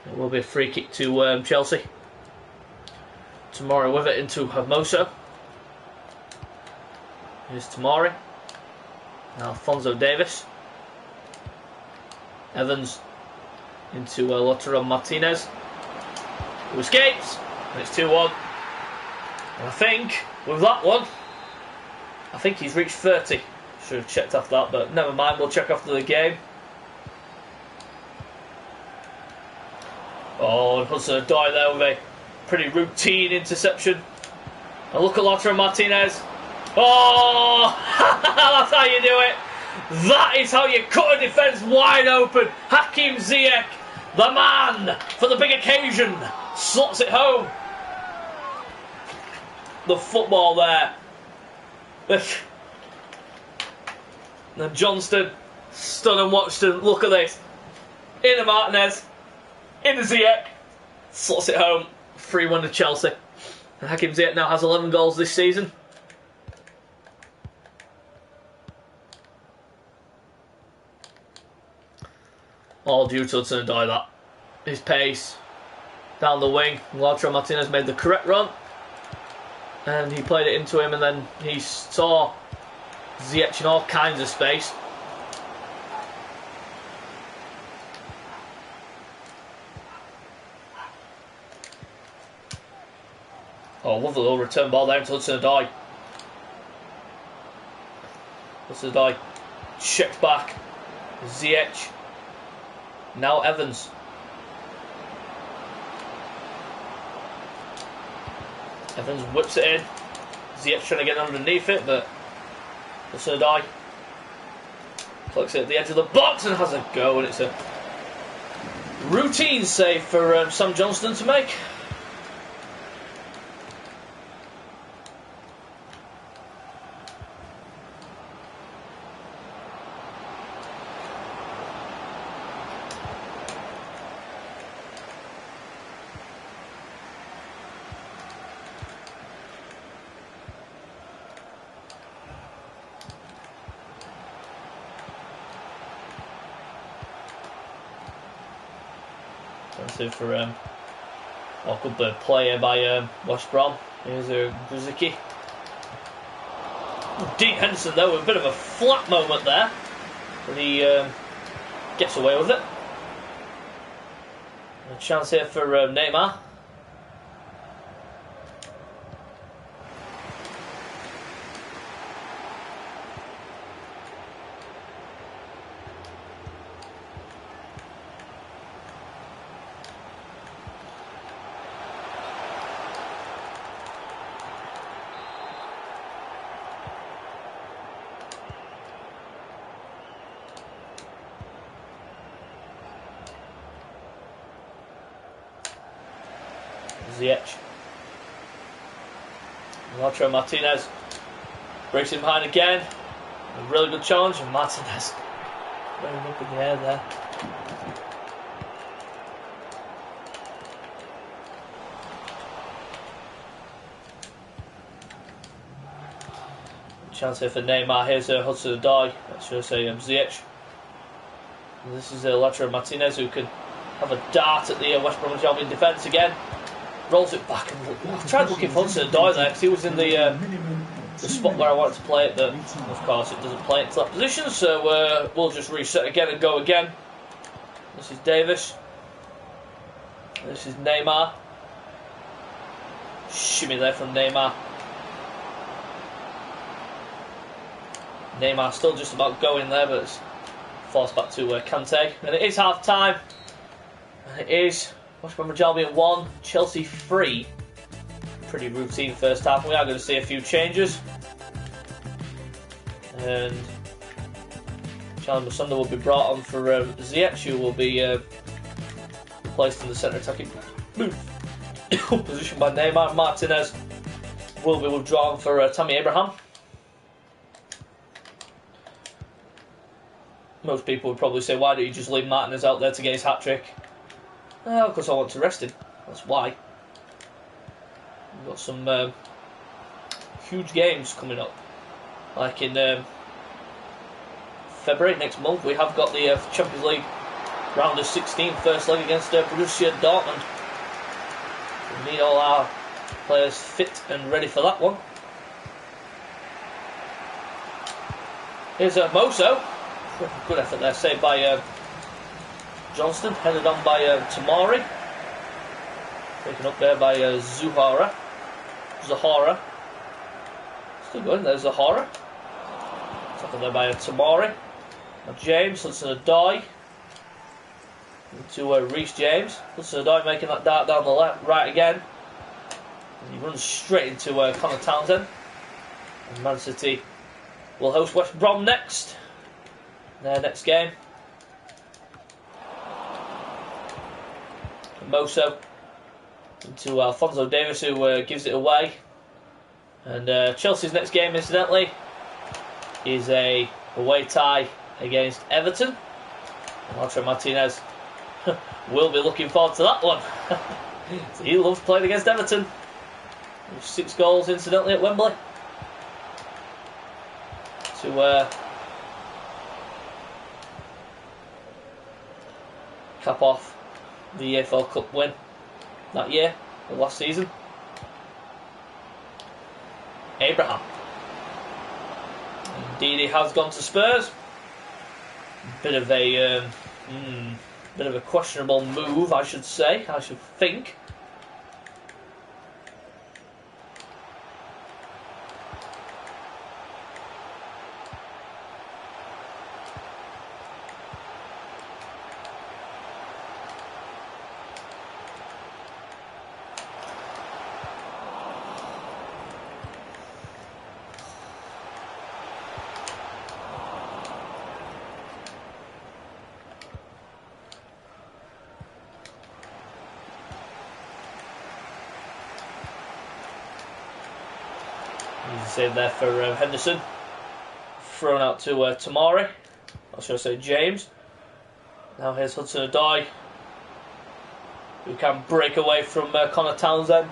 Speaker 1: It will be a free kick to Chelsea. Tamori with it into Hermoso. Here's Tamori. Now Alphonso Davis. Evans into Lautaro Martinez, who escapes, and it's 2-1. And I think, with that one, I think he's reached 30. Should have checked after that, but never mind, we'll check after the game. Oh, and Hudson-Odoi there with a pretty routine interception. And look at Lautaro Martinez. Oh, that's how you do it. That is how you cut a defence wide open. Hakim Ziyech, the man for the big occasion, slots it home. The football there. And Johnston stood and watched and look at this. Into Martinez, into Ziyech, slots it home. 3-1 to Chelsea. And Hakim Ziyech now has 11 goals this season. All due to Hudson-Odoi, that. His pace. Down the wing. Lautaro Martinez made the correct run. And he played it into him, and then he saw Ziyech in all kinds of space. Oh, lovely little return ball there into Hudson-Odoi. Hudson-Odoi checked back. Ziyech. Now Evans. Evans whips it in. Ziyech trying to get underneath it, but Hudson-Odoi plucks it at the edge of the box and has a go, and it's a routine save for Sam Johnston to make. For a good play by West Brom. Here's Grzycki. Dean Henderson though with a bit of a flat moment there, but he gets away with it. A chance here for Neymar. Ziyech. Lautaro Martinez breaks him behind again. A really good challenge, and Martinez very up in the air there. Chance here for Neymar. Here's Hudson-Odoi. Should I say Ziyech. And this is Lautaro Martinez, who can have a dart at the West Bromwich Albion defence again. Rolls it back, and I tried looking for Hudson-Odoi there because he was in the spot where I wanted to play it, but of course it doesn't play into that position, so we'll just reset again and go again. This is Davis. This is Neymar. Shimmy there from Neymar. Neymar still just about going there, but it's forced back to Kante. And it is half time. And it is West Bromwich Albion 1, Chelsea 3. Pretty routine first half. We are going to see a few changes. And Charlie Musonda will be brought on for Ziyech, who will be placed in the centre attacking position by Neymar. Martinez will be withdrawn for Tammy Abraham. Most people would probably say, why don't you just leave Martinez out there to get his hat-trick? Because I want to rest him. That's why. We've got some huge games coming up. Like in February next month, we have got the Champions League round of 16, first leg against Borussia Dortmund. We need all our players fit and ready for that one. Here's Moso. Good effort there, saved by Johnston, headed on by Tamari. Taken up there by Zahara. Still going, there's Zahara. Tackled there by Tamari. Now James, Hudson-Odoi. To Reece James. Hudson-Odoi making that dart down the left, right again. And he runs straight into Connor Townsend. And Man City will host West Brom next. Their next game. Moso into Alphonso Davies, who gives it away. And Chelsea's next game, incidentally, is a away tie against Everton. And Lautaro Martinez will be looking forward to that one. So he loves playing against Everton. 6 goals, incidentally, at Wembley. To cap off the EFL Cup win that year, the last season. Abraham. Indeed, he has gone to Spurs. Bit of a questionable move, I should think. Save there for Henderson. Thrown out to Tamari. Or should I say James. Now here's Hudson-Odoi, who can break away from Connor Townsend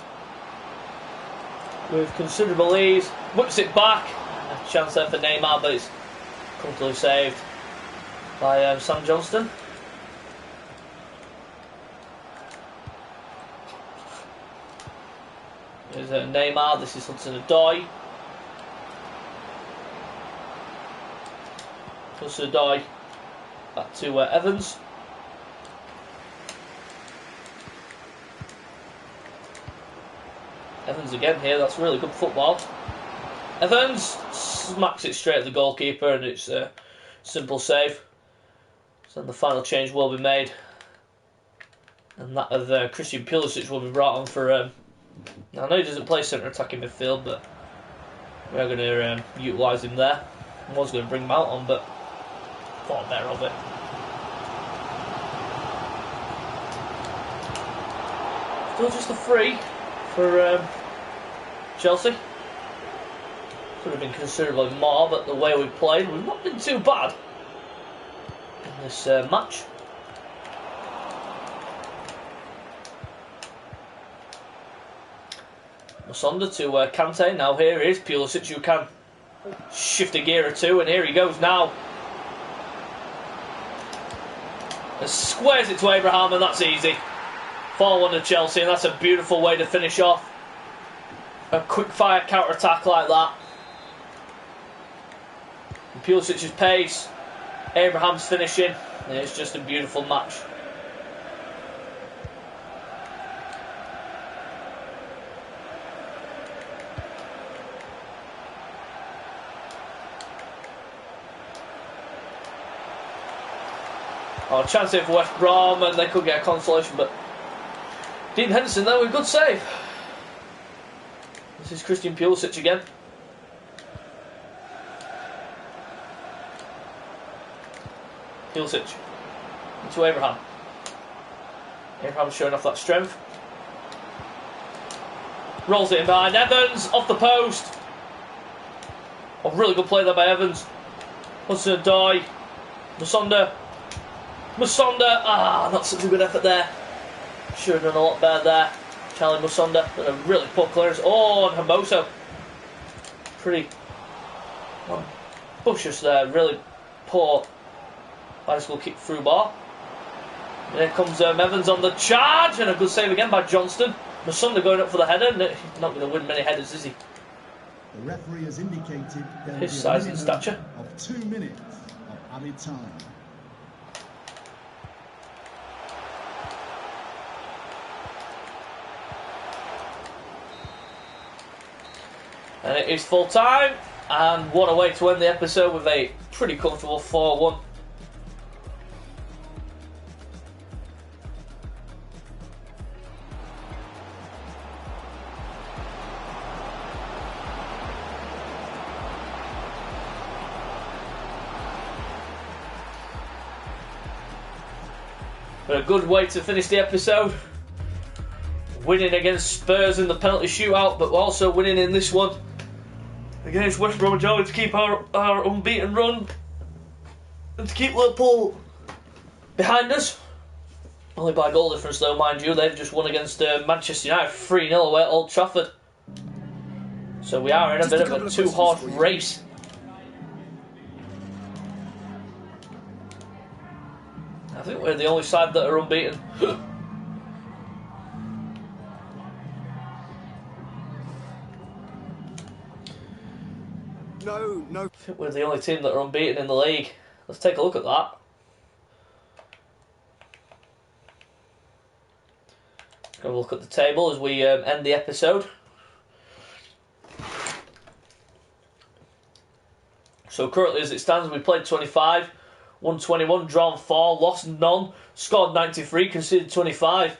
Speaker 1: with considerable ease. Whips it back. A chance there for Neymar, but it's comfortably saved by Sam Johnston. Here's Neymar. This is Hudson-Odoi. Hudson-Odoi back to Evans. Evans again here, that's really good football. Evans smacks it straight at the goalkeeper, and it's a simple save. So the final change will be made, and that of Christian Pulisic will be brought on for. I know he doesn't play centre attacking midfield, but we're going to utilise him there. I was going to bring him out on, but thought better of it. Still just a free for Chelsea. Could have been considerably more, but the way we played, we've not been too bad in this match. Masonda to Kante. Now here is Pulisic, who can shift a gear or two, and here he goes now. And squares it to Abraham, and that's easy. 4-1 to Chelsea, and that's a beautiful way to finish off a quick fire counter attack like that. And Pulisic's pace, Abraham's finishing, and it's just a beautiful match. Oh, chance here for West Brom, and they could get a consolation, but Dean Henderson there with a good save. This is Christian Pulisic again. Pulisic into Abraham. Abraham's showing off that strength. Rolls it in behind Evans, off the post. A really good play there by Evans. Hudson-Odoi. Musonda. Not such a good effort there. Should have done a lot better there. Charlie Musonda with a really poor clearance. Oh, and Hermoso. Pretty ambitious there. Really poor bicycle kick through ball. And here comes Evans on the charge, and a good save again by Johnston. Musonda going up for the header. He's not going to win many headers, is he?
Speaker 2: The referee has indicated there
Speaker 1: His
Speaker 2: will
Speaker 1: size
Speaker 2: be a
Speaker 1: and
Speaker 2: minimum
Speaker 1: stature.
Speaker 2: of 2 minutes of added time.
Speaker 1: And it is full time, and what a way to end the episode with a pretty comfortable 4-1. But a good way to finish the episode. Winning against Spurs in the penalty shootout, but also winning in this one against West Bromwich Albion to keep our unbeaten run and to keep Liverpool behind us. Only by goal difference though, mind you. They've just won against Manchester United 3-0 away at Old Trafford. So we are in a bit of a two-horse race. I think we're the only side that are unbeaten.
Speaker 3: No.
Speaker 1: I think we're the only team that are unbeaten in the league. Let's take a look at that. Have a look at the table as we end the episode. So currently as it stands, we played 25, won 21, drawn 4, lost none, scored 93, conceded 25.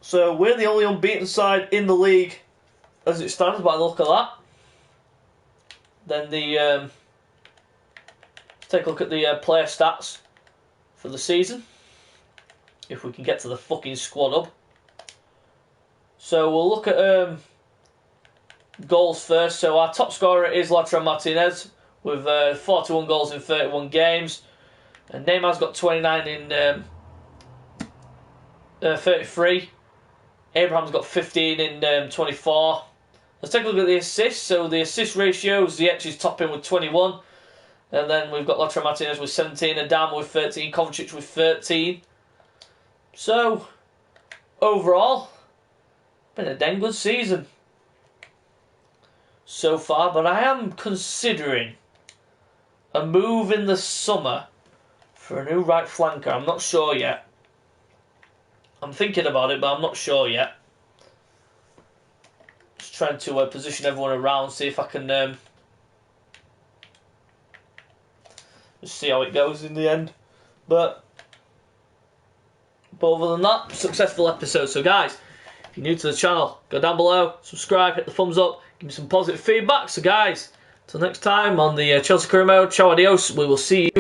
Speaker 1: So we're the only unbeaten side in the league as it stands by the look of that. Then let's take a look at the player stats for the season. If we can get to the fucking squad up. So we'll look at goals first. So our top scorer is Lautaro Martinez with 41 goals in 31 games. And Neymar's got 29 in 33. Abraham's got 15 in 24. Let's take a look at the assists. So the assist ratio, Ziyech is topping with 21. And then we've got Lautaro Martinez with 17, Adama with 13, Kovacic with 13. So, overall, been a dang good season so far. But I am considering a move in the summer for a new right flanker. I'm not sure yet. I'm thinking about it, but I'm not sure yet. Just trying to position everyone around, see if I can just see how it goes in the end. But other than that, successful episode. So guys, if you're new to the channel, go down below, subscribe, hit the thumbs up, give me some positive feedback. So guys, till next time on the Chelsea Career Mode, ciao, adios. We will see you